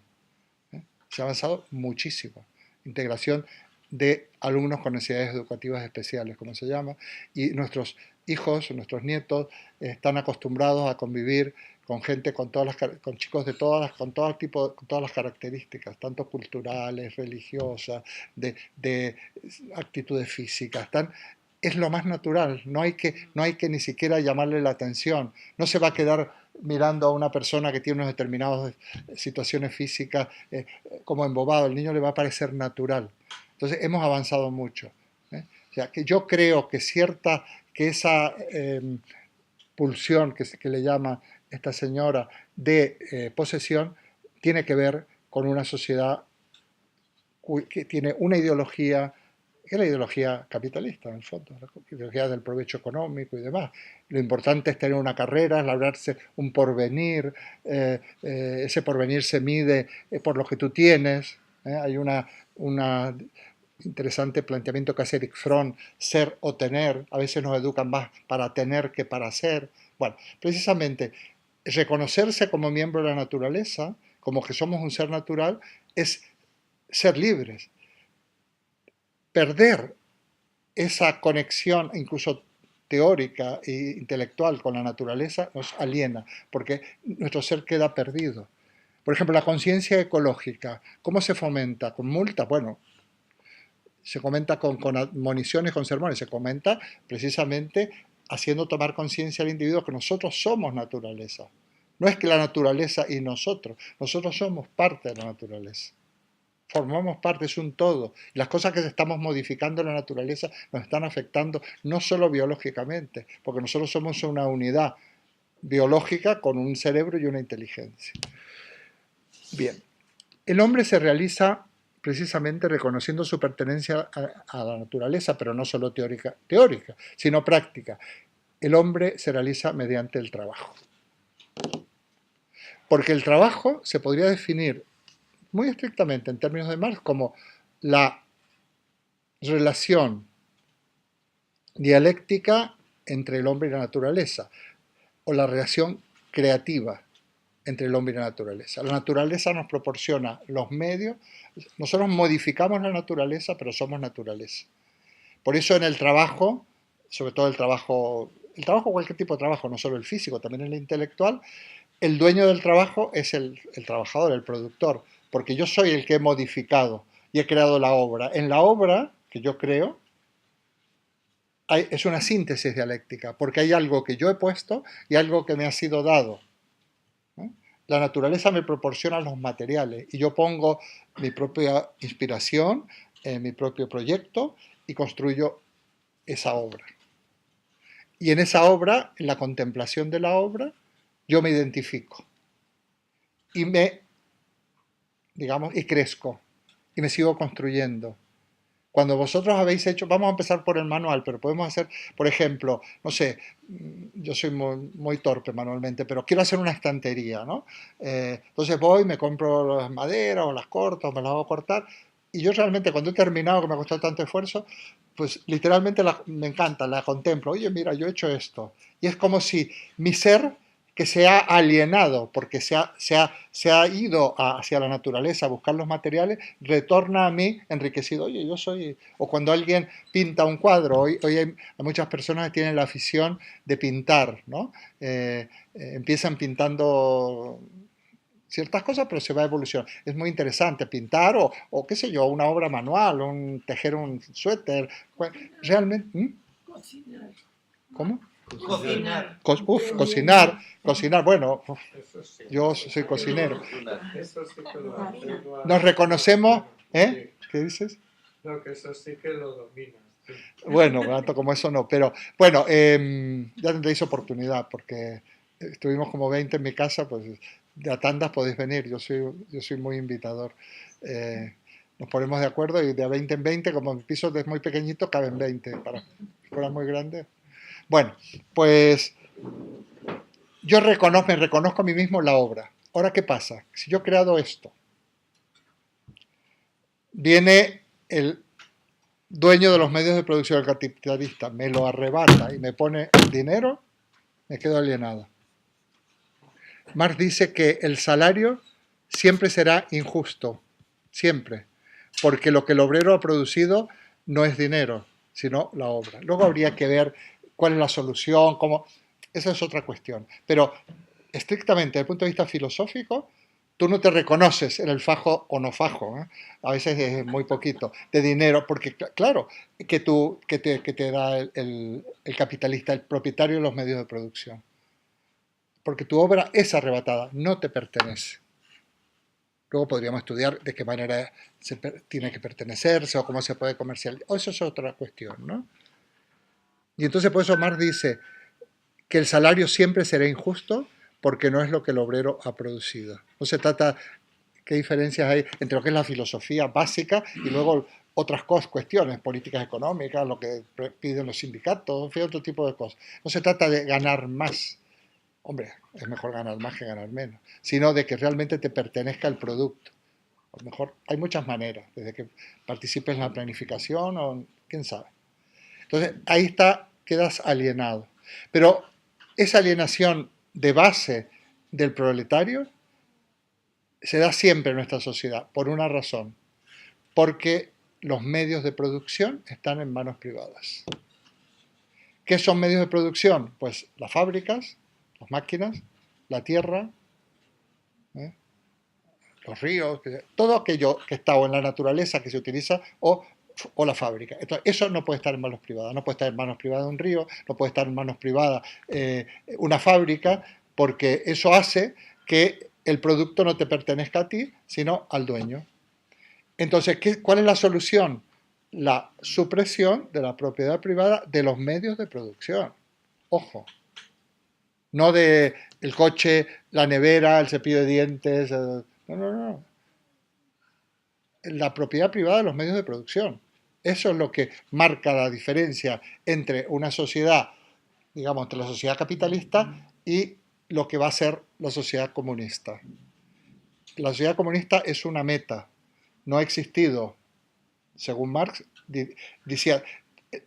Se ha avanzado muchísimo. Integración de alumnos con necesidades educativas especiales, como se llama, y nuestros hijos, nuestros nietos, están acostumbrados a convivir con gente, con chicos de con todas las características, tanto culturales, religiosas, de actitudes físicas. Es lo más natural, no hay que ni siquiera llamarle la atención. No se va a quedar mirando a una persona que tiene unas determinadas situaciones físicas como embobado. El niño le va a parecer natural. Entonces hemos avanzado mucho. O sea, que yo creo que esa pulsión que le llama esta señora de posesión tiene que ver con una sociedad que tiene una ideología, que es la ideología capitalista, en el fondo, la ideología del provecho económico y demás. Lo importante es tener una carrera, es labrarse un porvenir, ese porvenir se mide por lo que tú tienes. Hay una interesante planteamiento que hace Erich Fromm, ser o tener. A veces nos educan más para tener que para ser. Bueno, precisamente reconocerse como miembro de la naturaleza, como que somos un ser natural, es ser libres. Perder esa conexión, incluso teórica e intelectual con la naturaleza, nos aliena, porque nuestro ser queda perdido. Por ejemplo, la conciencia ecológica, ¿cómo se fomenta? ¿Con multas? Bueno, se fomenta con admoniciones, con sermones, se fomenta precisamente haciendo tomar conciencia al individuo que nosotros somos naturaleza. No es que la naturaleza y nosotros somos parte de la naturaleza. Formamos parte, es un todo. Y las cosas que estamos modificando en la naturaleza nos están afectando no solo biológicamente, porque nosotros somos una unidad biológica con un cerebro y una inteligencia. Bien, el hombre se realiza precisamente reconociendo su pertenencia a la naturaleza, pero no solo teórica, sino práctica. El hombre se realiza mediante el trabajo. Porque el trabajo se podría definir muy estrictamente en términos de Marx como la relación dialéctica entre el hombre y la naturaleza, o la relación creativa entre el hombre y la naturaleza. La naturaleza nos proporciona los medios, nosotros modificamos la naturaleza, pero somos naturaleza. Por eso en el trabajo, sobre todo el trabajo el trabajo, cualquier tipo de trabajo, no solo el físico, también el intelectual, el dueño del trabajo es el trabajador, el productor, porque yo soy el que he modificado y he creado la obra. En la obra que yo creo es una síntesis dialéctica, porque hay algo que yo he puesto y algo que me ha sido dado. La naturaleza me proporciona los materiales y yo pongo mi propia inspiración en mi propio proyecto y construyo esa obra. Y en esa obra, en la contemplación de la obra, yo me identifico y y crezco y me sigo construyendo. Cuando vosotros habéis hecho, vamos a empezar por el manual, pero podemos hacer, por ejemplo, no sé, yo soy muy torpe manualmente, pero quiero hacer una estantería, ¿no? Entonces voy, me compro las maderas o las corto, me las hago cortar, y yo realmente cuando he terminado, que me ha costado tanto esfuerzo, pues literalmente me encanta, la contemplo, oye, mira, yo he hecho esto. Y es como si mi ser que se ha alienado porque se ha ido hacia la naturaleza a buscar los materiales, retorna a mí enriquecido. Oye, yo soy... O cuando alguien pinta un cuadro, hoy hay muchas personas que tienen la afición de pintar, ¿no? Empiezan pintando ciertas cosas, pero se va a evolucionar. Es muy interesante pintar o qué sé yo, una obra manual, tejer un suéter. Realmente... ¿Mm? Cocinar. ¿Cómo? Cocinar. Cocinar, bueno, Eso sí. yo soy cocinero. Eso sí que lo haces. Nos reconocemos, ¿eh? ¿Qué dices? No, que eso sí que lo dominas. Sí. Bueno, tanto como eso no, pero bueno, ya tendréis oportunidad porque estuvimos como 20 en mi casa, pues de a tandas podéis venir, yo soy muy invitador. Nos ponemos de acuerdo y de a 20 en 20, como mi piso es muy pequeñito, caben 20, para que fuera muy grande. Bueno, pues yo me reconozco a mí mismo la obra. Ahora, ¿qué pasa? Si yo he creado esto, viene el dueño de los medios de producción, el capitalista, me lo arrebata y me pone dinero, me quedo alienado. Marx dice que el salario siempre será injusto, siempre, porque lo que el obrero ha producido no es dinero, sino la obra. Luego habría que ver cuál es la solución, cómo... Esa es otra cuestión. Pero estrictamente, desde el punto de vista filosófico, tú no te reconoces en el fajo o no fajo, ¿eh? A veces es muy poquito, de dinero, porque claro, que te da el capitalista, el propietario de los medios de producción. Porque tu obra es arrebatada, no te pertenece. Luego podríamos estudiar de qué manera tiene que pertenecerse o cómo se puede comercializar. Eso es otra cuestión, ¿no? Y entonces por eso Marx dice que el salario siempre será injusto porque no es lo que el obrero ha producido. No se trata, qué diferencias hay entre lo que es la filosofía básica y luego otras cuestiones, políticas económicas, lo que piden los sindicatos, en fin, otro tipo de cosas. No se trata de ganar más. Hombre, es mejor ganar más que ganar menos, sino de que realmente te pertenezca el producto. A lo mejor hay muchas maneras, desde que participes en la planificación o quién sabe. Entonces, ahí quedas alienado. Pero esa alienación de base del proletario se da siempre en nuestra sociedad, por una razón, porque los medios de producción están en manos privadas. ¿Qué son medios de producción? Pues las fábricas, las máquinas, la tierra, los ríos, todo aquello que está o en la naturaleza que se utiliza o la fábrica. Entonces, eso no puede estar en manos privadas. No puede estar en manos privadas un río, no puede estar en manos privadas una fábrica, porque eso hace que el producto no te pertenezca a ti, sino al dueño. Entonces, ¿cuál es la solución? La supresión de la propiedad privada de los medios de producción. Ojo. No de el coche, la nevera, el cepillo de dientes. No. La propiedad privada de los medios de producción. Eso es lo que marca la diferencia entre una sociedad, digamos, entre la sociedad capitalista y lo que va a ser la sociedad comunista. La sociedad comunista es una meta. No ha existido, según Marx, decía,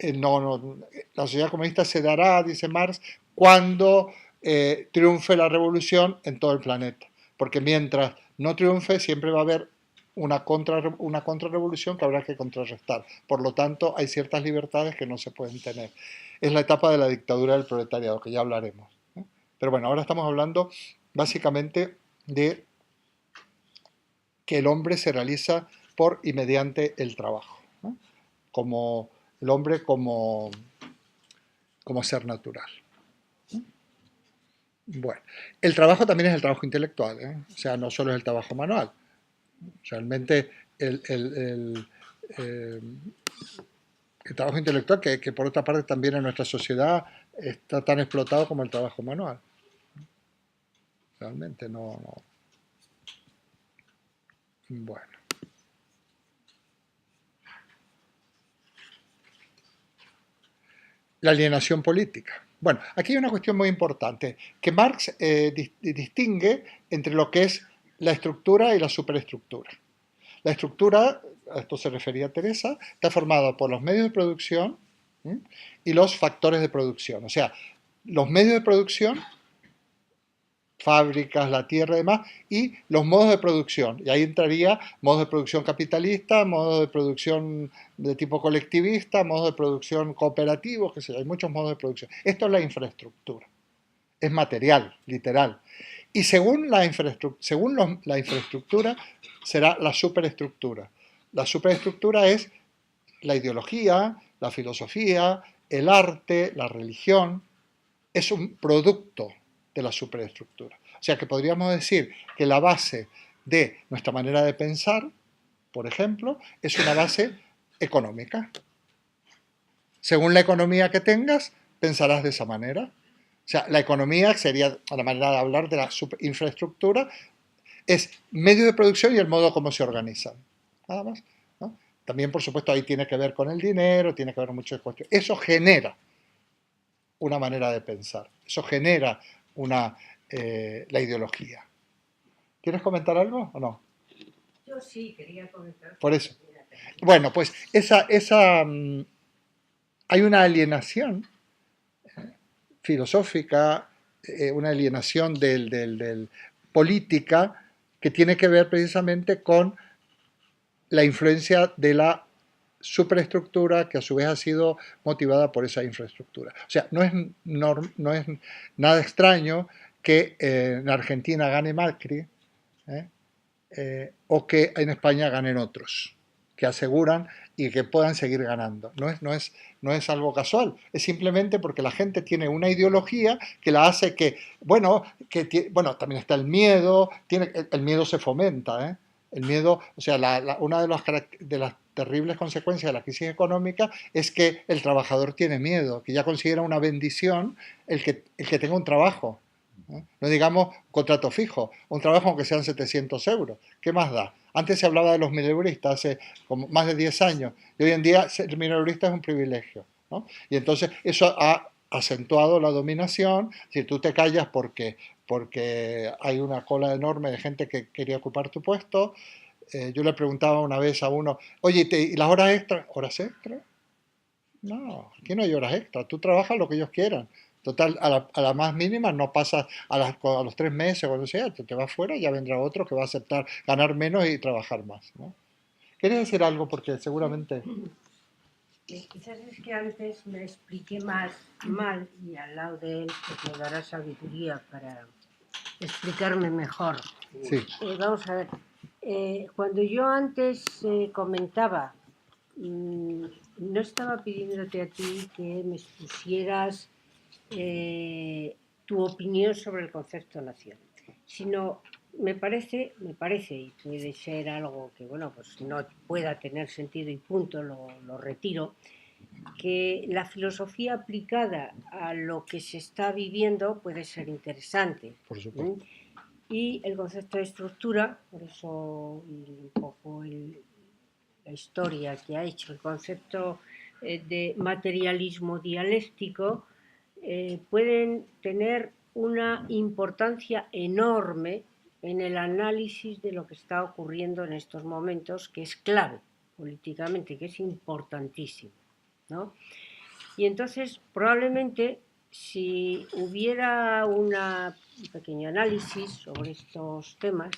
la sociedad comunista se dará, dice Marx, cuando triunfe la revolución en todo el planeta. Porque mientras no triunfe, siempre va a haber una contrarrevolución que habrá que contrarrestar. Por lo tanto, hay ciertas libertades que no se pueden tener. Es la etapa de la dictadura del proletariado, que ya hablaremos. Pero bueno, ahora estamos hablando básicamente de que el hombre se realiza por y mediante el trabajo, ¿no? Como el hombre como ser natural. Bueno, el trabajo también es el trabajo intelectual, ¿eh? O sea, no solo es el trabajo manual. Realmente el trabajo intelectual, que por otra parte también en nuestra sociedad está tan explotado como el trabajo manual. Realmente no. Bueno. La alienación política. Bueno, aquí hay una cuestión muy importante, que Marx distingue entre lo que es la estructura y la superestructura. La estructura, a esto se refería Teresa, está formada por los medios de producción, ¿sí?, y los factores de producción. O sea, los medios de producción, fábricas, la tierra y demás, y los modos de producción. Y ahí entraría modos de producción capitalista, modos de producción de tipo colectivista, modos de producción cooperativos, que sé, hay muchos modos de producción. Esto es la infraestructura. Es material, literal. Y según la infraestructura será la superestructura. La superestructura es la ideología, la filosofía, el arte, la religión. Es un producto de la superestructura. O sea que podríamos decir que la base de nuestra manera de pensar, por ejemplo, es una base económica. Según la economía que tengas, pensarás de esa manera. O sea, la economía sería la manera de hablar de la infraestructura, es medio de producción y el modo como se organizan. Nada más, ¿no? También, por supuesto, ahí tiene que ver con el dinero, tiene que ver muchas cuestiones. Eso genera una manera de pensar. Eso genera la ideología. ¿Quieres comentar algo o no? Yo sí quería comentar. Por eso. Bueno, pues hay una alienación filosófica, una alienación del política que tiene que ver precisamente con la influencia de la superestructura que a su vez ha sido motivada por esa infraestructura. O sea, no es nada extraño que en Argentina gane Macri o que en España ganen otros, que aseguran y que puedan seguir ganando. No es algo casual, es simplemente porque la gente tiene una ideología que la hace que, bueno, también está el miedo, el miedo se fomenta, El miedo, o sea, una de las terribles consecuencias de la crisis económica es que el trabajador tiene miedo, que ya considera una bendición el que tenga un trabajo. No digamos contrato fijo, un trabajo aunque sean 700 euros. ¿Qué más da? Antes se hablaba de los mileuristas hace como más de 10 años y hoy en día ser mileurista es un privilegio, ¿no? Y entonces eso ha acentuado la dominación. Si tú te callas porque hay una cola enorme de gente que quería ocupar tu puesto. Yo le preguntaba una vez a uno, oye, ¿y las horas extras? ¿Horas extras? No, aquí no hay horas extras, tú trabajas lo que ellos quieran. Total, a la más mínima no pasas a los 3 meses o cuando sea, te vas fuera y ya vendrá otro que va a aceptar ganar menos y trabajar más, ¿no? ¿Quieres decir algo? Porque seguramente... Quizás es que antes me expliqué más mal y al lado de él pues me dará sabiduría para explicarme mejor. Sí. Vamos a ver, cuando yo antes comentaba, no estaba pidiéndote a ti que me expusieras tu opinión sobre el concepto nación, sino me parece, y puede ser algo que bueno, pues no pueda tener sentido y punto, lo retiro, que la filosofía aplicada a lo que se está viviendo puede ser interesante. Por supuesto. Y el concepto de estructura, por eso un poco la historia que ha hecho el concepto de materialismo dialéctico, pueden tener una importancia enorme en el análisis de lo que está ocurriendo en estos momentos, que es clave políticamente, que es importantísimo, ¿no? Y entonces, probablemente, si hubiera un pequeño análisis sobre estos temas,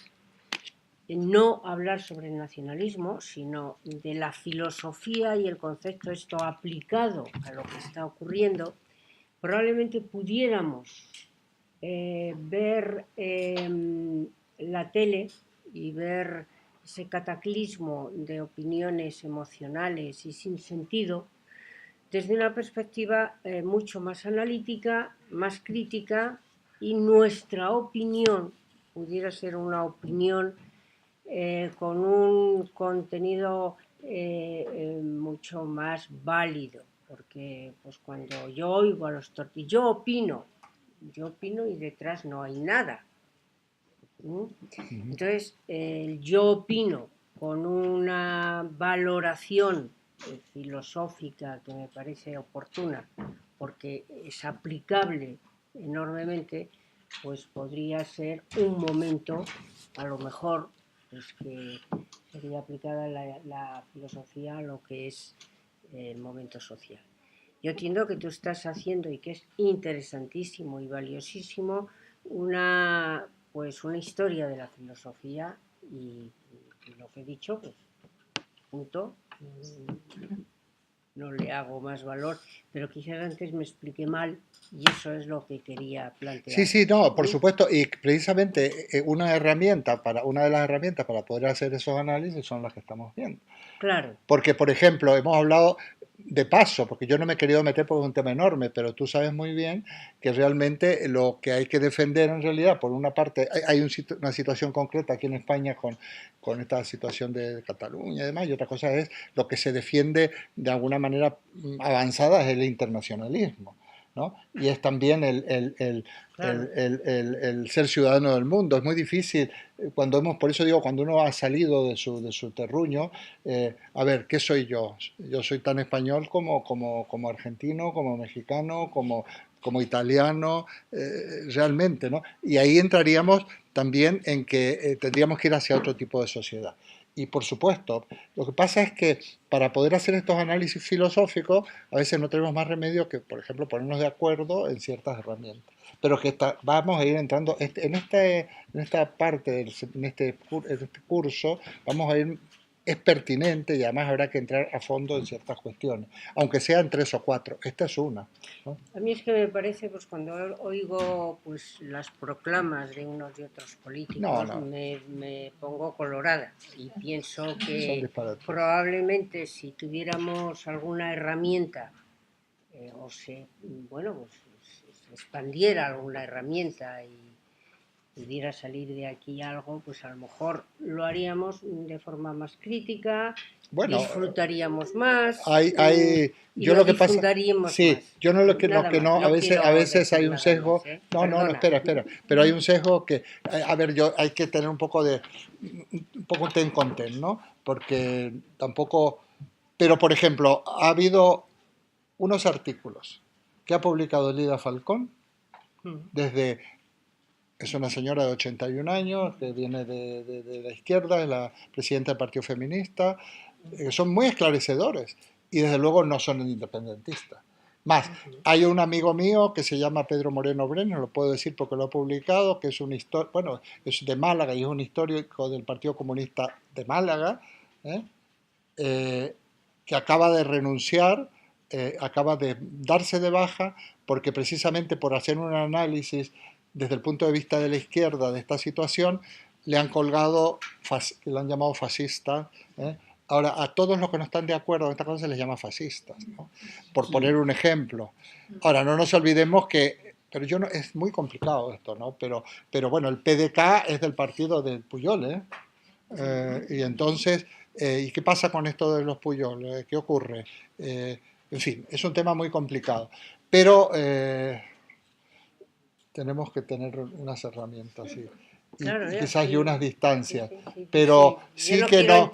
no hablar sobre el nacionalismo, sino de la filosofía y el concepto esto aplicado a lo que está ocurriendo, probablemente pudiéramos ver la tele y ver ese cataclismo de opiniones emocionales y sin sentido desde una perspectiva mucho más analítica, más crítica, y nuestra opinión pudiera ser una opinión con un contenido mucho más válido, porque pues cuando yo oigo a los tortillas, yo opino y detrás no hay nada. Entonces, yo opino con una valoración filosófica que me parece oportuna, porque es aplicable enormemente, pues podría ser un momento, a lo mejor, pues que sería aplicada la filosofía a lo que es el momento social. Yo entiendo que tú estás haciendo, y que es interesantísimo y valiosísimo, una historia de la filosofía, y lo que he dicho, pues punto, no le hago más valor, pero quizás antes me expliqué mal y eso es lo que quería plantear. Sí, sí, no, por supuesto, y precisamente una de las herramientas para poder hacer esos análisis son las que estamos viendo. Claro. Porque, por ejemplo, hemos hablado de paso, porque yo no me he querido meter porque es un tema enorme, pero tú sabes muy bien que realmente lo que hay que defender en realidad, por una parte, hay una situación concreta aquí en España con esta situación de Cataluña y demás, y otra cosa es lo que se defiende de alguna manera avanzada es el internacionalismo, ¿no? Y es también el ser ciudadano del mundo. Es muy difícil, por eso digo, cuando uno ha salido de su terruño, a ver, ¿qué soy yo? Yo soy tan español como argentino, como mexicano, como italiano, realmente, ¿no? Y ahí entraríamos también en que tendríamos que ir hacia otro tipo de sociedad. Y por supuesto, lo que pasa es que para poder hacer estos análisis filosóficos, a veces no tenemos más remedio que, por ejemplo, ponernos de acuerdo en ciertas herramientas. Pero que vamos a ir entrando, en esta parte, en este curso, vamos a ir, es pertinente y además habrá que entrar a fondo en ciertas cuestiones, aunque sean 3 o 4. Esta es una, ¿no? A mí es que me parece, pues cuando oigo pues las proclamas de unos y otros políticos, me pongo colorada y pienso que probablemente si tuviéramos alguna herramienta o se expandiera alguna herramienta y pudiera salir de aquí algo, pues a lo mejor lo haríamos de forma más crítica, disfrutaríamos más, yo lo que pasa, sí, más. Yo no lo que no, a veces hay un sesgo, más, no, espera, pero hay un sesgo que, a ver, hay que tener un poco ten con ten, ¿no? Porque tampoco, pero por ejemplo, ha habido unos artículos que ha publicado Lida Falcón es una señora de 81 años que viene de la izquierda, es la presidenta del Partido Feminista, son muy esclarecedores y desde luego no son independentistas. Más, hay un amigo mío que se llama Pedro Moreno Breno, lo puedo decir porque lo ha publicado, que es es de Málaga y es un histórico del Partido Comunista de Málaga, que acaba de renunciar, acaba de darse de baja porque precisamente por hacer un análisis desde el punto de vista de la izquierda de esta situación, le han colgado, le han llamado fascista. Ahora, a todos los que no están de acuerdo con esta cosa se les llama fascistas, ¿no? Por poner un ejemplo. Ahora, no nos olvidemos que, es muy complicado esto, ¿no? Pero bueno, el PDK es del partido del Pujol, y entonces, ¿y qué pasa con esto de los Pujol? ¿Qué ocurre? En fin, es un tema muy complicado. Pero tenemos que tener unas herramientas y quizás hay unas distancias, pero sí que no,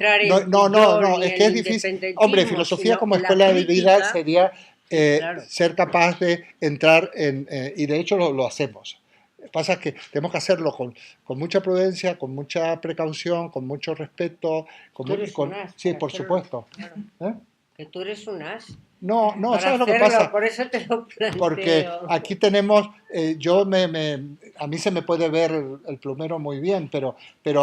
es que es difícil. Hombre, filosofía como escuela de vida sería ser capaz de entrar y de hecho lo hacemos. Lo que pasa es que tenemos que hacerlo con mucha prudencia, con mucha precaución, con mucho respeto. Sí, por supuesto. Claro. Que tú eres un as. No, no, para ¿sabes lo que hacerlo, pasa? por eso te lo planteo. Porque aquí tenemos, a mí se me puede ver el plumero muy bien, pero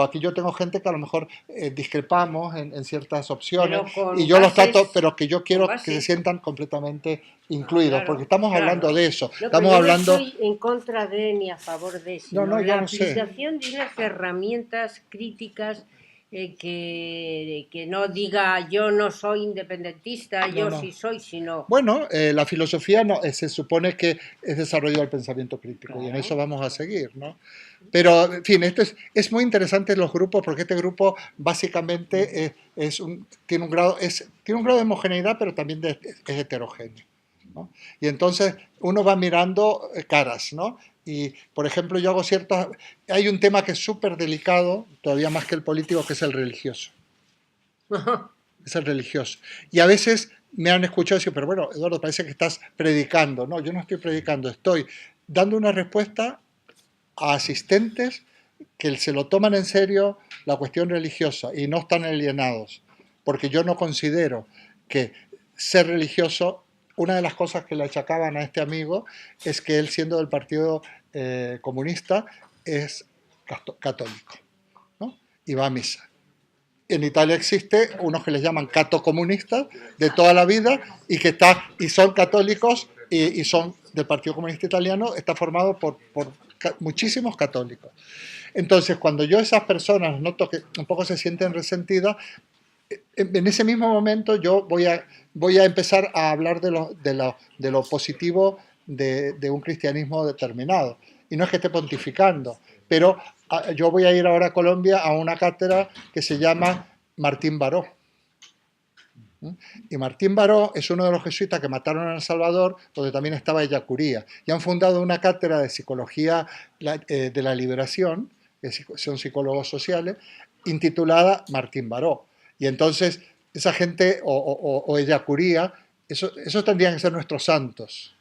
aquí yo tengo gente que a lo mejor discrepamos en ciertas opciones Pero con y yo los bases- trato, pero que yo quiero con que se bases. sientan completamente incluidos, Claro, porque estamos claro. hablando de eso, No, pero estamos yo hablando... no estoy en contra de ni a favor de, sino No, yo la no sé. aplicación de unas herramientas críticas que no diga yo no soy independentista, yo no. sí soy, sino... Bueno, la filosofía no, se supone que es desarrollo del pensamiento crítico y en Claro, eso vamos a seguir, ¿no? Pero, en fin, es muy interesante los grupos porque este grupo básicamente tiene un grado de homogeneidad, pero también es heterogéneo, ¿no? Y entonces uno va mirando caras, ¿no? Y, por ejemplo, yo hago hay un tema que es súper delicado, todavía más que el político, que es el religioso. Es el religioso. Y a veces me han escuchado decir, pero bueno, Eduardo, parece que estás predicando. No, yo no estoy predicando, estoy dando una respuesta a asistentes que se lo toman en serio la cuestión religiosa y no están alienados. Porque yo no considero que ser religioso, una de las cosas que le achacaban a este amigo es que él, siendo del Partido Comunista, es católico, ¿no? Y va a misa. En Italia existe unos que les llaman catocomunistas de toda la vida y son católicos y son del Partido Comunista Italiano, está formado por muchísimos católicos. Entonces, cuando yo esas personas noto que un poco se sienten resentidas, en ese mismo momento yo voy a empezar a hablar de lo positivo de un cristianismo determinado. Y no es que esté pontificando, pero yo voy a ir ahora a Colombia a una cátedra que se llama Martín Baró. Y Martín Baró es uno de los jesuitas que mataron en El Salvador, donde también estaba Ellacuría. Y han fundado una cátedra de psicología de la liberación, que son psicólogos sociales, intitulada Martín Baró. Y entonces esa gente, o Ellacuría, esos tendrían que ser nuestros santos.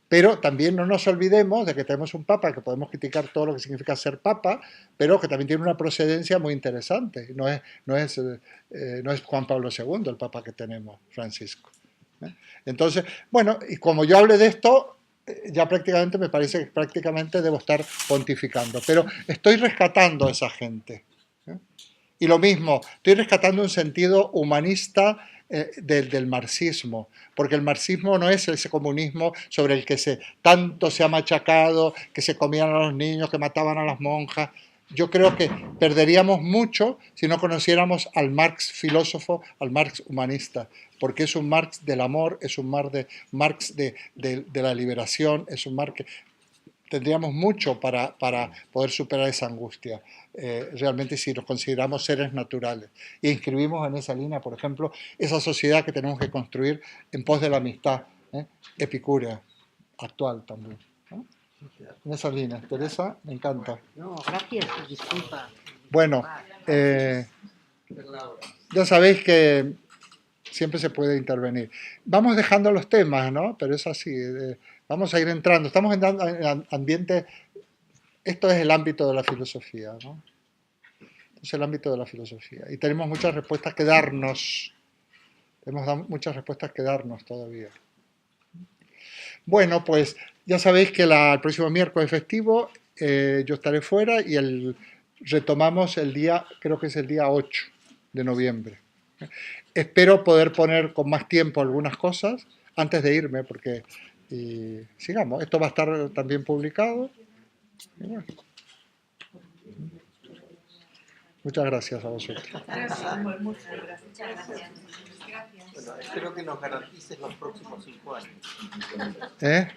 Pero también no nos olvidemos de que tenemos un papa que podemos criticar todo lo que significa ser papa, pero que también tiene una procedencia muy interesante. No es Juan Pablo II el papa que tenemos, Francisco. Entonces, bueno, y como yo hable de esto, ya prácticamente me parece que prácticamente debo estar pontificando. Pero estoy rescatando a esa gente. Y lo mismo, estoy rescatando un sentido humanista del marxismo, porque el marxismo no es ese comunismo sobre el que tanto se ha machacado, que se comían a los niños, que mataban a las monjas. Yo creo que perderíamos mucho si no conociéramos al Marx filósofo, al Marx humanista, porque es un Marx del amor, es un Marx de la liberación, es un Marx que tendríamos mucho para poder superar esa angustia, realmente si nos consideramos seres naturales. Y inscribimos en esa línea, por ejemplo, esa sociedad que tenemos que construir en pos de la amistad, epicúrea, actual también, ¿no? En esa línea. Teresa, me encanta. No, gracias, disculpa. Bueno, ya sabéis que siempre se puede intervenir. Vamos dejando los temas, ¿no? Pero es así. Vamos a ir entrando. Estamos entrando en ambiente. Esto es el ámbito de la filosofía, ¿no? Es el ámbito de la filosofía. Y tenemos muchas respuestas que darnos. Tenemos muchas respuestas que darnos todavía. Bueno, pues ya sabéis que el próximo miércoles festivo yo estaré fuera y retomamos el día, creo que es el día 8 de noviembre. Espero poder poner con más tiempo algunas cosas antes de irme, porque sigamos. Esto va a estar también publicado. Y bueno. Muchas gracias a vosotros. Muchas gracias. Bueno, espero que nos garantices los próximos 5 años. ¿Eh?